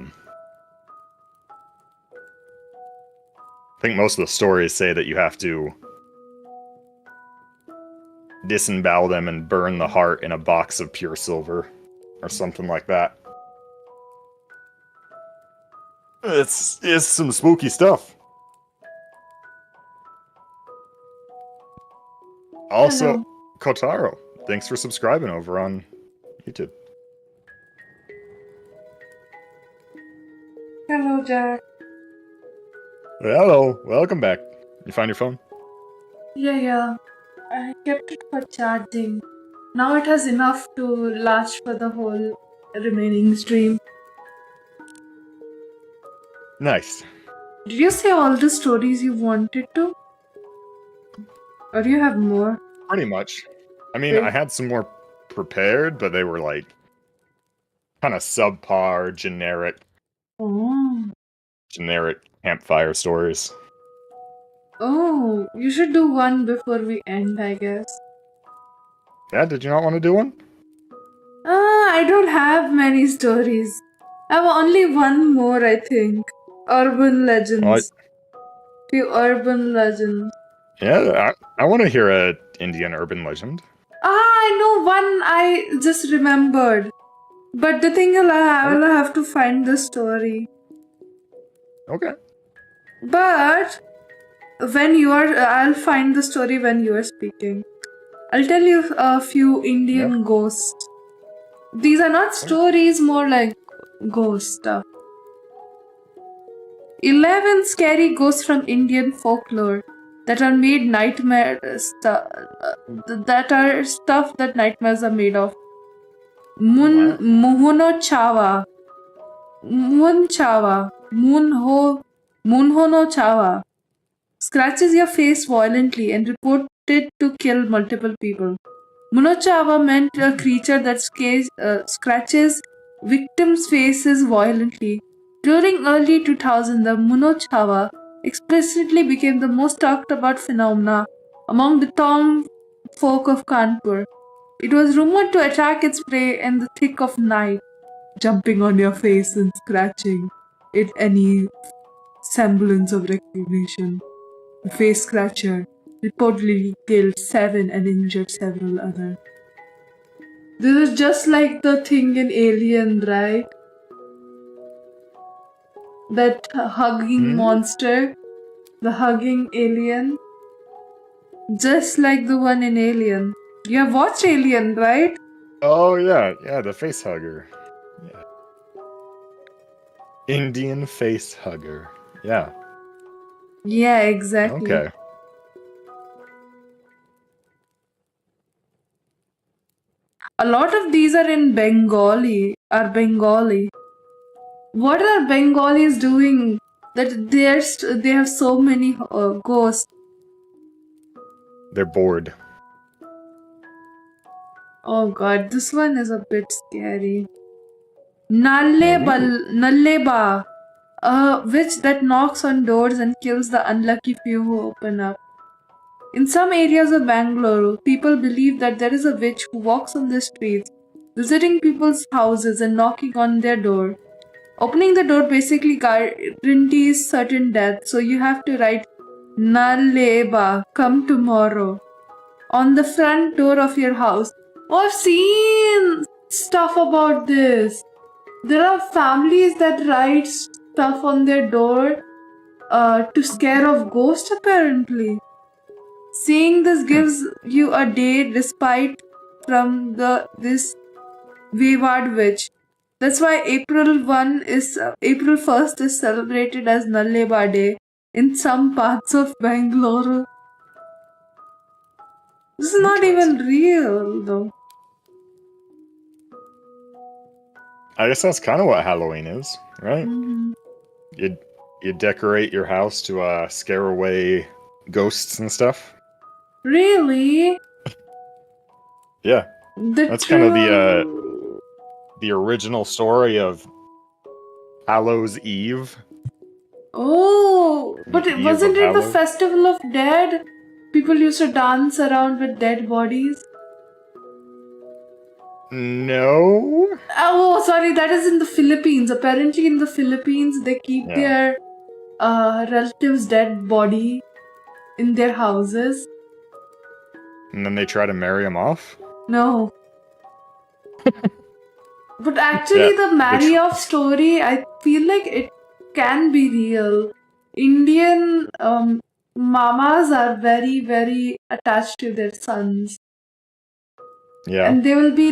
think most of the stories say that you have to disembowel them and burn the heart in a box of pure silver, or something like that. It's some spooky stuff. Also, hello. Kotaro, thanks for subscribing over on YouTube. Hello, Jack. Hello, welcome back. You find your phone? Yeah. I kept it for charging. Now it has enough to last for the whole remaining stream. Nice. Did you say all the stories you wanted to? Or do you have more? Pretty much. I mean, I had some more prepared, but they were like kind of subpar, generic campfire stories. Oh, you should do one before we end, I guess. Yeah, did you not want to do one? I don't have many stories. I have only one more, I think. Urban legends. Few urban legends. Yeah, I want to hear a Indian urban legend. I know one I just remembered. But the thing is, I will have to find the story. Okay. But I'll find the story when you are speaking. I'll tell you a few Indian ghosts. These are not stories, more like ghost stuff. 11 scary ghosts from Indian folklore. that are made nightmare that are stuff that nightmares are made of. Munho no Chawa scratches your face violently and reported to kill multiple people. Munochawa meant a creature that scratches victims' faces violently. During early 2000, the Munochawa explicitly became the most talked about phenomena among the town folk of Kanpur. It was rumored to attack its prey in the thick of night, jumping on your face and scratching it any semblance of recognition. The face scratcher reportedly killed 7 and injured several others. This is just like the thing in Alien, right? That hugging monster, the hugging alien. Just like the one in Alien. You have watched Alien, right? Oh, yeah, the face hugger. Yeah. Indian face hugger. Yeah. Yeah, exactly. Okay. A lot of these are in Bengali. What are Bengalis doing that they have so many ghosts? They're bored. Oh god, this one is a bit scary. Nalleba, a witch that knocks on doors and kills the unlucky few who open up. In some areas of Bangalore, people believe that there is a witch who walks on the streets, visiting people's houses and knocking on their door. Opening the door basically guarantees certain death, so you have to write Nalleba, come tomorrow, on the front door of your house. Oh, I've seen stuff about this. There are families that write stuff on their door to scare off ghosts, apparently. Seeing this gives you a day respite from this wayward witch. That's why April 1st is celebrated as Nalleba Day in some parts of Bangalore. This is not even real, though. I guess that's kind of what Halloween is, right? Mm-hmm. You decorate your house to scare away ghosts and stuff. Really? Yeah. That's kind of the original story of Hallows Eve. Oh, but it wasn't it the Festival of Dead? People used to dance around with dead bodies. No. Oh, sorry, that is in the Philippines. Apparently, in the Philippines, they keep their relatives' dead body in their houses. And then they try to marry them off? No. But actually, the marry off story, I feel like it can be real. Indian mamas are very, very attached to their sons. Yeah. And they will be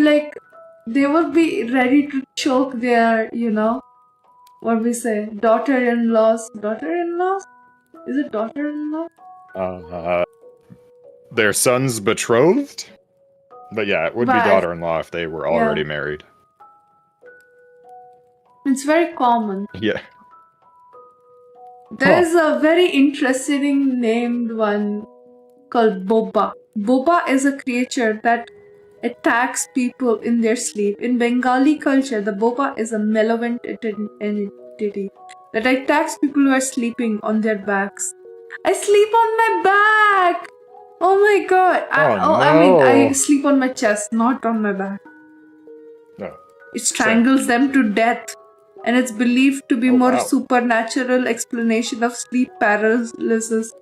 ready to choke their, what we say, daughter-in-laws? Daughter-in-laws? Is it daughter-in-law? Their son's betrothed? But yeah, it would be daughter-in-law if they were already married. It's very common. Yeah. There's a very interesting named one called Boba. Boba is a creature that attacks people in their sleep. In Bengali culture, the Boba is a malevolent entity that attacks people who are sleeping on their backs. I sleep on my back! Oh my god! I sleep on my chest, not on my back. No. It strangles them to death, and it's believed to be more supernatural explanation of sleep paralysis.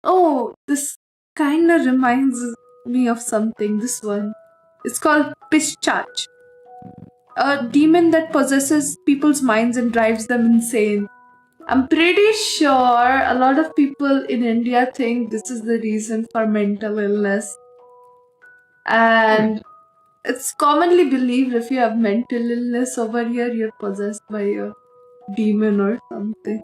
Oh, this kinda reminds me of something. This one. It's called Pischach. A demon that possesses people's minds and drives them insane. I'm pretty sure a lot of people in India think this is the reason for mental illness. And It's commonly believed if you have mental illness over here, you're possessed by a demon or something.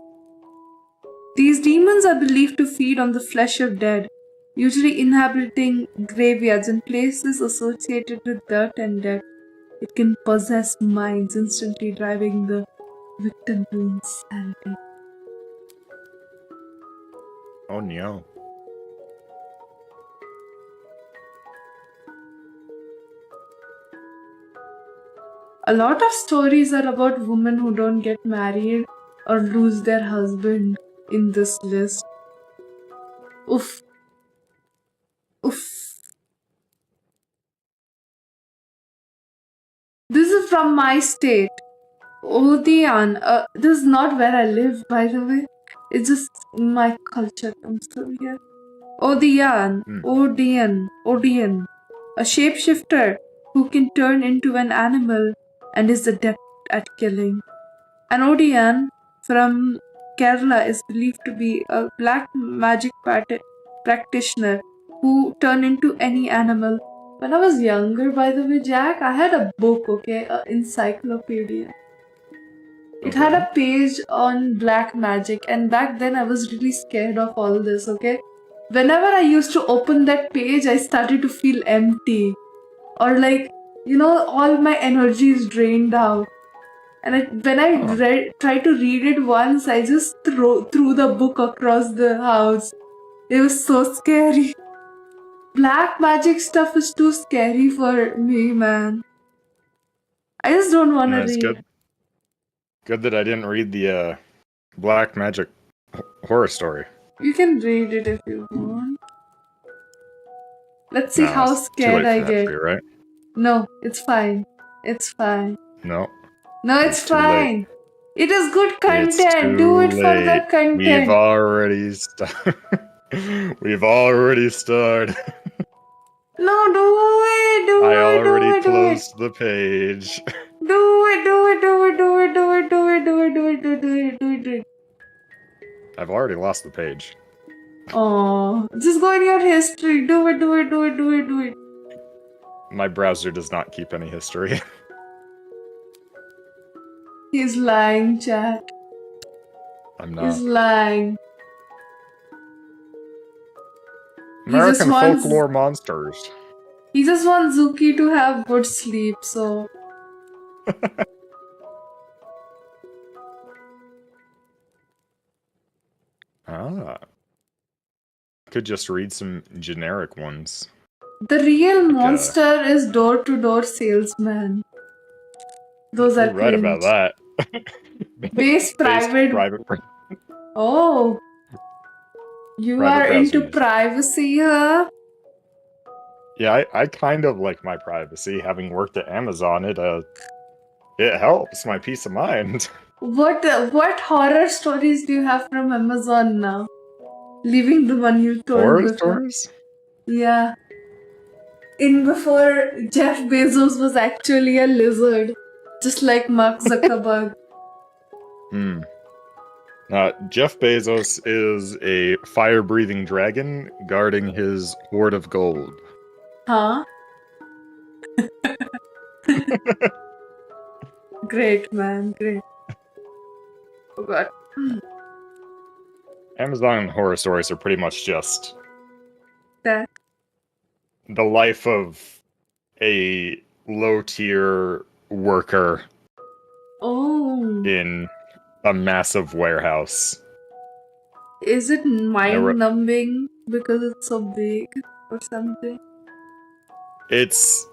These demons are believed to feed on the flesh of dead, usually inhabiting graveyards and places associated with dirt and death. It can possess minds, instantly driving the victim to insanity. Oh no. A lot of stories are about women who don't get married or lose their husband in this list. Oof. Oof. This is from my state. Odian. This is not where I live, by the way. It's just my culture comes from here. Odian. Odian. A shapeshifter who can turn into an animal and is adept at killing. An Odian from Kerala is believed to be a black magic practitioner who turned into any animal. When I was younger, by the way, Jack, I had a book, okay, an encyclopedia. It had a page on black magic, and back then I was really scared of all this, okay? Whenever I used to open that page, I started to feel empty. Or like, all my energy is drained out. And when I tried to read it once, I just threw the book across the house. It was so scary. Black magic stuff is too scary for me, man. I just don't want to read. Good that I didn't read the black magic horror story. You can read it if you want. Let's see how scared I get. For you, right? No, it's fine. It's fine. No. No, it's fine. It is good content. Do it for the content. We've already We've already started. No, do it. I already closed the page. Do it. I've already lost the page. Oh, just go in your history. Do it. My browser does not keep any history. He's lying, chat. I'm not. He's lying. American folklore monsters. He just wants Zuki to have good sleep, so... Could just read some generic ones. The real monster is door-to-door salesman. Those are right about that. Base private. Oh. You are into privacy, huh? Yeah, I kind of like my privacy. Having worked at Amazon, it helps my peace of mind. What horror stories do you have from Amazon now? Leaving the one you told horror before. Stories? Yeah. Before Jeff Bezos was actually a lizard, just like Mark Zuckerberg. Jeff Bezos is a fire-breathing dragon guarding his hoard of gold. Huh? Great, man. Great. Oh, God. Amazon horror stories are pretty much just... that. The life of a low-tier worker in a massive warehouse. Is it mind-numbing because it's so big or something? It's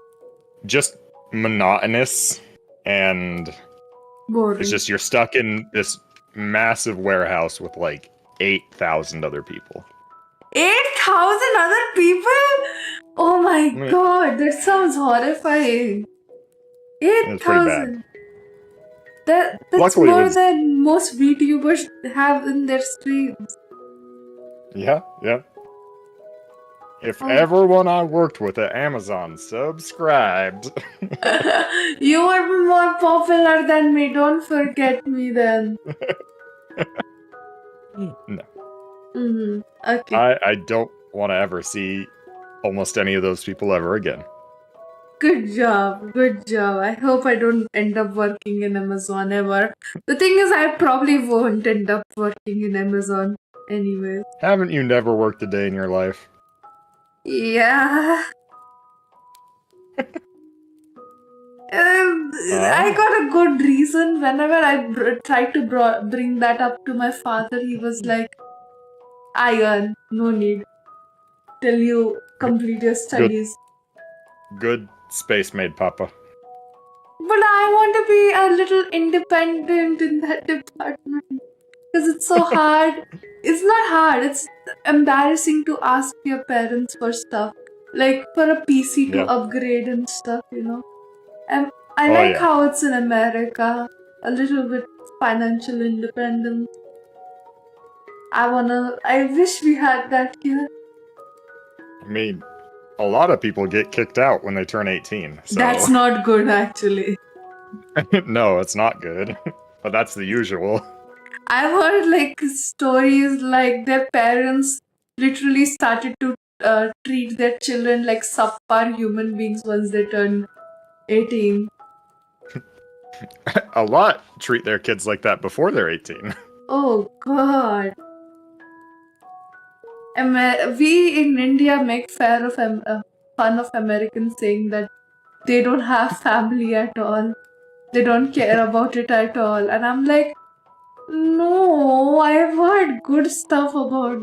just monotonous and boring. It's just you're stuck in this massive warehouse with like 8,000 other people. 8,000 other people? Oh my god, that sounds horrifying. 8,000. That's luckily more than most VTubers have in their streams. Yeah. If everyone I worked with at Amazon subscribed... You are more popular than me, don't forget me then. No. Okay. I don't want to ever see almost any of those people ever again. Good job. Good job. I hope I don't end up working in Amazon ever. The thing is, I probably won't end up working in Amazon anyway. Haven't you never worked a day in your life? Yeah. I got a good reason. Whenever I tried to bring that up to my father, he was like, "Iron, no need till you complete your studies." Good Space Maid, Papa. But I want to be a little independent in that department because it's so hard. It's not hard. It's embarrassing to ask your parents for stuff, like for a PC to upgrade and stuff. And I like how it's in America, a little bit financial independence. I wish we had that here. I mean, a lot of people get kicked out when they turn 18. So. That's not good, actually. No, it's not good. But that's the usual. I've heard like stories like their parents literally started to treat their children like subpar human beings once they turn 18. A lot treat their kids like that before they're 18. Oh god. We in India make fun of Americans saying that they don't have family at all. They don't care about it at all. And I'm like, no, I have heard good stuff about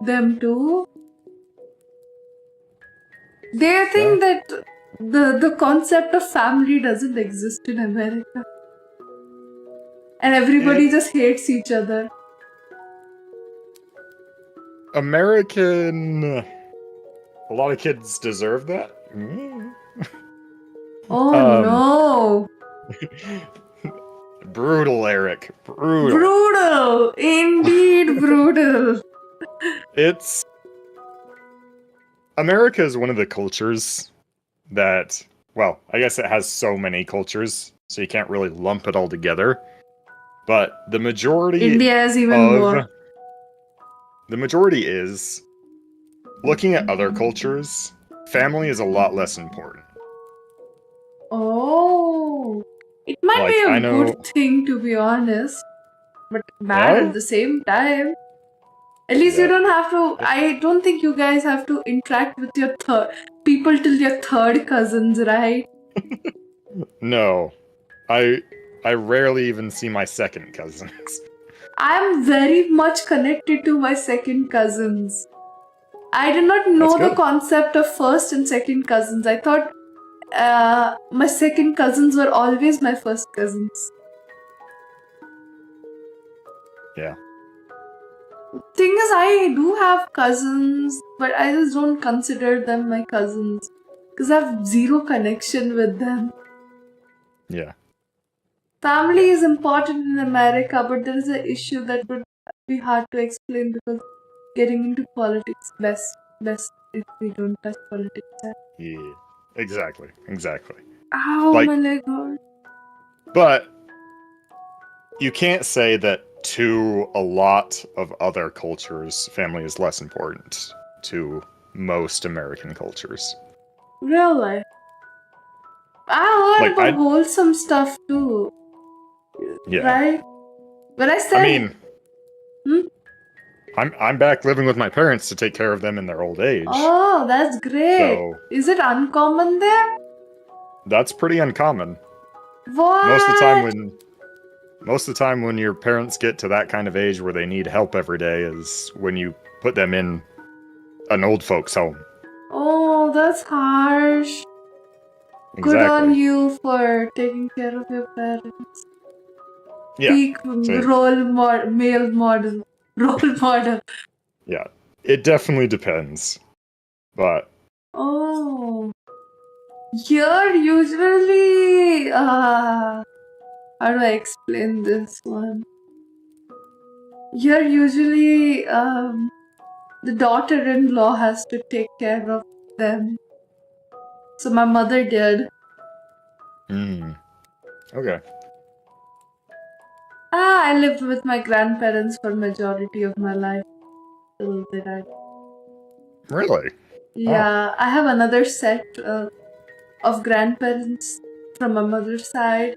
them too. They think that the concept of family doesn't exist in America. And everybody just hates each other. A lot of kids deserve that. Oh no! Brutal, Eric. Brutal. Brutal! Indeed, brutal. America is one of the cultures that, well, I guess it has so many cultures, so you can't really lump it all together. But the majority India is even more. The majority is, looking at other cultures, family is a lot less important. Oh, it might be a good thing, to be honest, but bad at the same time. At least you don't have to. I don't think you guys have to interact with your people till your third cousins, right? No, I rarely even see my second cousins. I'm very much connected to my second cousins. I did not know the concept of first and second cousins. I thought my second cousins were always my first cousins. Yeah. Thing is, I do have cousins, but I just don't consider them my cousins because I have zero connection with them. Yeah. Family is important in America, but there is an issue that would be hard to explain because getting into politics best if we don't touch politics. Yeah, exactly. Ow, my leg hurt. But you can't say that to a lot of other cultures, family is less important to most American cultures. Really? I heard about wholesome stuff too. Yeah. Right? But I said... I'm back living with my parents to take care of them in their old age. Oh, that's great. So, is it uncommon there? That's pretty uncommon. What? Most of the time when your parents get to that kind of age where they need help every day is when you put them in an old folks home. Oh, that's harsh. Exactly. Good on you for taking care of your parents. Yeah. Peak male model. Role model. Yeah. It definitely depends. But... Oh. You're usually... how do I explain this one? Here, usually, the daughter-in-law has to take care of them. So my mother did. Okay. I lived with my grandparents for majority of my life till they died. Really? Yeah, I have another set of grandparents from my mother's side.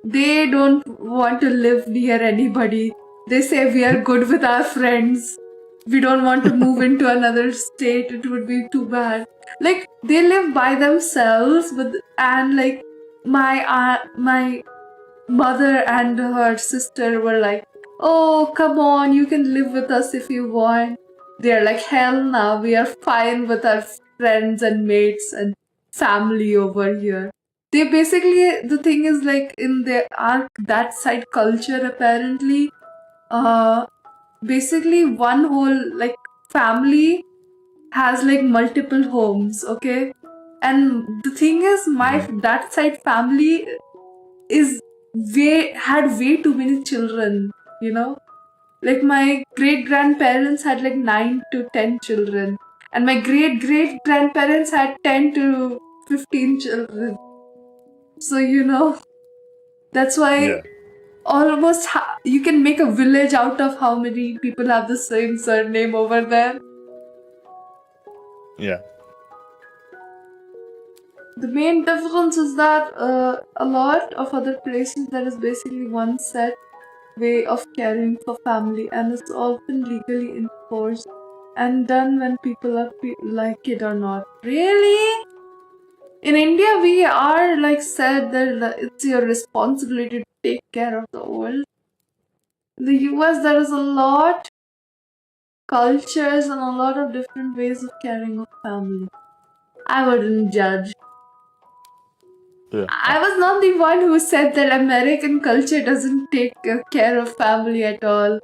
They don't want to live near anybody. They say we are good with our friends. We don't want to move into another state. It would be too bad. Like they live by themselves, and like my mother and her sister were like, "Oh, come on, you can live with us if you want." They're like, "Hell no, we are fine with our friends and mates and family over here." They basically, the thing is like in that side culture apparently, basically one whole like family has like multiple homes, okay? And the thing is, that side family is had way too many children, you know? Like my great grandparents had like 9 to 10 children, and my great great grandparents had 10 to 15 children. So that's why almost you can make a village out of how many people have the same surname over there. Yeah. The main difference is that a lot of other places there is basically one set way of caring for family, and it's often legally enforced and done when people are like it or not. Really? In India, we are like said that it's your responsibility to take care of the old. In the US, there is a lot cultures and a lot of different ways of caring of family. I wouldn't judge. Yeah. I was not the one who said that American culture doesn't take care of family at all.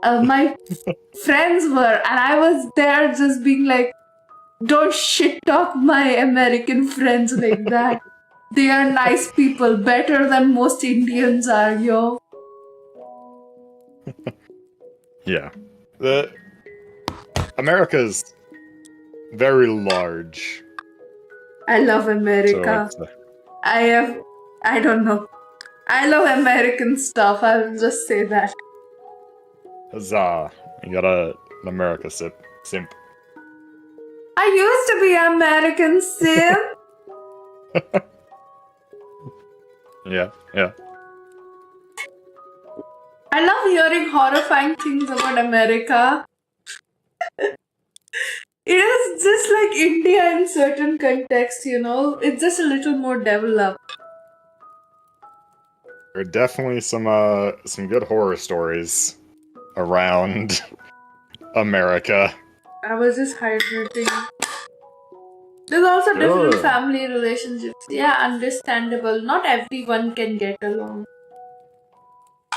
My friends were, and I was there just being like, don't shit talk my American friends like that. They are nice people, better than most Indians are, yo. Yeah. America's very large. I love America. So I don't know. I love American stuff, I'll just say that. huzzah. You got an America simp. I used to be American simp. Yeah. I love hearing horrifying things about America. It is just like India in certain contexts, It's just a little more developed. There are definitely some good horror stories around America. I was just hydrating. There's also different family relationships. Yeah, understandable. Not everyone can get along.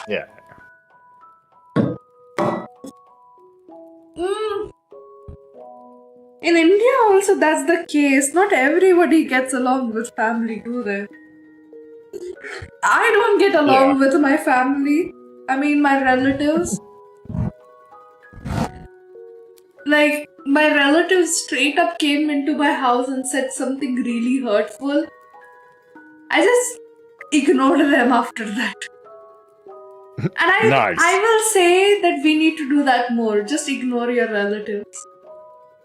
Yeah. In India also that's the case. Not everybody gets along with family, do they? I don't get along with my family. I mean my relatives. Like, my relatives straight up came into my house and said something really hurtful. I just ignored them after that. And I will say that we need to do that more. Just ignore your relatives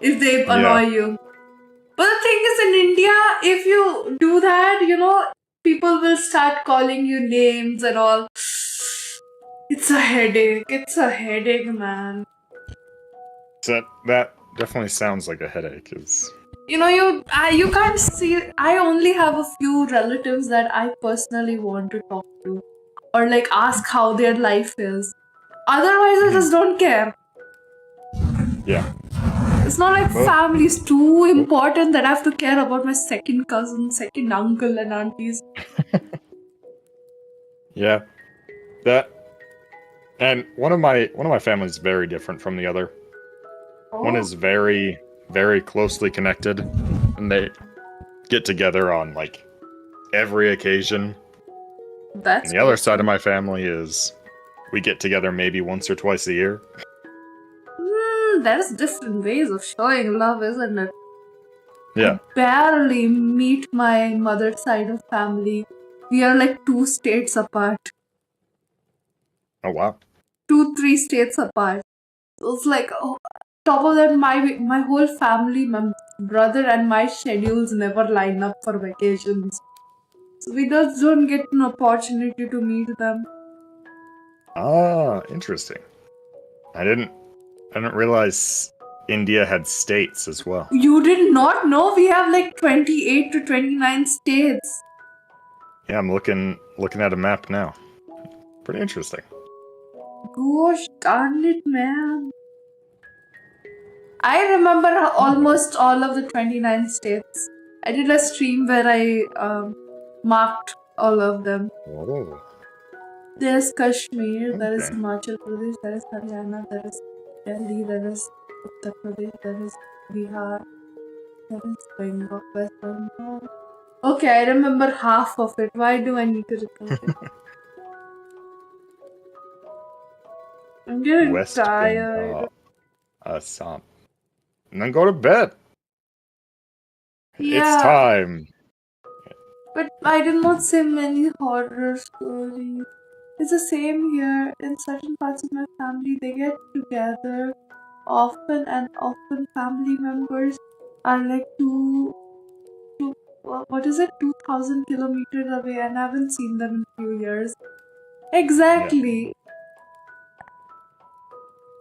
if they annoy you. But the thing is, in India, if you do that, people will start calling you names and all. It's a headache. It's a headache, man. So that definitely sounds like a headache. You can't see. I only have a few relatives that I personally want to talk to or like ask how their life is. Otherwise, I just don't care. Yeah. It's not like family is too important that I have to care about my second cousin, second uncle, and aunties. Yeah. And one of my families is very different from the other. One is very, very closely connected, and they get together on like every occasion. That's and the other side of my family is we get together maybe once or twice a year. There's different ways of showing love, isn't it? Yeah. I barely meet my mother's side of family. We are like 2 states apart. Oh wow. 2-3 states apart. So it's like, top of that, my whole family, my brother and my schedules never line up for vacations. So we just don't get an opportunity to meet them. Ah, interesting. I didn't realize India had states as well. You did not know we have like 28 to 29 states. Yeah, I'm looking at a map now. Pretty interesting. Gosh darn it, man. I remember almost all of the 29 states. I did a stream where I marked all of them. Whoa. There's Kashmir, there is Okay. Himachal Pradesh, there is Haryana, there is Delhi, there is Uttar Pradesh, there is Bihar, there is Bengal, West Bengal. Okay, I remember half of it. Why do I need to recount it? I'm getting West tired. Bengal, Assam. And then go to bed. Yeah. It's time. But I did not say many horror stories. It's the same here. In certain parts of my family, they get together often, and often family members are like 2,000 kilometers away, and I haven't seen them in a few years. Exactly. Yeah.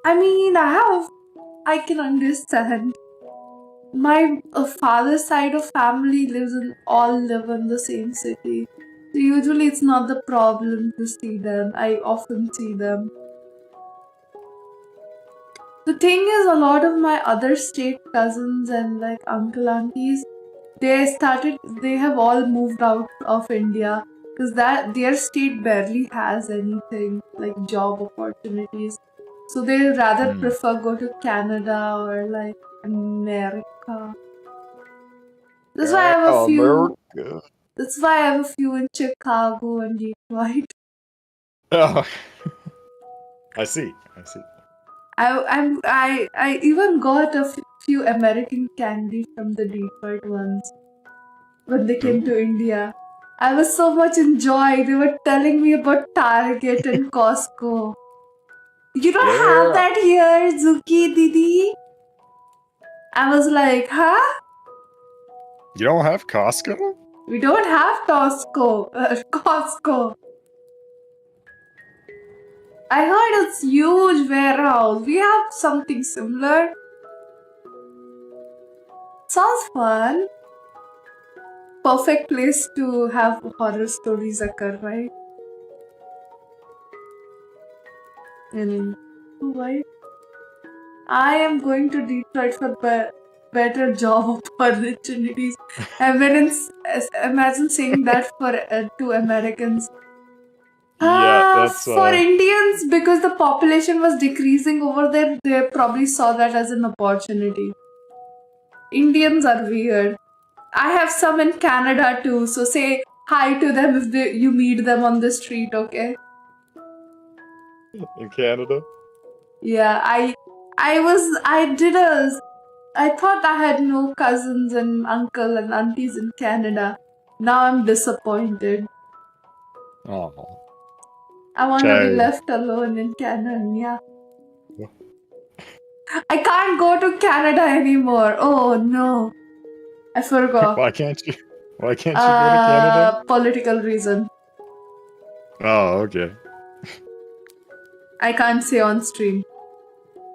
I mean, I can understand. My father's side of family all live in the same city. So usually it's not the problem to see them. I often see them. The thing is, a lot of my other state cousins and like uncle aunties, they have all moved out of India because their state barely has anything like job opportunities. So they rather prefer go to Canada or like America. That's why I have a few. America. That's why I have a few in Chicago and Detroit. Oh, I see. I even got a few American candy from the Detroit ones when they came to India. I was so much in joy. They were telling me about Target and Costco. You don't have that here, Zuki Didi? I was like, huh? You don't have Costco? We don't have Costco. I heard it's huge warehouse. We have something similar. Sounds fun. Perfect place to have horror stories occur, right? Why? I am going to Detroit for better job opportunities. Imagine saying that for to Americans. Yeah, that's for Indians, because the population was decreasing over there, they probably saw that as an opportunity. Indians are weird. I have some in Canada too, so say hi to them if you meet them on the street, okay? In Canada? Yeah, I thought I had no cousins and uncle and aunties in Canada. Now I'm disappointed. Oh. I want to be left alone in Canada, yeah. I can't go to Canada anymore. Oh no. I forgot. Why can't you go to Canada? Political reason. Oh, okay. I can't say on stream.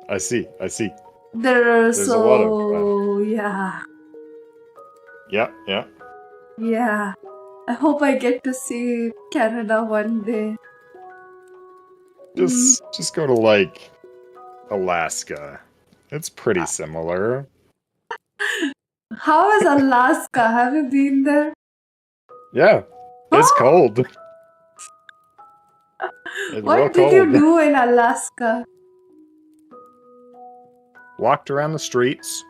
I see. There's a lot of yeah. Yeah. Yeah. I hope I get to see Canada one day. Just go to like Alaska. It's pretty similar. How is Alaska? Have you been there? Yeah. It's cold. It's what did you do in Alaska? Walked around the streets.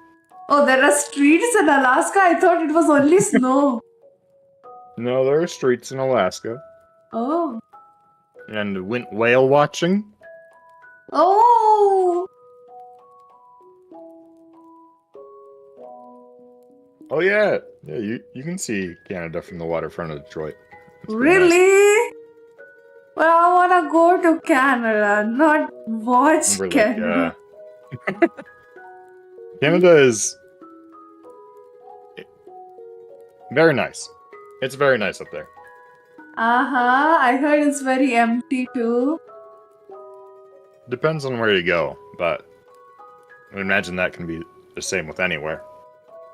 Oh, there are streets in Alaska? I thought it was only snow. No, there are streets in Alaska. Oh. And went whale watching. Oh. Oh yeah. Yeah, you can see Canada from the waterfront of Detroit. Really? Nice. Well, I wanna go to Canada, not watch Canada. Canada is very nice. It's very nice up there. I heard it's very empty too. Depends on where you go, but I imagine that can be the same with anywhere.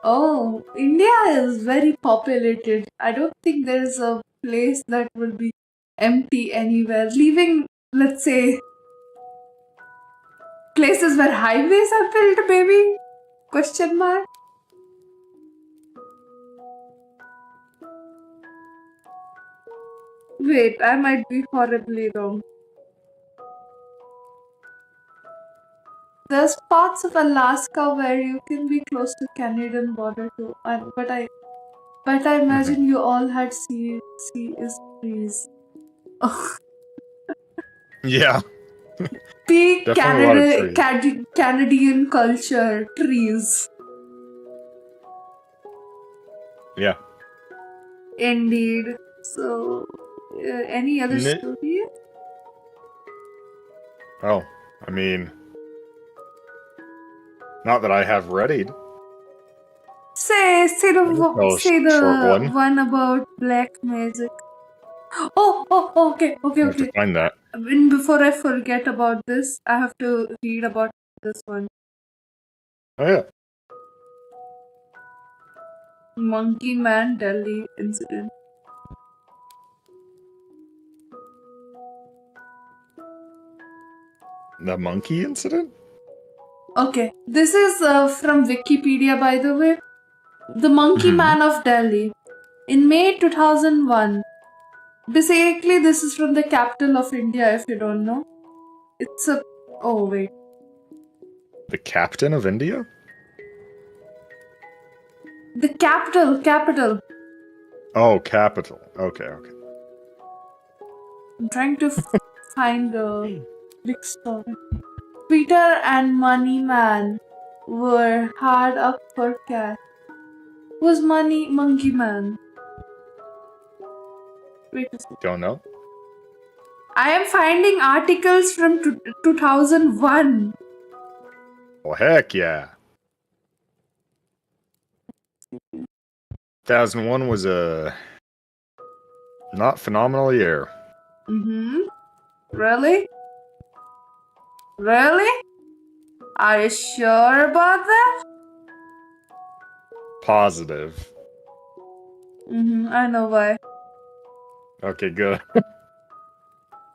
Oh, India is very populated. I don't think there's a place that will be empty anywhere. Leaving, let's say, places where highways are built, maybe? Question mark? Wait, I might be horribly wrong. There's parts of Alaska where you can be close to Canadian border too, but I imagine you all had sea is trees. Oh. Yeah. Peak Canadian culture, trees. Yeah. Indeed. So, any other story? Oh, I mean, not that I have readied. Say the one about black magic. Okay. I have to find that. Before I forget about this, I have to read about this one. Oh yeah. Monkey Man Delhi incident. The monkey incident? Okay, this is from Wikipedia, by the way. The Monkey Man of Delhi. In May 2001. Basically, this is from the capital of India, if you don't know. It's a... Oh, wait. The captain of India? The capital. Oh, capital. Okay. I'm trying to find the big story. Peter and Money Man were hard up for cash. Who's Monkey Man? Wait a second. Don't know. I am finding articles from 2001. Oh, heck yeah. 2001 was a not phenomenal year. Really? Are you sure about that? Positive. I know why. Okay, good.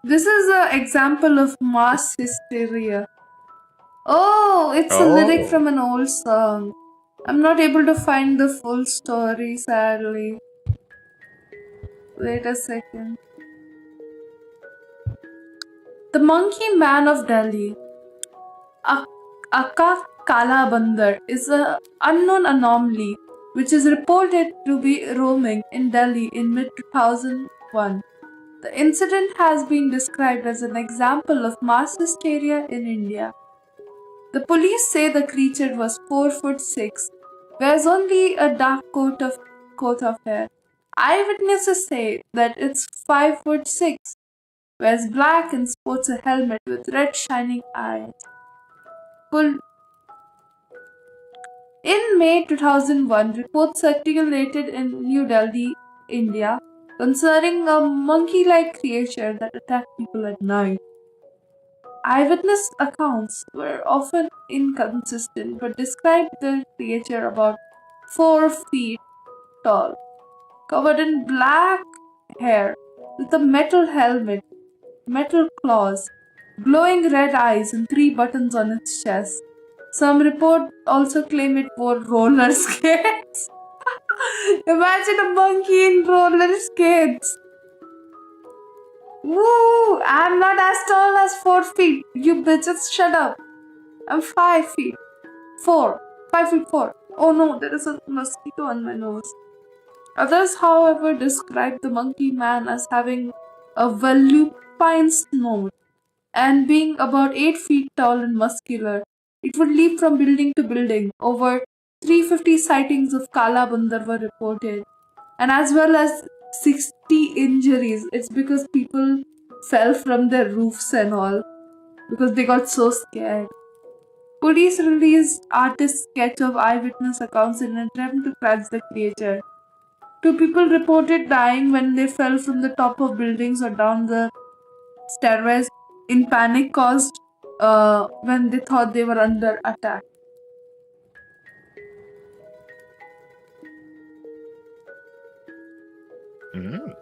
This is an example of mass hysteria. Oh, it's a lyric from an old song. I'm not able to find the full story, sadly. Wait a second. The Monkey Man of Delhi. Akka Kala Bandar is an unknown anomaly which is reported to be roaming in Delhi in mid-2001. The incident has been described as an example of mass hysteria in India. The police say the creature was 4'6", wears only a dark coat of hair. Eyewitnesses say that it's 5'6", wears black and sports a helmet with red shining eyes. In May 2001, reports circulated in New Delhi, India, concerning a monkey-like creature that attacked people at night. Eyewitness accounts were often inconsistent but described the creature about 4 feet tall, covered in black hair, with a metal helmet, metal claws, glowing red eyes, and 3 buttons on its chest. Some reports also claim it wore roller skates. Imagine a monkey in roller skates. Woo! I'm not as tall as 4 feet. You bitches, shut up. I'm 5 feet. 4. 5 feet 4. Oh no, there is a mosquito on my nose. Others, however, describe the Monkey Man as having a volupine snout and being about 8 feet tall and muscular. It would leap from building to building. Over 350 sightings of Kala Bandar were reported, and as well as 60 injuries. It's because people fell from their roofs and all because they got so scared. Police released artist's sketch of eyewitness accounts in an attempt to catch the creature. 2 people reported dying when they fell from the top of buildings or down the stairways in panic caused when they thought they were under attack. Mm.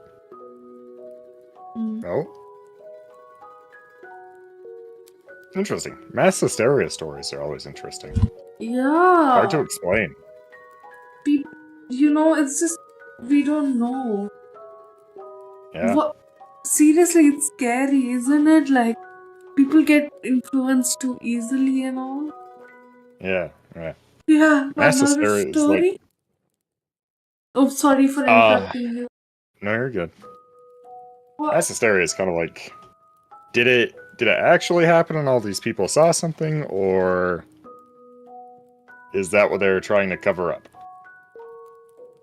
Mm. Oh. Interesting. Mass hysteria stories are always interesting. Yeah. Hard to explain. It's just we don't know. Yeah. Seriously, it's scary, isn't it? Like, people get influenced too easily and all. Yeah. Yeah. Yeah, Mass another hysteria story. is like. Oh, sorry for interrupting you. No, you're good. What? Mass hysteria is kind of like, did it actually happen and all these people saw something, or is that what they're trying to cover up?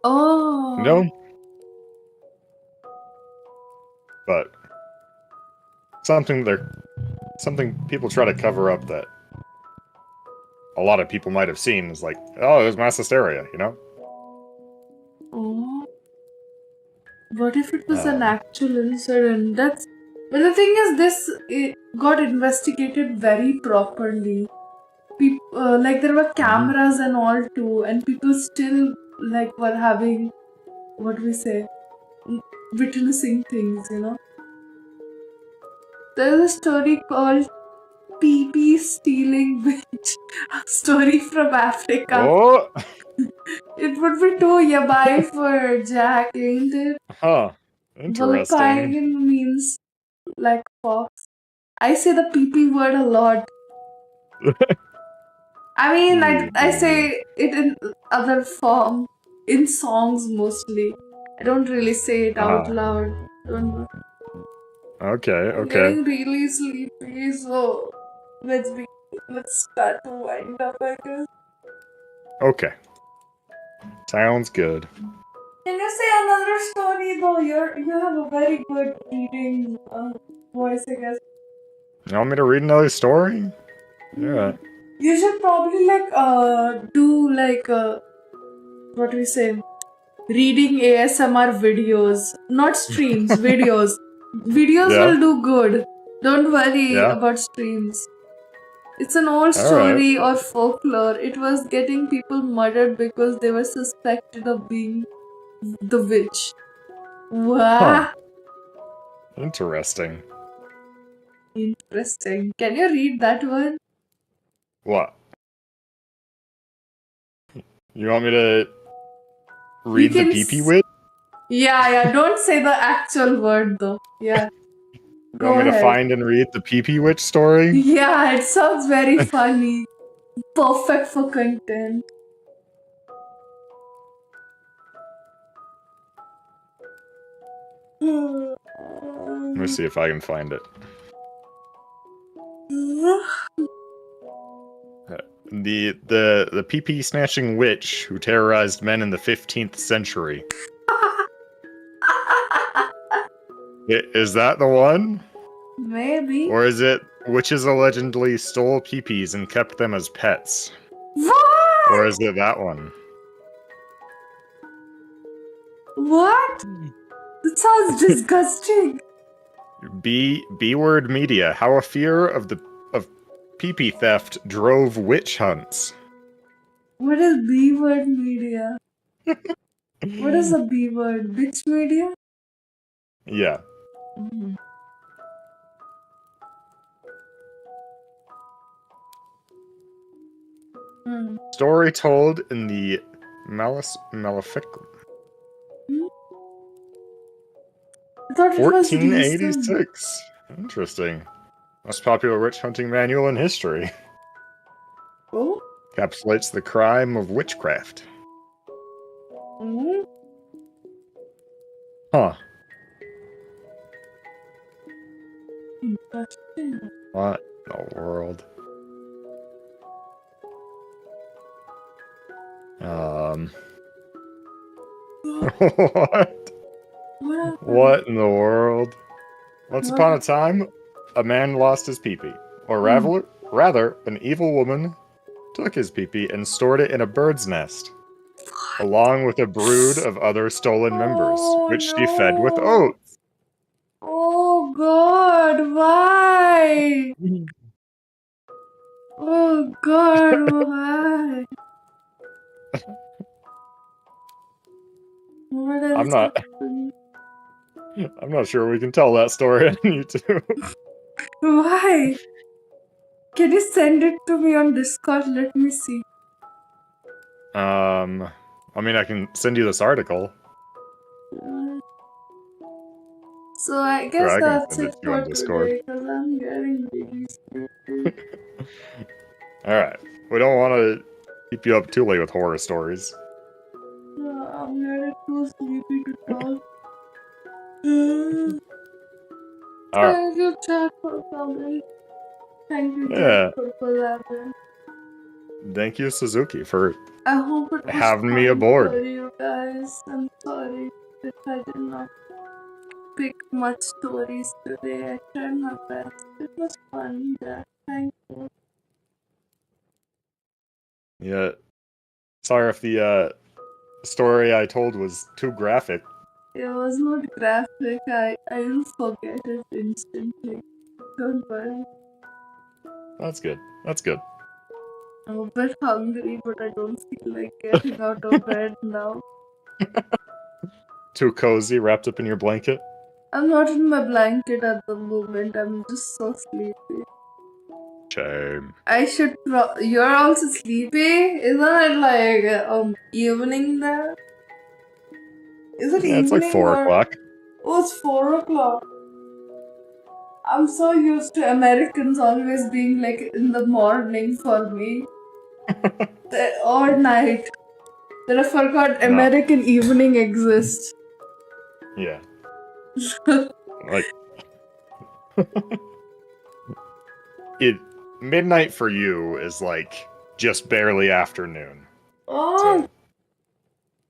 Oh. No. But something people try to cover up that a lot of people might have seen is like, oh, there's mass hysteria, you know? Oh. What if it was an actual incident? But the thing is, it got investigated very properly. Like there were cameras and all too, and people still were having, what do we say, witnessing things, There's a story called PP Stealing Witch, a story from Africa. Oh! It would be too yabai for Jack, ain't it? Huh. Interesting. Vulpine means like fox. I say the PP word a lot. I mean, I say it in other form, in songs mostly. I don't really say it out loud. Okay. I'm getting really sleepy, so let's start to wind up, I guess. Okay. Sounds good. Can you say another story though? You have a very good reading voice, I guess. You want me to read another story? Yeah. You should probably do what do we say? Reading ASMR videos, not streams, videos. Videos will do good. Don't worry about streams. It's an old story or folklore. It was getting people murdered because they were suspected of being the witch. Wow. Huh. Interesting. Interesting. Can you read that one? What? You want me to read the PP witch? Yeah. Don't say the actual word though. Yeah. You want me to find and read the PP witch story? Yeah, it sounds very funny. Perfect for content. Let me see if I can find it. The PP snatching witch who terrorized men in the 15th century. Is that the one? Maybe. Or is it witches allegedly stole peepees and kept them as pets? What? Or is it that one? What? That sounds disgusting. B-word media. How a fear of peepee theft drove witch hunts. What is B-word media? What is a B-word? Bitch media? Yeah. Story told in the Maleficum. 1486. Interesting. Most popular witch hunting manual in history. Oh? Encapsulates the crime of witchcraft. Huh. Interesting. What in the world? What? What in the world? Once upon a time, a man lost his peepee. Or rather, an evil woman took his pee-pee and stored it in a bird's nest, along with a brood of other stolen members, which she fed with oats. Oh God, why? Oh God, why? What else happened? I'm not sure we can tell that story on YouTube. Why? Can you send it to me on Discord? Let me see. I mean, I can send you this article. So I guess Sure, I can that's send it it to you on for Discord. today because I'm getting really sleepy. Alright. We don't want to keep you up too late with horror stories. No, I'm getting too sleepy to talk. Thank you, chat, for coming. Thank you, Jack, for collaborating. Thank you, Suzuki, for I hope it was having me fun aboard. for you guys. I'm sorry if I did not pick much stories today. I tried my best. It was fun, Jack. Thank you. Yeah. Sorry if the story I told was too graphic. It was not graphic. I will forget it instantly. Don't worry. That's good. That's good. I'm a bit hungry, but I don't feel like getting out of bed now. Too cozy, wrapped up in your blanket? I'm not in my blanket at the moment. I'm just so sleepy. Shame. I should you're also sleepy? Isn't it like evening there? Is it evening? It's like 4 o'clock. Oh, it's 4 o'clock. I'm so used to Americans always being like in the morning for me. Or night. That I forgot American evening exists. Yeah. Like midnight for you is like just barely afternoon. Oh,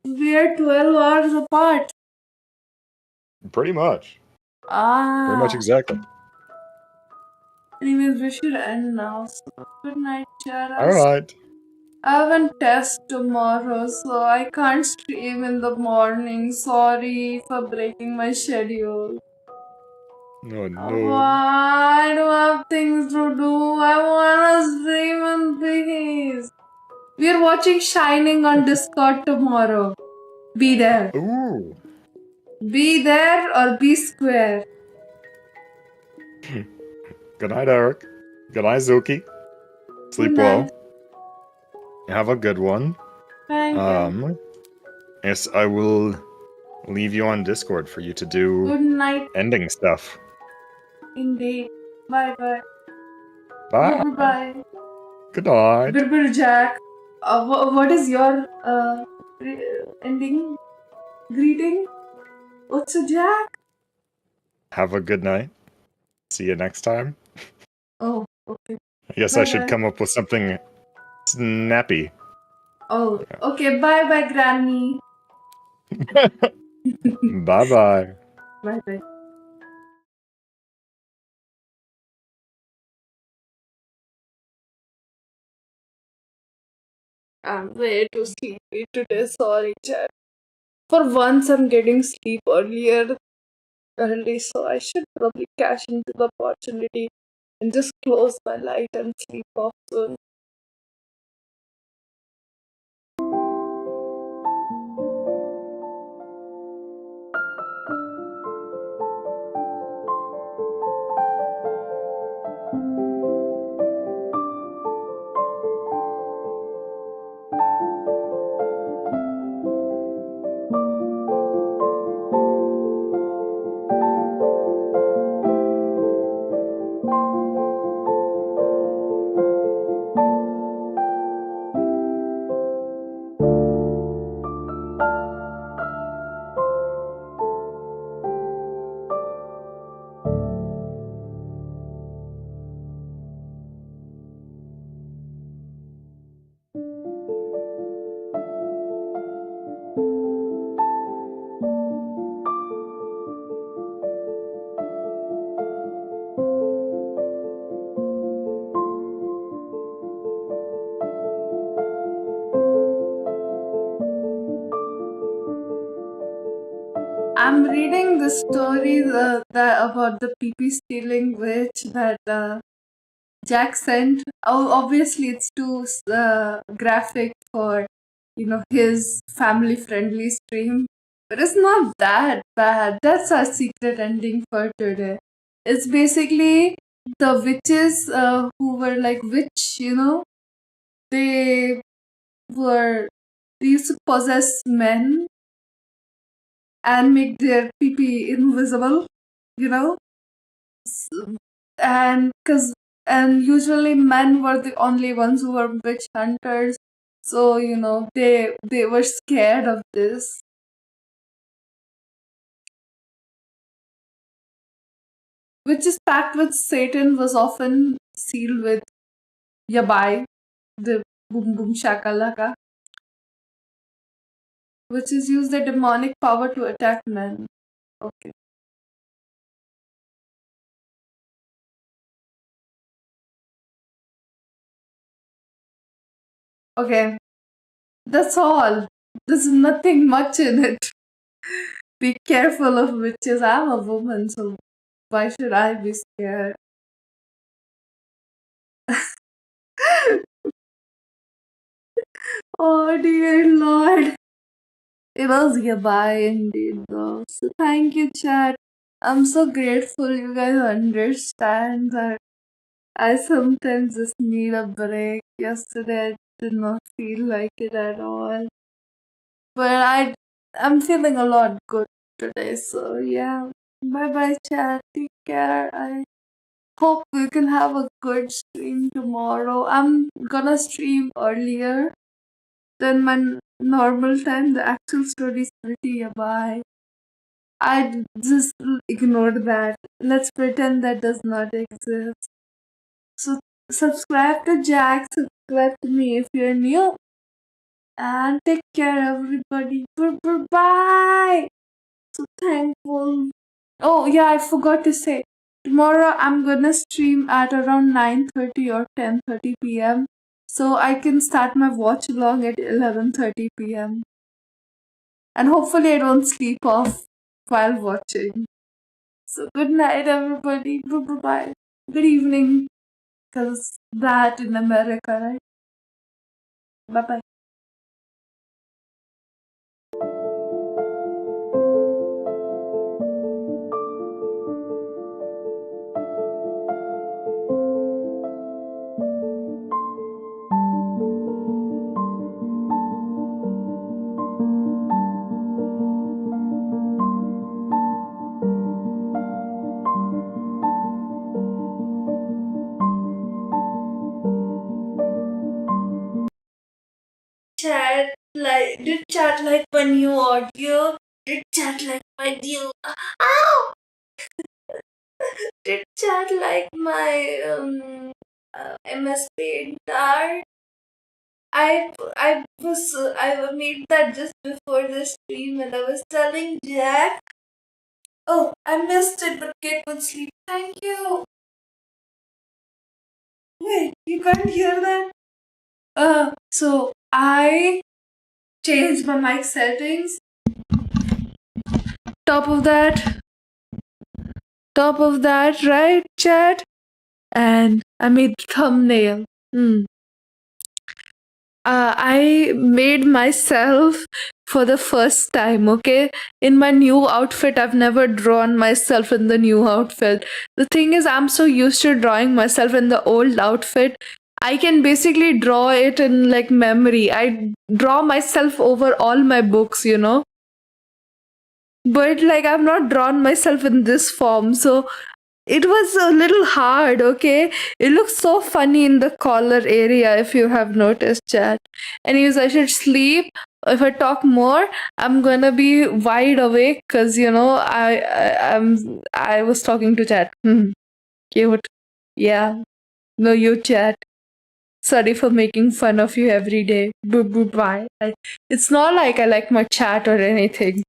so we are 12 hours apart. Pretty much. Pretty much exactly. Anyways, we should end now. So good night, chat. Alright. I have a test tomorrow, so I can't stream in the morning. Sorry for breaking my schedule. Oh no. I don't have things to do. I wanna stream in peace. We are watching Shining on Discord tomorrow. Be there. Ooh. Be there or be square. Good night, Eric. Good night, Zuki. Sleep well. Have a good one. Thank you. Yes, I will leave you on Discord for you to do Good night. ending stuff. Indeed. Bye bye. Bye. Goodbye. Good night. Birbir Jack. What is your ending greeting? What's a Jack? Have a good night. See you next time. Oh, okay. I guess I should come up with something snappy. Oh, okay. Bye bye, Granny. Bye bye. Bye bye. I'm way too sleepy today. Sorry, chat. For once, I'm getting sleep early, so I should probably cash into the opportunity and just close my light and sleep off soon. I'm reading the story about the pee stealing witch that Jack sent. Oh, obviously it's too graphic for his family friendly stream, but it's not that bad. That's our secret ending for today. It's basically the witches who were like witch, they were they used to possess men and make their pee invisible, you know, S- and usually men were the only ones who were witch hunters, so they were scared of this. Which is packed with Satan was often sealed with yabai, the boom boom shakalaka, which is used the demonic power to attack men. Okay. Okay. That's all. There's nothing much in it. Be careful of witches. I'm a woman, so why should I be scared? Oh dear Lord. It was goodbye indeed, though. So thank you, chat. I'm so grateful you guys understand that I sometimes just need a break. Yesterday I did not feel like it at all. But I'm feeling a lot good today, so yeah. Bye bye, chat. Take care. I hope we can have a good stream tomorrow. I'm gonna stream earlier than my normal time. The actual story is pretty bye. I just ignored that. Let's pretend that does not exist. So subscribe to Jack, subscribe to me if you're new, and take care, everybody. Bye. So thankful. Oh yeah, I forgot to say. Tomorrow I'm gonna stream at around 9:30 or 10:30 p.m. so I can start my watch along at 11:30 p.m. and hopefully I don't sleep off while watching. So good night, everybody. Bye bye. Good evening, cause that in America, right? Bye bye. Did chat like my new audio? Did chat like my new ow? Did chat like my MS Paint art? I made that just before the stream and I was telling Jack. Oh, I missed it, but Kate would sleep. Thank you. Wait, you can't hear that? So I changed my mic settings. Top of that, right, chat? And I made thumbnail. I made myself for the first time, okay? In my new outfit, I've never drawn myself in the new outfit. The thing is, I'm so used to drawing myself in the old outfit. I can basically draw it in like memory. I draw myself over all my books, But like, I've not drawn myself in this form, so it was a little hard, okay? It looks so funny in the collar area if you have noticed, chat. Anyways, I should sleep. If I talk more, I'm gonna be wide awake because I was talking to chat. Cute. Yeah. No, you chat. Sorry for making fun of you every day. Bye. It's not like I like my chat or anything.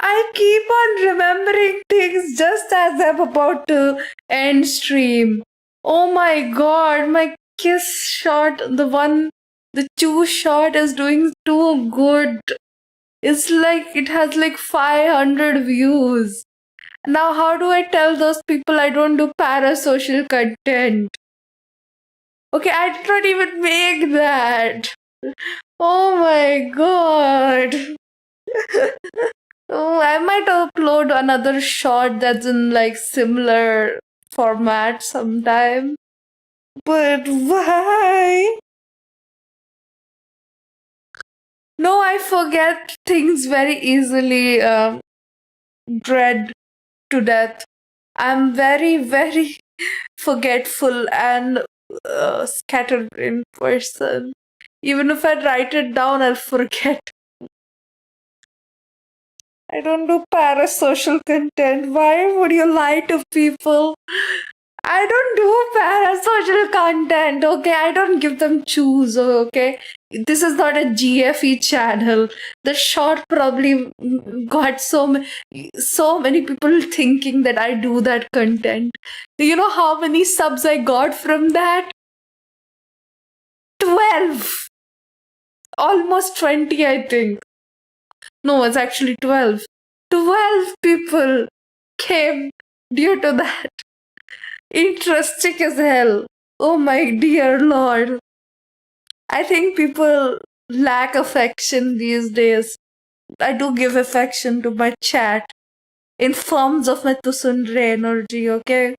I keep on remembering things just as I'm about to end stream. Oh my god, my kiss shot, the chew shot is doing too good. It's like it has like 500 views. Now, how do I tell those people I don't do parasocial content? Okay, I did not even make that. Oh my god. Oh, I might upload another short that's in like similar format sometime. But why? No, I forget things very easily, dread to death. I'm very, very forgetful and scatterbrained person. Even if I write it down, I'll forget. I don't do parasocial content. Why would you lie to people? I don't do parasocial content, okay? I don't give them choose, okay? This is not a GFE channel. The short probably got so many people thinking that I do that content. Do you know how many subs I got from that? 12! Almost 20, I think. No, it's actually 12. 12 people came due to that. Interesting as hell. Oh my dear lord. I think people lack affection these days. I do give affection to my chat in forms of my Tusundre energy, okay?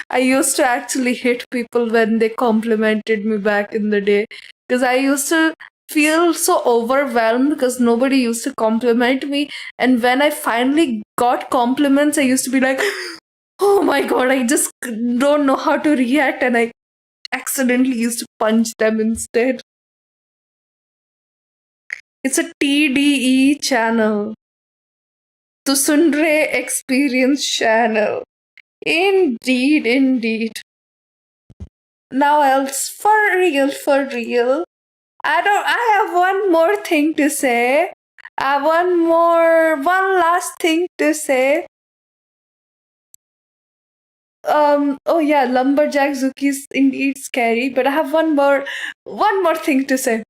I used to actually hit people when they complimented me back in the day because I used to feel so overwhelmed because nobody used to compliment me. And when I finally got compliments, I used to be like, oh my god, I just don't know how to react, and I accidentally used to punch them instead. It's a TDE channel. Tusundre Experience channel. Indeed, indeed. Now else, for real. I have one more thing to say. One last thing to say. Oh yeah, Lumberjack Zuki is indeed scary, but I have one more thing to say.